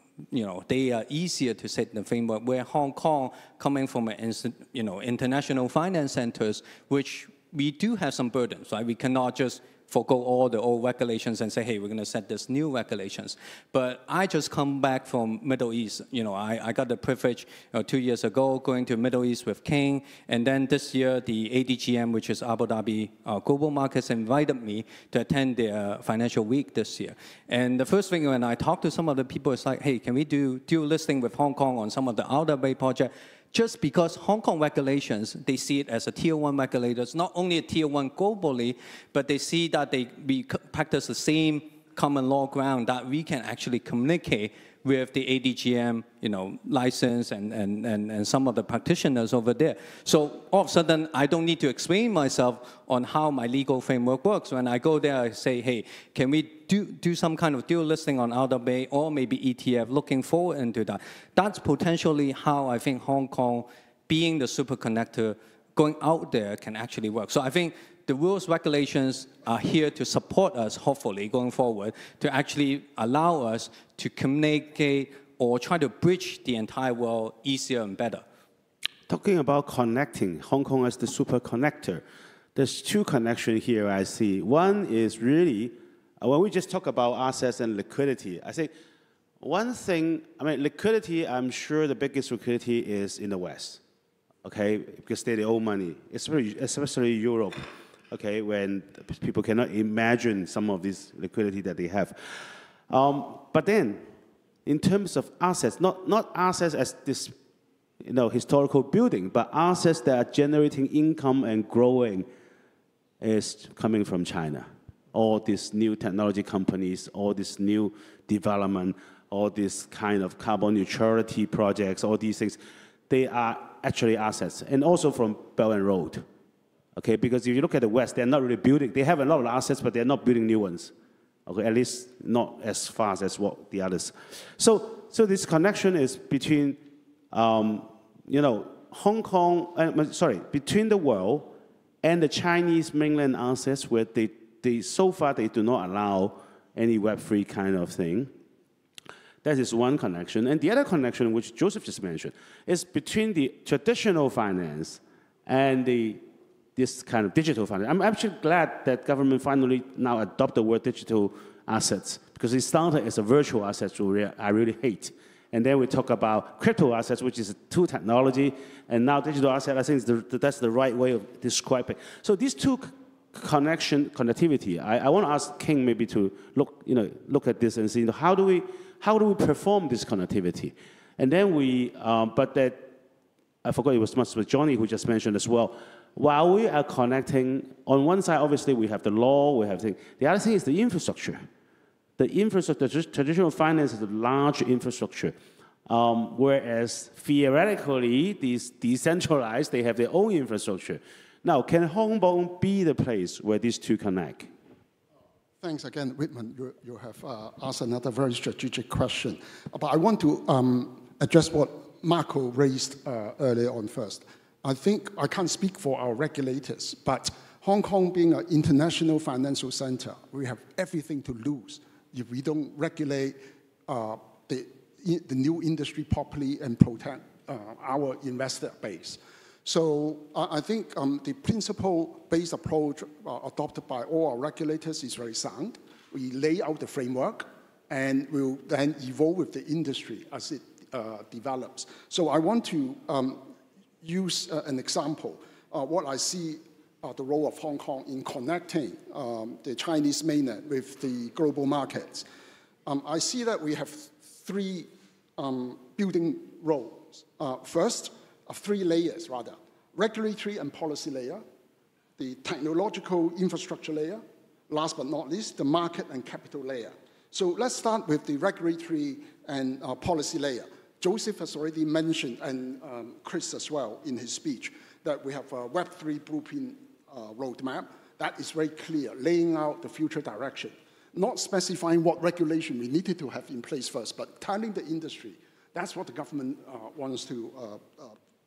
They are easier to set the framework, where Hong Kong, coming from international finance centers, which we do have some burdens, right? We cannot just forgo all the old regulations and say, hey, we're going to set this new regulations. But I just come back from Middle East. You know, I got the privilege 2 years ago going to Middle East with King, and then this year the ADGM, which is Abu Dhabi Global Markets, invited me to attend their financial week this year. And the first thing when I talked to some of the people, it's like, hey, can we do dual listing with Hong Kong on some of the Outer Bay projects? Just because Hong Kong regulations, they see it as a tier 1 regulators, not only a tier 1 globally, but they see that we practice the same common law ground that we can actually communicate with the ADGM, you know, license and some of the practitioners over there. So all of a sudden, I don't need to explain myself on how my legal framework works. When I go there, I say, hey, can we do some kind of dual listing on Outer Bay or maybe ETF, looking forward into that. That's potentially how I think Hong Kong, being the super connector, going out there can actually work. So I think the rules, regulations are here to support us, hopefully, going forward, to actually allow us to communicate or try to bridge the entire world easier and better. Talking about connecting Hong Kong as the super connector, there's two connections here I see. One is really, when we just talk about assets and liquidity, I think one thing, I mean, liquidity, I'm sure the biggest liquidity is in the West, okay, because they owe money, especially Europe. Okay, when people cannot imagine some of this liquidity that they have. But then, in terms of assets, not assets as this, you know, historical building, but assets that are generating income and growing is coming from China. All these new technology companies, all this new development, all these kind of carbon neutrality projects, all these things, they are actually assets. And also from Belt and Road. Okay, because if you look at the West, they're not really building. They have a lot of assets, but they're not building new ones. Okay, at least not as fast as what the others. So this connection is between, you know, Hong Kong, between the world and the Chinese mainland assets, where they so far they do not allow any Web3 kind of thing. That is one connection. And the other connection, which Joseph just mentioned, is between the traditional finance and this kind of digital finance. I'm actually glad that government finally now adopt the word digital assets, because it started as a virtual asset, which I really hate. And then we talk about crypto assets, which is a tool technology, and now digital asset, I think that's the right way of describing. So these two connectivity, I want to ask King maybe to look at this and see, how do we perform this connectivity? And then I forgot it was Johnny who just mentioned as well. While we are connecting, on one side, obviously, we have the law, we have things. The other thing is the infrastructure. The infrastructure, traditional finance is a large infrastructure, whereas theoretically, these decentralized, they have their own infrastructure. Now, can Hong Kong be the place where these two connect? Thanks again, Whitman. You have asked another very strategic question. But I want to address what Marco raised earlier on first. I think I can't speak for our regulators, but Hong Kong being an international financial center, we have everything to lose if we don't regulate the new industry properly and protect our investor base. So I think the principle-based approach adopted by all our regulators is very sound. We lay out the framework, and we'll then evolve with the industry as it develops. So I want to use an example. What I see the role of Hong Kong in connecting the Chinese mainland with the global markets. I see that we have three building roles. First, three layers rather: regulatory and policy layer, the technological infrastructure layer, last but not least, the market and capital layer. So let's start with the regulatory and policy layer. Joseph has already mentioned, and Chris as well in his speech, that we have a Web3 blueprint roadmap that is very clear, laying out the future direction, not specifying what regulation we needed to have in place first, but telling the industry that's what the government wants to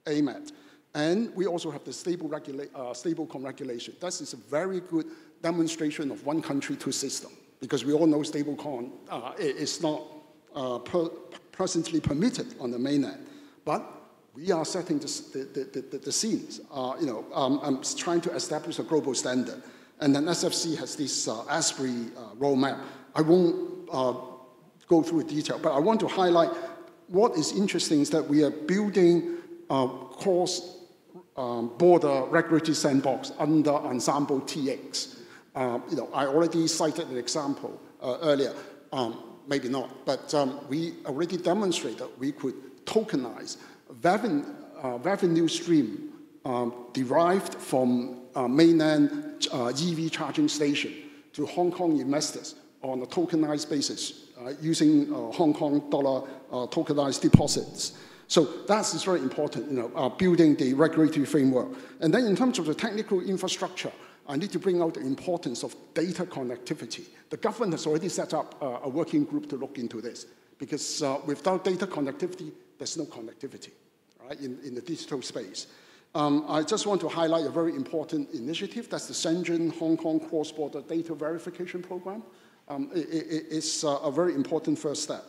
aim at. And we also have the stablecoin regulation. That is a very good demonstration of one country, two system, because we all know stablecoin is not presently permitted on the mainland. But we are setting the scenes. I'm trying to establish a global standard. And then SFC has this Asprey roadmap. I won't go through detail, but I want to highlight what is interesting is that we are building cross-border regulatory sandbox under Ensemble TX. I already cited an example earlier, maybe not, but we already demonstrated we could tokenize revenue stream derived from mainland EV charging station to Hong Kong investors on a tokenized basis using Hong Kong dollar tokenized deposits. So that is very important, building the regulatory framework. And then in terms of the technical infrastructure, I need to bring out the importance of data connectivity. The government has already set up a working group to look into this, because without data connectivity, there's no connectivity, right, in the digital space. I just want to highlight a very important initiative. That's the Shenzhen Hong Kong Cross-Border Data Verification Program. It's a very important first step.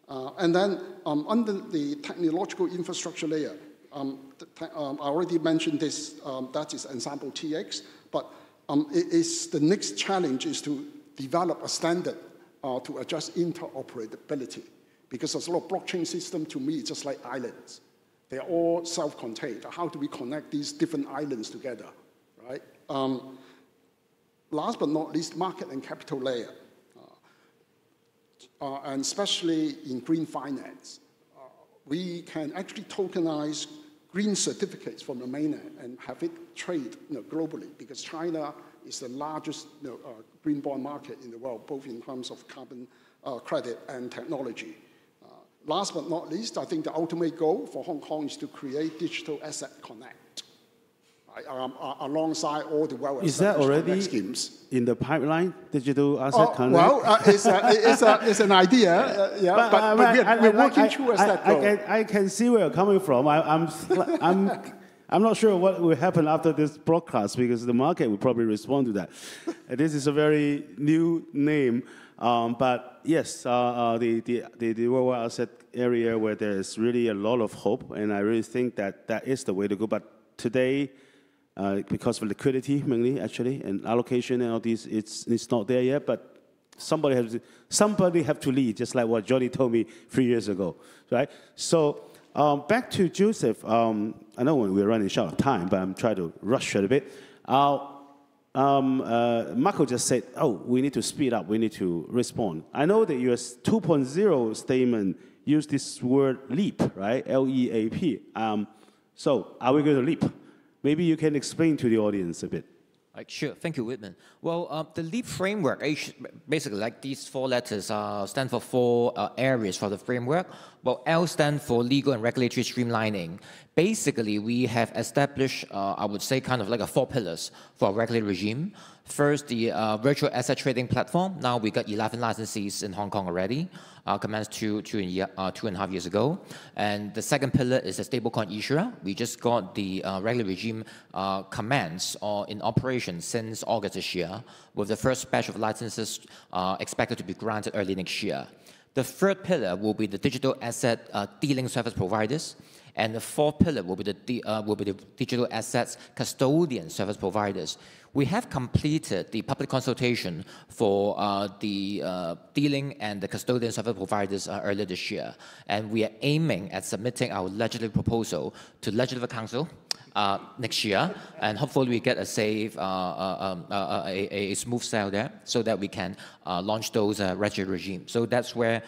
And then under the technological infrastructure layer, I already mentioned this, that is Ensemble TX, but the next challenge is to develop a standard to address interoperability, because there's a lot of blockchain system, to me, just like islands. They're all self-contained. How do we connect these different islands together, right? Last but not least, market and capital layer. And especially in green finance, we can actually tokenize green certificates from the mainland and have it trade globally, because China is the largest green bond market in the world, both in terms of carbon credit and technology. Last but not least, I think the ultimate goal for Hong Kong is to create Digital Asset Connect, right, alongside all the well-established Is that already schemes in the pipeline, Digital Asset Connect? Well, it's an idea, yeah, but we're working towards that goal. I can see where you're coming from. I'm not sure what will happen after this broadcast, because the market will probably respond to that. This is a very new name. But yes, the worldwide asset area where there's really a lot of hope, and I really think that that is the way to go. But today, because of liquidity mainly, actually, and allocation and all these, it's not there yet. But somebody have to lead, just like what Johnny told me 3 years ago, right? So back to Joseph. I know we're running short of time, but I'm trying to rush it a bit. Marco just said, we need to speed up, we need to respond. I know the US 2.0 statement used this word leap, right? L-E-A-P. So are we going to leap? Maybe you can explain to the audience a bit. Sure, thank you, Whitman. Well, the LEAP framework, basically like these four letters stand for four areas for the framework. Well, L stands for legal and regulatory streamlining. Basically, we have established, I would say, kind of like 4 pillars for a regulatory regime. First, the virtual asset trading platform. Now we got 11 licensees in Hong Kong already, commenced two and a half years ago. And the second pillar is a stablecoin issuer. We just got the regulatory regime commenced in operation since August this year, with the first batch of licenses expected to be granted early next year. The third pillar will be the digital asset dealing service providers. And the fourth pillar will be the digital assets custodian service providers. We have completed the public consultation for the dealing and the custodian service providers earlier this year. And we are aiming at submitting our legislative proposal to Legislative Council next year, and hopefully we get a safe, a smooth sail there, so that we can launch those regulatory regimes. So that's where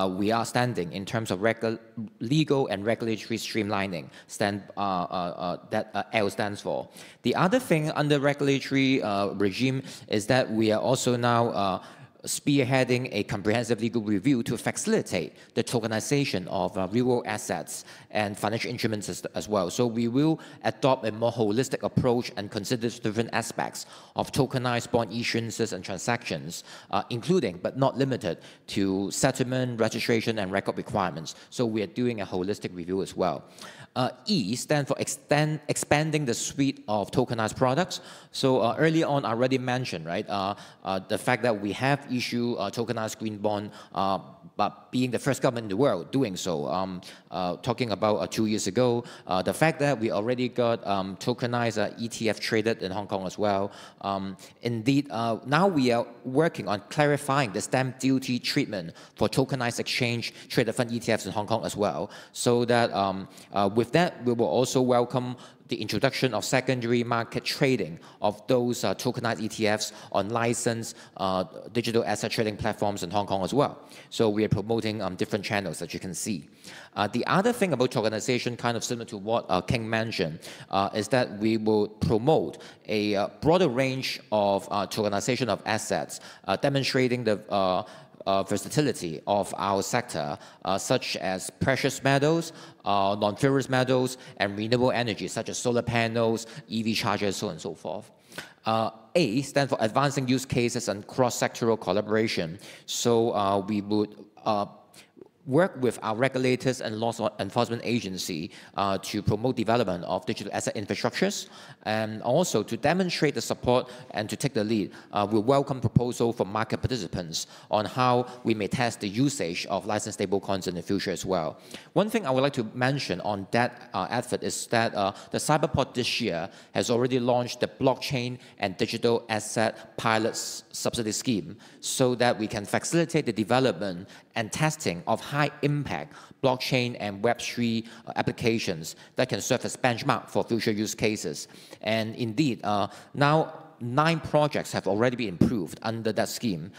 we are standing in terms of legal and regulatory streamlining. That L stands for. The other thing under regulatory regime is that we are also now spearheading a comprehensive legal review to facilitate the tokenization of real assets and financial instruments as well. So we will adopt a more holistic approach and consider different aspects of tokenized bond issuances and transactions, including but not limited to settlement, registration, and record requirements. So we are doing a holistic review as well. E stands for expanding the suite of tokenized products. So earlier on, I already mentioned, right, the fact that we have issued tokenized green bond but being the first government in the world doing so. Talking about 2 years ago, the fact that we already got tokenized ETF traded in Hong Kong as well. Indeed, now we are working on clarifying the stamp duty treatment for tokenized exchange traded fund ETFs in Hong Kong as well, so that with that, we will also welcome the introduction of secondary market trading of those tokenized ETFs on licensed digital asset trading platforms in Hong Kong as well. So we are promoting different channels that you can see. The other thing about tokenization, kind of similar to what King mentioned, is that we will promote a broader range of tokenization of assets, demonstrating the versatility of our sector, such as precious metals, non-ferrous metals, and renewable energy, such as solar panels, EV chargers, so on and so forth. A stands for advancing use cases and cross-sectoral collaboration. So we would work with our regulators and law enforcement agency to promote development of digital asset infrastructures, and also to demonstrate the support and to take the lead. We welcome proposal from market participants on how we may test the usage of licensed stablecoins in the future as well. One thing I would like to mention on that effort is that the Cyberport this year has already launched the blockchain and digital asset pilot subsidy scheme, so that we can facilitate the development and testing of high-impact blockchain and Web3 applications that can serve as benchmark for future use cases. And indeed, now 9 projects have already been approved under that scheme,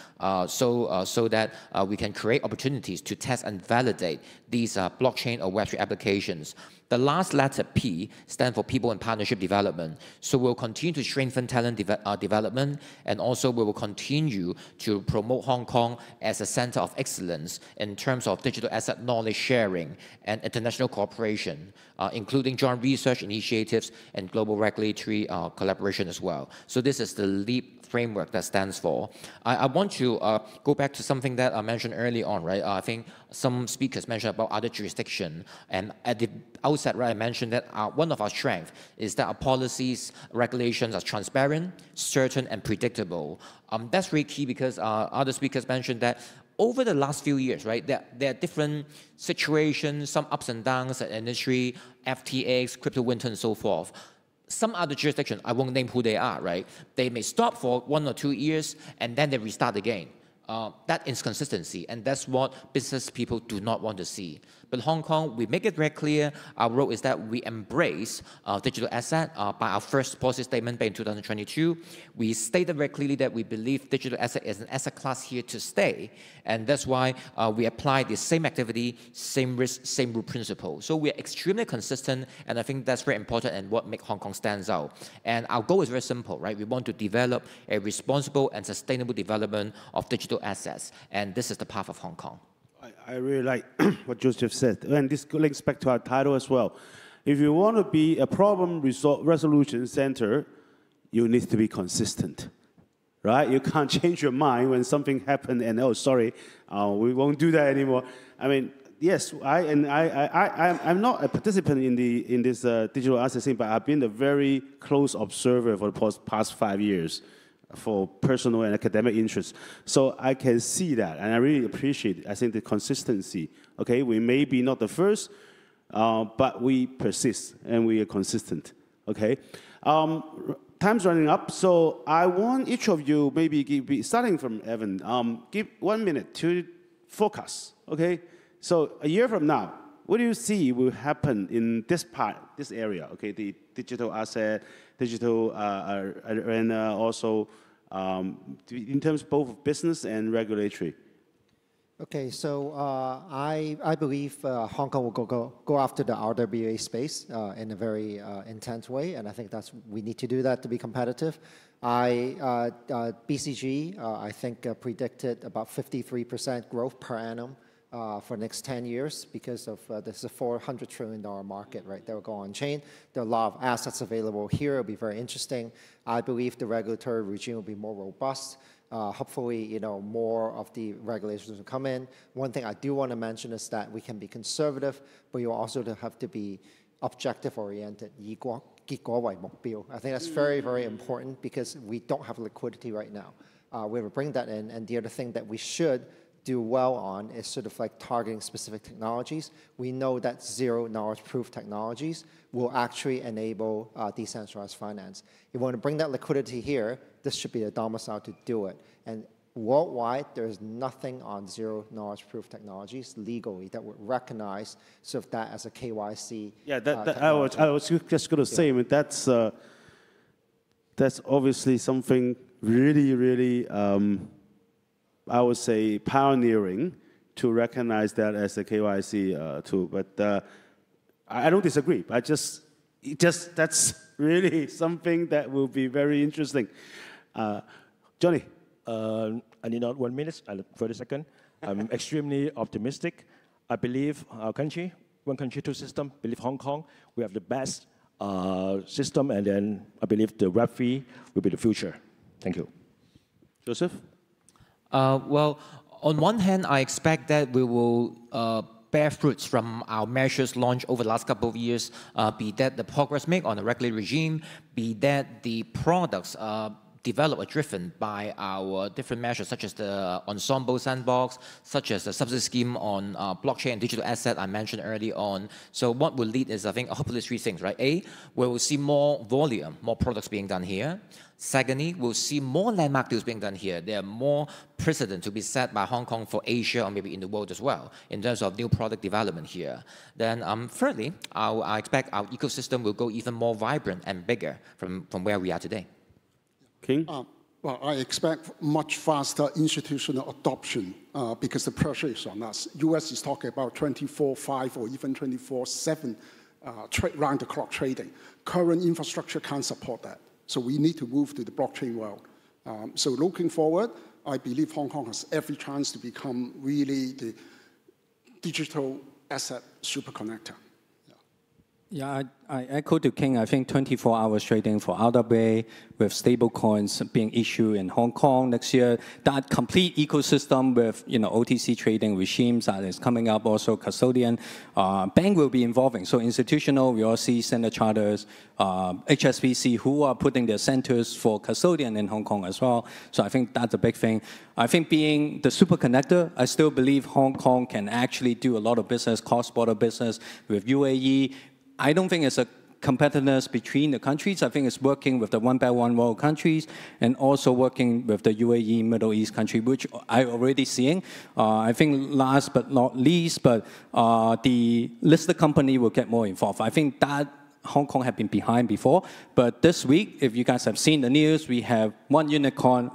so that we can create opportunities to test and validate these blockchain or Web3 applications. The last letter P stands for people and partnership development. So we'll continue to strengthen talent development, and also we will continue to promote Hong Kong as a center of excellence in terms of digital asset knowledge sharing and international cooperation, including joint research initiatives and global regulatory collaboration as well. So this is the LEAP framework that stands for. I want to go back to something that I mentioned early on, right? I think some speakers mentioned about other jurisdiction, and at the outset, right, I mentioned that one of our strengths is that our policies, regulations are transparent, certain, and predictable. That's really key because other speakers mentioned that over the last few years, right, there are different situations, some ups and downs in the industry, FTX, crypto winter, and so forth. Some other jurisdictions, I won't name who they are, right? They may stop for 1 or 2 years and then they restart again. That inconsistency, and that's what business people do not want to see. But Hong Kong, we make it very clear, our role is that we embrace digital asset by our first policy statement back in 2022. We stated very clearly that we believe digital asset is an asset class here to stay, and that's why we apply the same activity, same risk, same rule principle. So we are extremely consistent, and I think that's very important and what makes Hong Kong stands out. And our goal is very simple, right? We want to develop a responsible and sustainable development of digital assets, and this is the path of Hong Kong. I really like what Joseph said, and this links back to our title as well. If you want to be a problem resolution center, you need to be consistent, right? You can't change your mind when something happened and, oh, sorry, we won't do that anymore. I mean, yes, I'm not a participant in this digital asset thing, but I've been a very close observer for the past 5 years for personal and academic interests. So I can see that, and I really appreciate it. I think the consistency, okay? We may be not the first, but we persist, and we are consistent, okay? Time's running up, so I want each of you, maybe starting from Evan, give 1 minute to focus, okay? So a year from now, what do you see will happen in this area, okay? The digital asset, digital arena, also in terms both of business and regulatory. Okay, so I believe Hong Kong will go after the RWA space in a very intense way, and I think we need to do that to be competitive. BCG, I think, predicted about 53% growth per annum for the next 10 years because of this is a $400 trillion market, right? That will go on chain. There are a lot of assets available here. It'll be very interesting. I believe the regulatory regime will be more robust. Hopefully, more of the regulations will come in. One thing I do want to mention is that we can be conservative, but you also have to be objective-oriented. 以結果為目標. I think that's very, very important because we don't have liquidity right now. We will bring that in. And the other thing that we should do well on is sort of like targeting specific technologies. We know that zero knowledge proof technologies will actually enable decentralized finance. If you want to bring that liquidity here, this should be a domicile to do it. And worldwide, there is nothing on zero knowledge proof technologies legally that would recognize sort of that as a KYC. Yeah, I was just going to say, I mean, that's obviously something really, really, I would say, pioneering to recognize that as a KYC tool. But I don't disagree. That's really something that will be very interesting. Johnny. I need not 1 minute and 30 seconds. I'm extremely optimistic. I believe our country, one country, two system, believe Hong Kong, we have the best system, and then I believe the Web3 will be the future. Thank you. Joseph? Well, on one hand, I expect that we will bear fruits from our measures launched over the last couple of years, be that the progress made on the regulatory regime, be that the products developed or driven by our different measures, such as the Ensemble Sandbox, such as the subsidy scheme on blockchain and digital asset I mentioned early on. So what will lead is, I think, hopefully 3 things, right? A, we will see more volume, more products being done here. Secondly, we'll see more landmark deals being done here. There are more precedent to be set by Hong Kong for Asia or maybe in the world as well, in terms of new product development here. Then thirdly, I expect our ecosystem will go even more vibrant and bigger from where we are today. King? Well, I expect much faster institutional adoption because the pressure is on us. US is talking about 24/5 or even 24/7 round-the-clock trading. Current infrastructure can't support that. So we need to move to the blockchain world. So looking forward, I believe Hong Kong has every chance to become really the digital asset superconnector. Yeah, I echo to King. I think 24 hours trading for RWA with stable coins being issued in Hong Kong next year. That complete ecosystem with OTC trading regimes that is coming up. Also custodian, bank will be involving. So institutional, we all see Standard Charters, HSBC, who are putting their centers for custodian in Hong Kong as well. So I think that's a big thing. I think being the super connector, I still believe Hong Kong can actually do a lot of business, cross-border business with UAE. I don't think it's a competitiveness between the countries. I think it's working with the One Belt One Road countries and also working with the UAE Middle East country, which I already seeing. I think last but not least, but the listed company will get more involved. I think that Hong Kong have been behind before, but this week, if you guys have seen the news, we have one unicorn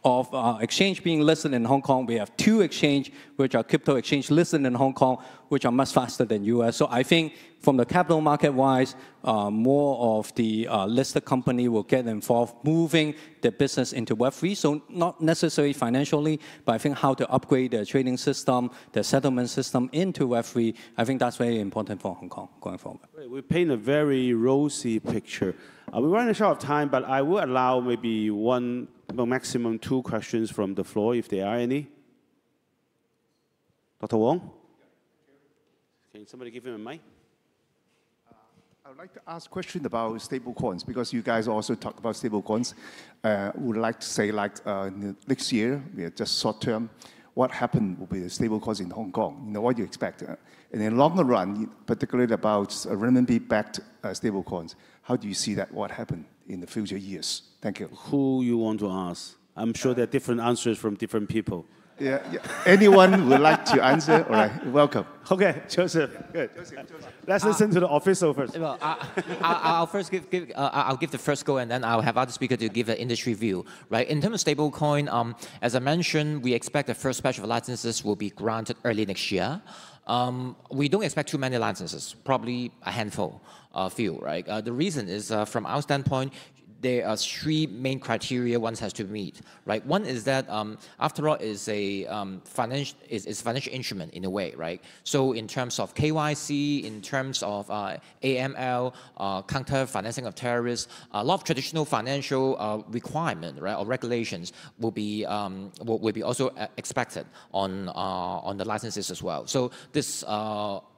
of exchange being listed in Hong Kong. We have 2 exchange, which are crypto exchange listed in Hong Kong, which are much faster than US. So I think from the capital market-wise, more of the listed company will get involved, moving their business into Web3. So not necessarily financially, but I think how to upgrade their trading system, their settlement system into Web3. I think that's very important for Hong Kong going forward. We paint a very rosy picture. We're running short of time, but I will allow maybe one, maximum 2 questions from the floor, if there are any. Dr. Wong? Can somebody give him a mic? I would like to ask a question about stable coins, because you guys also talk about stable coins. Would like to say, like next year, we are just short term, what happened will be the stable coins in Hong Kong? What do you expect? And in the longer run, particularly about renminbi-backed stable coins, how do you see that, what happened in the future years? Thank you. Who you want to ask? I'm sure there are different answers from different people. Yeah. Anyone would like to answer? All right, welcome. Okay, Joseph. Good. Let's listen to the official first. Well, I'll first I'll give the first go, and then I'll have other speakers to give an industry view. Right. In terms of stablecoin, as I mentioned, we expect the first batch of licenses will be granted early next year. We don't expect too many licenses, probably a handful, few. Right. The reason is from our standpoint, there are 3 main criteria one has to meet, right? One is that, after all, is a financial instrument in a way, right? So in terms of KYC, in terms of AML, counter financing of terrorists, a lot of traditional financial requirement, right, or regulations will be also expected on the licenses as well. So this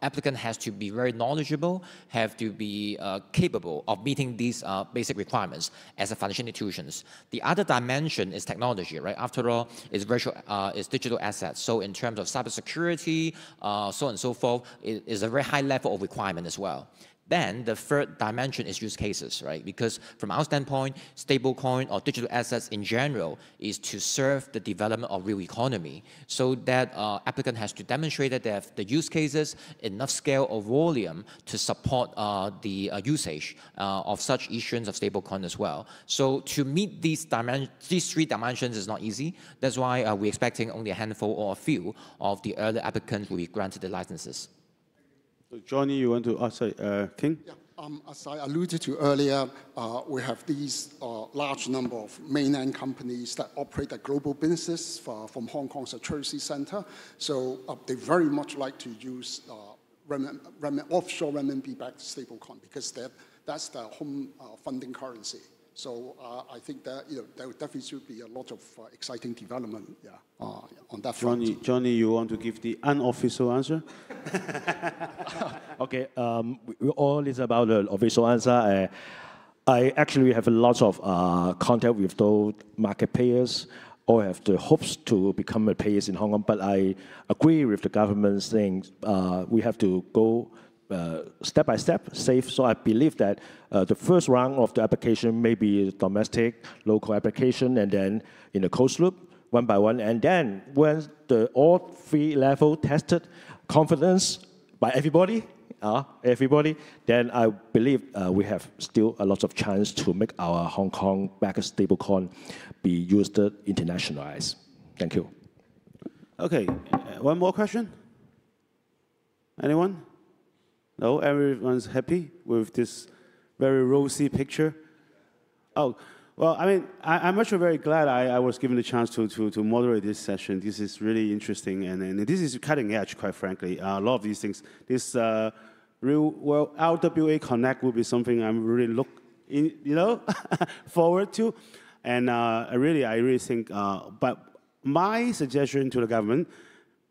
applicant has to be very knowledgeable, have to be capable of meeting these basic requirements. us as a financial institutions. The other dimension is technology, right? After all, it's digital assets. So in terms of cybersecurity, so on and so forth, it is a very high level of requirement as well. Then the third dimension is use cases, right? Because from our standpoint, stablecoin or digital assets in general is to serve the development of real economy. So that applicant has to demonstrate that they have the use cases, enough scale or volume to support the usage of such issuance of stablecoin as well. So to meet these three dimensions is not easy. That's why we're expecting only a handful or a few of the early applicants will be granted the licenses. So Johnny, you want to, sorry, King? Yeah. As I alluded to earlier, we have these large number of mainland companies that operate a global business from Hong Kong's Jersey Center. So they very much like to use offshore renminbi-backed stablecoin because that's their home funding currency. So I think that there definitely should be a lot of exciting development on that front. Johnny, you want to give the unofficial answer? Okay, we all listen about the official answer. I actually have a lot of contact with those market players, or have the hopes to become a players in Hong Kong. But I agree with the government saying we have to go step by step, safe. So I believe that the first round of the application may be domestic, local application, and then in the closed loop, one by one. And then when all three level tested, confidence by everybody, then I believe we have still a lot of chance to make our Hong Kong backed stablecoin be used internationalized. Thank you. Okay, one more question? Anyone? No, everyone's happy with this very rosy picture. Oh, well, I mean, I'm actually very glad I was given the chance to moderate this session. This is really interesting, and this is cutting edge, quite frankly. A lot of these things, this RWA Connect will be something I'm really forward to, and I really think. But my suggestion to the government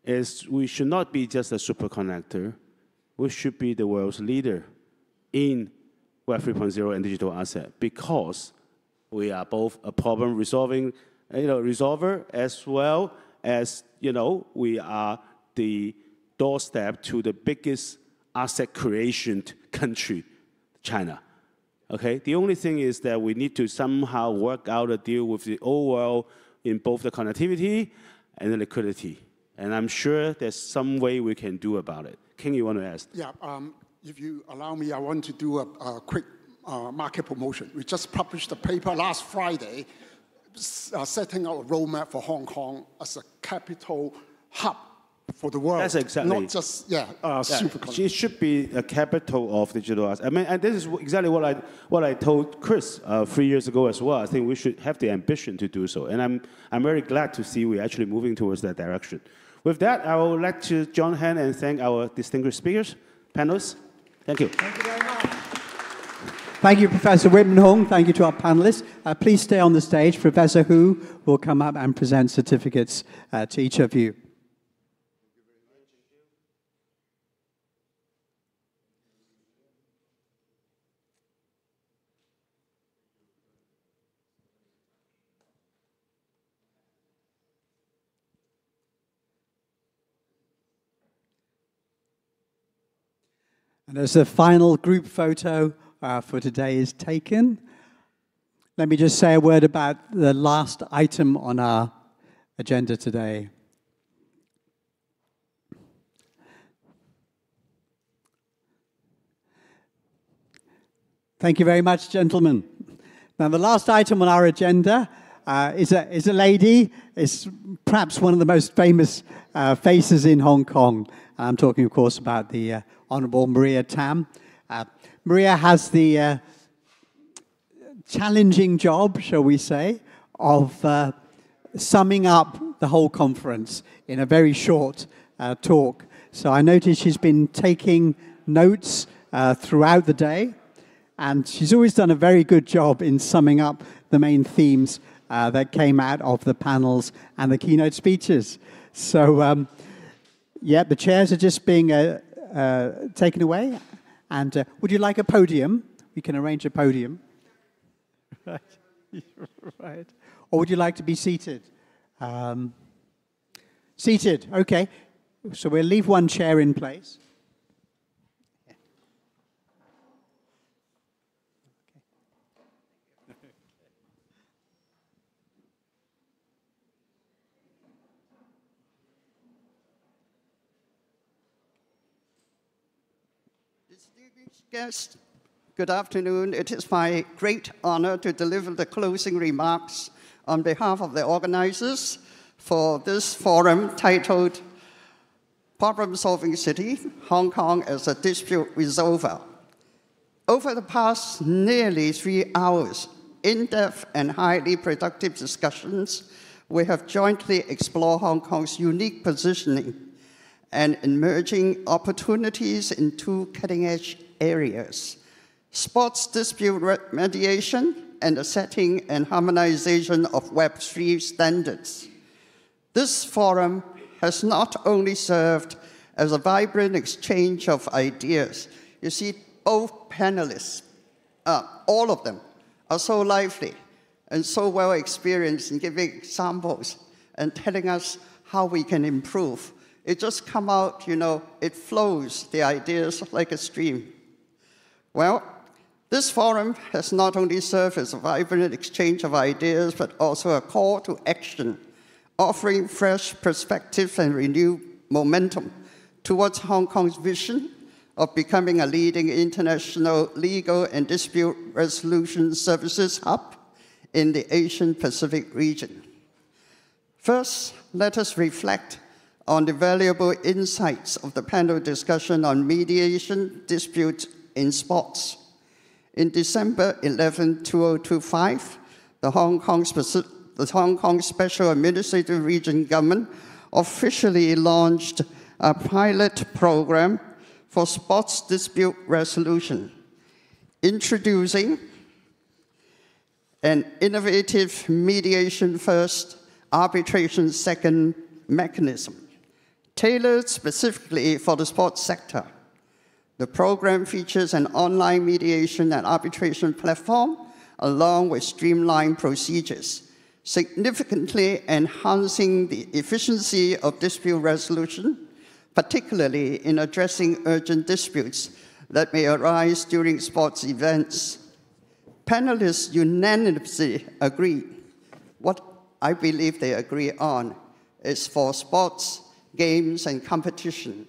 is we should not be just a super connector. We should be the world's leader in Web 3.0 and digital asset because we are both a problem resolving, resolver as well as, we are the doorstep to the biggest asset creation country, China. Okay? The only thing is that we need to somehow work out a deal with the old world in both the connectivity and the liquidity. And I'm sure there's some way we can do about it. King, you want to ask? Yeah, if you allow me, I want to do a quick market promotion. We just published a paper last Friday setting out a roadmap for Hong Kong as a capital hub for the world. That's exactly. Not just, super. It should be a capital of digital assets. I mean, and this is exactly what I told Chris 3 years ago as well. I think we should have the ambition to do so. And I'm very glad to see we're actually moving towards that direction. With that, I would like to join hands and thank our distinguished speakers, panelists. Thank you. Thank you very much. Thank you, Professor Wit Min Hung. Thank you to our panelists. Please stay on the stage. Professor Hu will come up and present certificates to each of you. And as the final group photo for today is taken, let me just say a word about the last item on our agenda today. Thank you very much, gentlemen. Now, the last item on our agenda is a lady, is perhaps one of the most famous faces in Hong Kong. I'm talking, of course, about the Honourable Maria Tam. Maria has the challenging job, shall we say, of summing up the whole conference in a very short talk. So I noticed she's been taking notes throughout the day, and she's always done a very good job in summing up the main themes that came out of the panels and the keynote speeches. So, yeah, the chairs are just being taken away. And would you like a podium? We can arrange a podium. Right. Right. Or would you like to be seated? Seated, okay. So we'll leave one chair in place. Distinguished guests, good afternoon. It is my great honor to deliver the closing remarks on behalf of the organizers for this forum titled Problem-Solving City, Hong Kong as a Dispute Resolver. Over the past nearly 3 hours, in-depth and highly productive discussions, we have jointly explored Hong Kong's unique positioning and emerging opportunities in 2 cutting-edge areas: sports dispute mediation and the setting and harmonization of Web3 standards. This forum has not only served as a vibrant exchange of ideas. You see, both panelists, all of them, are so lively and so well experienced in giving examples and telling us how we can improve. It just comes out, you know, it flows, the ideas like a stream. Well, this forum has not only served as a vibrant exchange of ideas, but also a call to action, offering fresh perspectives and renewed momentum towards Hong Kong's vision of becoming a leading international legal and dispute resolution services hub in the Asian Pacific region. First, let us reflect on the valuable insights of the panel discussion on mediation disputes in sports. In December 11, 2025, the Hong Kong Special Administrative Region government officially launched a pilot program for sports dispute resolution, introducing an innovative mediation-first, arbitration-second mechanism, tailored specifically for the sports sector. The program features an online mediation and arbitration platform, along with streamlined procedures, significantly enhancing the efficiency of dispute resolution, particularly in addressing urgent disputes that may arise during sports events. Panelists unanimously agree. What I believe they agree on is for sports, games, and competition,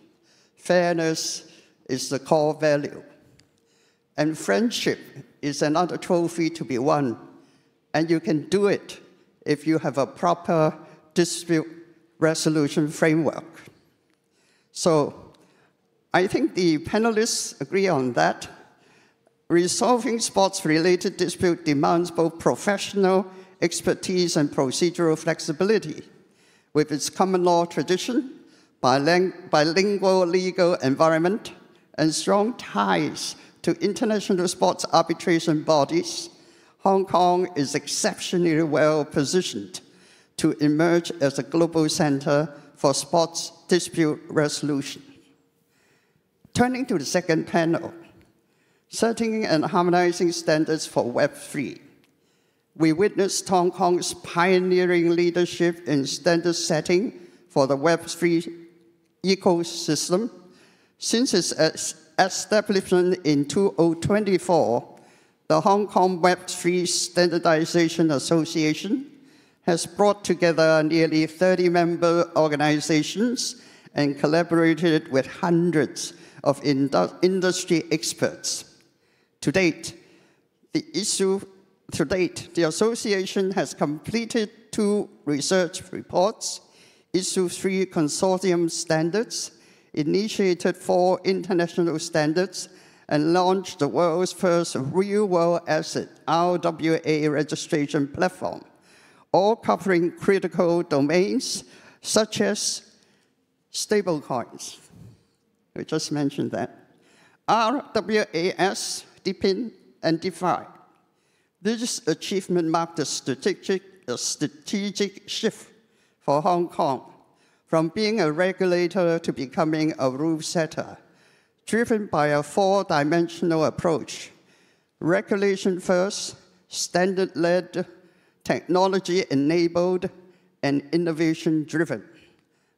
fairness is the core value. And friendship is another trophy to be won. And you can do it if you have a proper dispute resolution framework. So I think the panelists agree on that. Resolving sports-related dispute demands both professional expertise and procedural flexibility. With its common law tradition, bilingual legal environment, and strong ties to international sports arbitration bodies, Hong Kong is exceptionally well positioned to emerge as a global center for sports dispute resolution. Turning to the second panel, setting and harmonizing standards for Web3. We witnessed Hong Kong's pioneering leadership in standard setting for the Web3 ecosystem. Since its establishment in 2024, the Hong Kong Web3 Standardization Association has brought together nearly 30 member organizations and collaborated with hundreds of industry experts. To date, the association has completed 2 research reports, issued 3 consortium standards, initiated 4 international standards, and launched the world's first real-world asset RWA registration platform, all covering critical domains such as stablecoins. We just mentioned that. RWAS, DePIN, and DeFi. This achievement marked a strategic shift for Hong Kong, from being a regulator to becoming a rule setter, driven by a 4-dimensional approach: regulation first, standard-led, technology-enabled, and innovation-driven,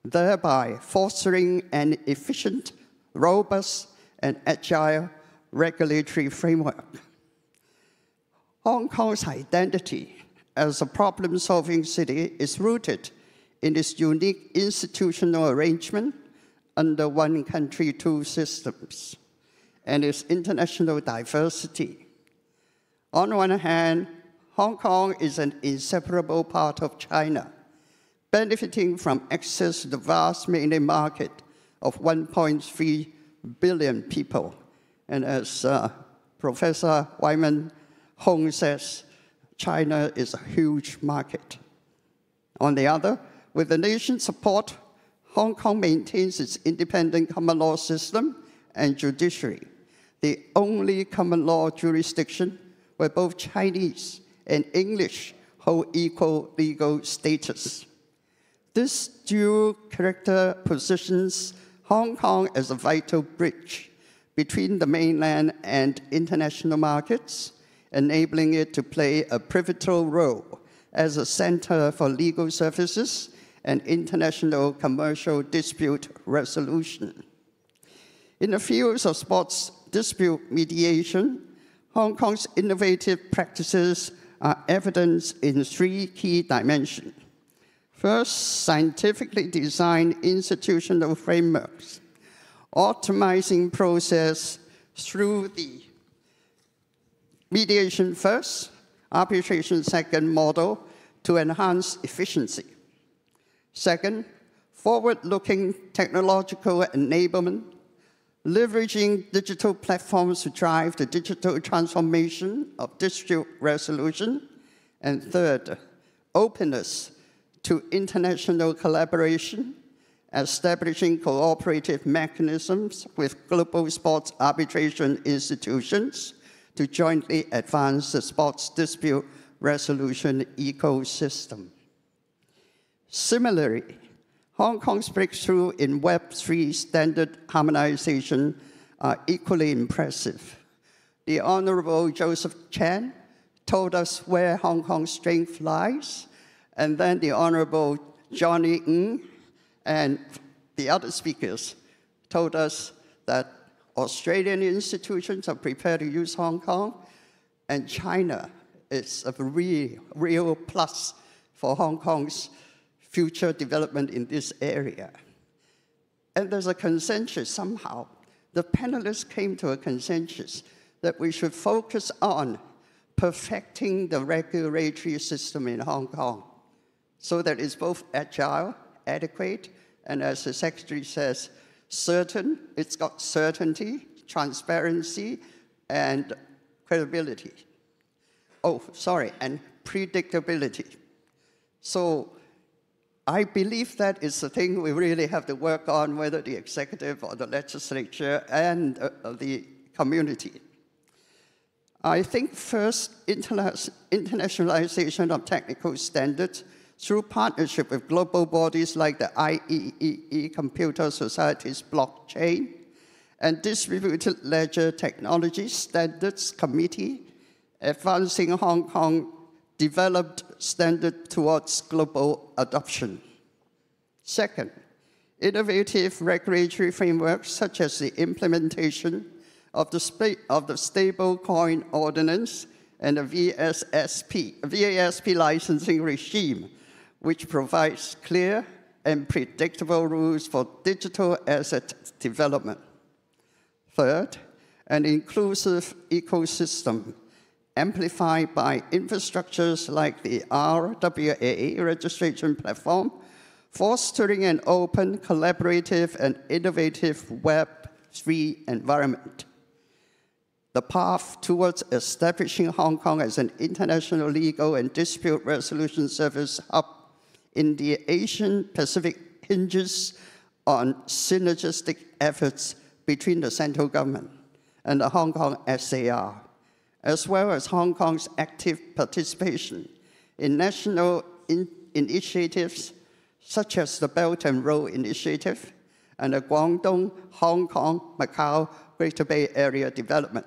thereby fostering an efficient, robust, and agile regulatory framework. Hong Kong's identity as a problem-solving city is rooted in its unique institutional arrangement under one country, two systems, and its international diversity. On one hand, Hong Kong is an inseparable part of China, benefiting from access to the vast mainland market of 1.3 billion people. And as Professor Wyman Hong says, China is a huge market. On the other, with the nation's support, Hong Kong maintains its independent common law system and judiciary, the only common law jurisdiction where both Chinese and English hold equal legal status. This dual character positions Hong Kong as a vital bridge between the mainland and international markets, enabling it to play a pivotal role as a center for legal services and international commercial dispute resolution. In the fields of sports dispute mediation, Hong Kong's innovative practices are evidenced in three key dimensions. First, scientifically designed institutional frameworks, optimizing process through the mediation first, arbitration second model to enhance efficiency. Second, forward-looking technological enablement, leveraging digital platforms to drive the digital transformation of dispute resolution. And third, openness to international collaboration, establishing cooperative mechanisms with global sports arbitration institutions to jointly advance the sports dispute resolution ecosystem. Similarly, Hong Kong's breakthrough in Web3 standard harmonization are equally impressive. The Honorable Joseph Chan told us where Hong Kong's strength lies, and then the Honorable Johnny Ng and the other speakers told us that Australian institutions are prepared to use Hong Kong, and China is a real plus for Hong Kong's future development in this area. And there's a consensus somehow. The panelists came to a consensus that we should focus on perfecting the regulatory system in Hong Kong so that it's both agile, adequate, and as the Secretary says, certain. It's got certainty, transparency, and credibility. Oh, sorry, and predictability. So I believe that is the thing we really have to work on, whether the executive or the legislature and the community. I think first, internationalization of technical standards through partnership with global bodies like the IEEE Computer Society's blockchain and Distributed Ledger Technology Standards Committee, advancing Hong Kong developed standard towards global adoption. Second, innovative regulatory frameworks such as the implementation of the Stablecoin Ordinance and the VASP licensing regime, which provides clear and predictable rules for digital asset development. Third, an inclusive ecosystem amplified by infrastructures like the RWA registration platform, fostering an open, collaborative, and innovative Web3 environment. The path towards establishing Hong Kong as an international legal and dispute resolution service hub in the Asian Pacific hinges on synergistic efforts between the central government and the Hong Kong SAR, as well as Hong Kong's active participation in national initiatives such as the Belt and Road Initiative and the Guangdong, Hong Kong, Macau Greater Bay Area Development.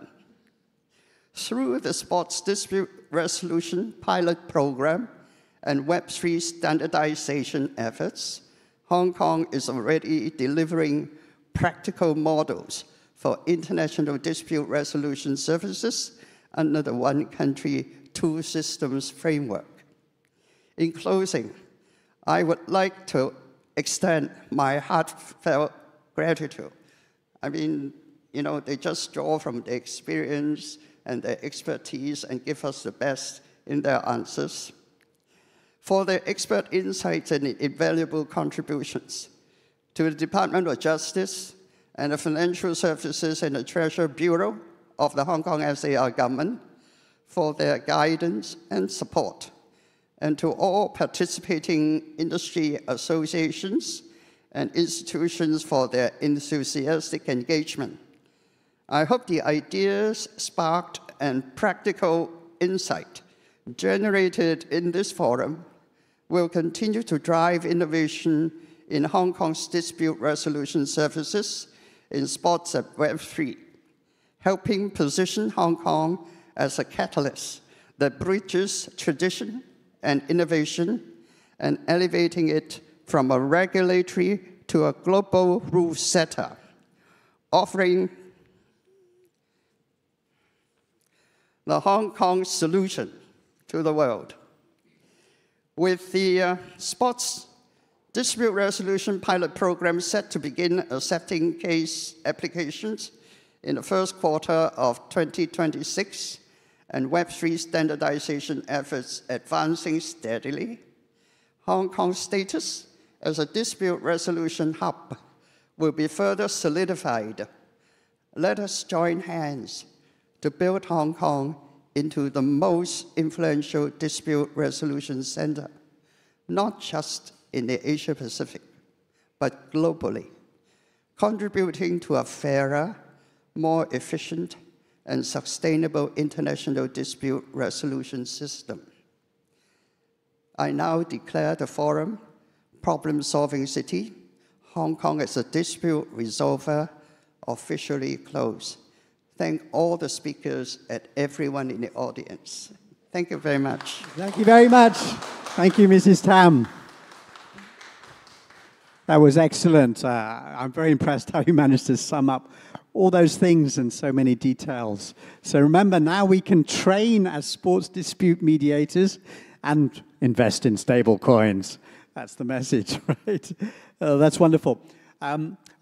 Through the sports dispute resolution pilot program and Web3 standardization efforts, Hong Kong is already delivering practical models for international dispute resolution services under the One Country, Two Systems framework. In closing, I would like to extend my heartfelt gratitude. I mean, you know, they just draw from their experience and their expertise and give us the best in their answers. For their expert insights and invaluable contributions to the Department of Justice and the Financial Services and the Treasury Bureau of the Hong Kong SAR government for their guidance and support, and to all participating industry associations and institutions for their enthusiastic engagement. I hope the ideas sparked and practical insight generated in this forum will continue to drive innovation in Hong Kong's dispute resolution services in sports and Web3, helping position Hong Kong as a catalyst that bridges tradition and innovation and elevating it from a regulatory to a global rule setter, offering the Hong Kong solution to the world. With the sports dispute resolution pilot program set to begin accepting case applications in the first quarter of 2026 and Web3 standardization efforts advancing steadily, Hong Kong's status as a dispute resolution hub will be further solidified. Let us join hands to build Hong Kong into the most influential dispute resolution center, not just in the Asia-Pacific, but globally, contributing to a fairer, more efficient, and sustainable international dispute resolution system. I now declare the forum, Problem-Solving City, Hong Kong as a dispute resolver, officially closed. Thank all the speakers and everyone in the audience. Thank you very much. Thank you very much. Thank you, Mrs. Tam. That was excellent. I'm very impressed how you managed to sum up all those things in so many details. So remember, now we can train as sports dispute mediators and invest in stable coins. That's the message, right? That's wonderful.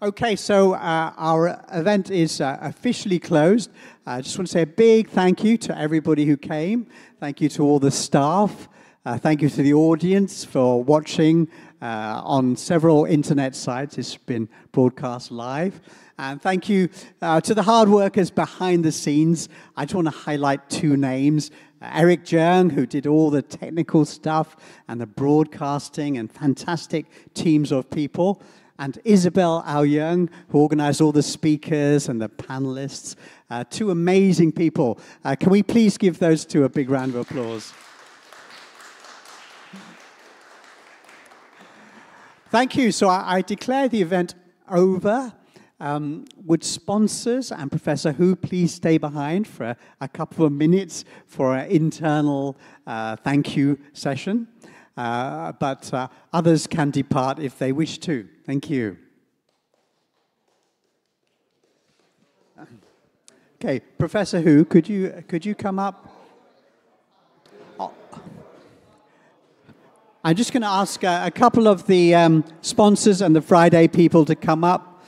Okay, so our event is officially closed. I just want to say a big thank you to everybody who came. Thank you to all the staff. Thank you to the audience for watching on several internet sites. It's been broadcast live. And thank you to the hard workers behind the scenes. I just want to highlight two names. Eric Jung, who did all the technical stuff and the broadcasting and fantastic teams of people. And Isabel Ao Young, who organized all the speakers and the panelists. Two amazing people. Can we please give those two a big round of applause? Thank you. So I declare the event over. Would sponsors and Professor Hu please stay behind for a couple of minutes for an internal thank you session? But others can depart if they wish to. Thank you. Okay, Professor Hu, could you come up? I'm just going to ask a couple of the sponsors and the Friday people to come up.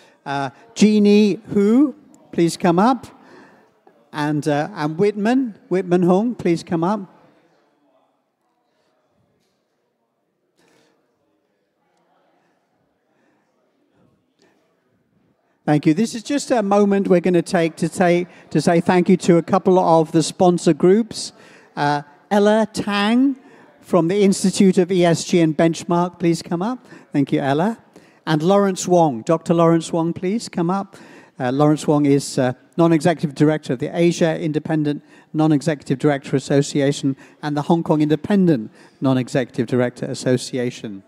Jeannie Hu, please come up. And Whitman Hung, please come up. Thank you. This is just a moment we're going to take to say thank you to a couple of the sponsor groups. Ella Tang from the Institute of ESG and Benchmark, please come up. Thank you, Ella. And Lawrence Wong. Dr. Lawrence Wong, please come up. Lawrence Wong is Non-Executive Director of the Asia Independent Non-Executive Director Association and the Hong Kong Independent Non-Executive Director Association.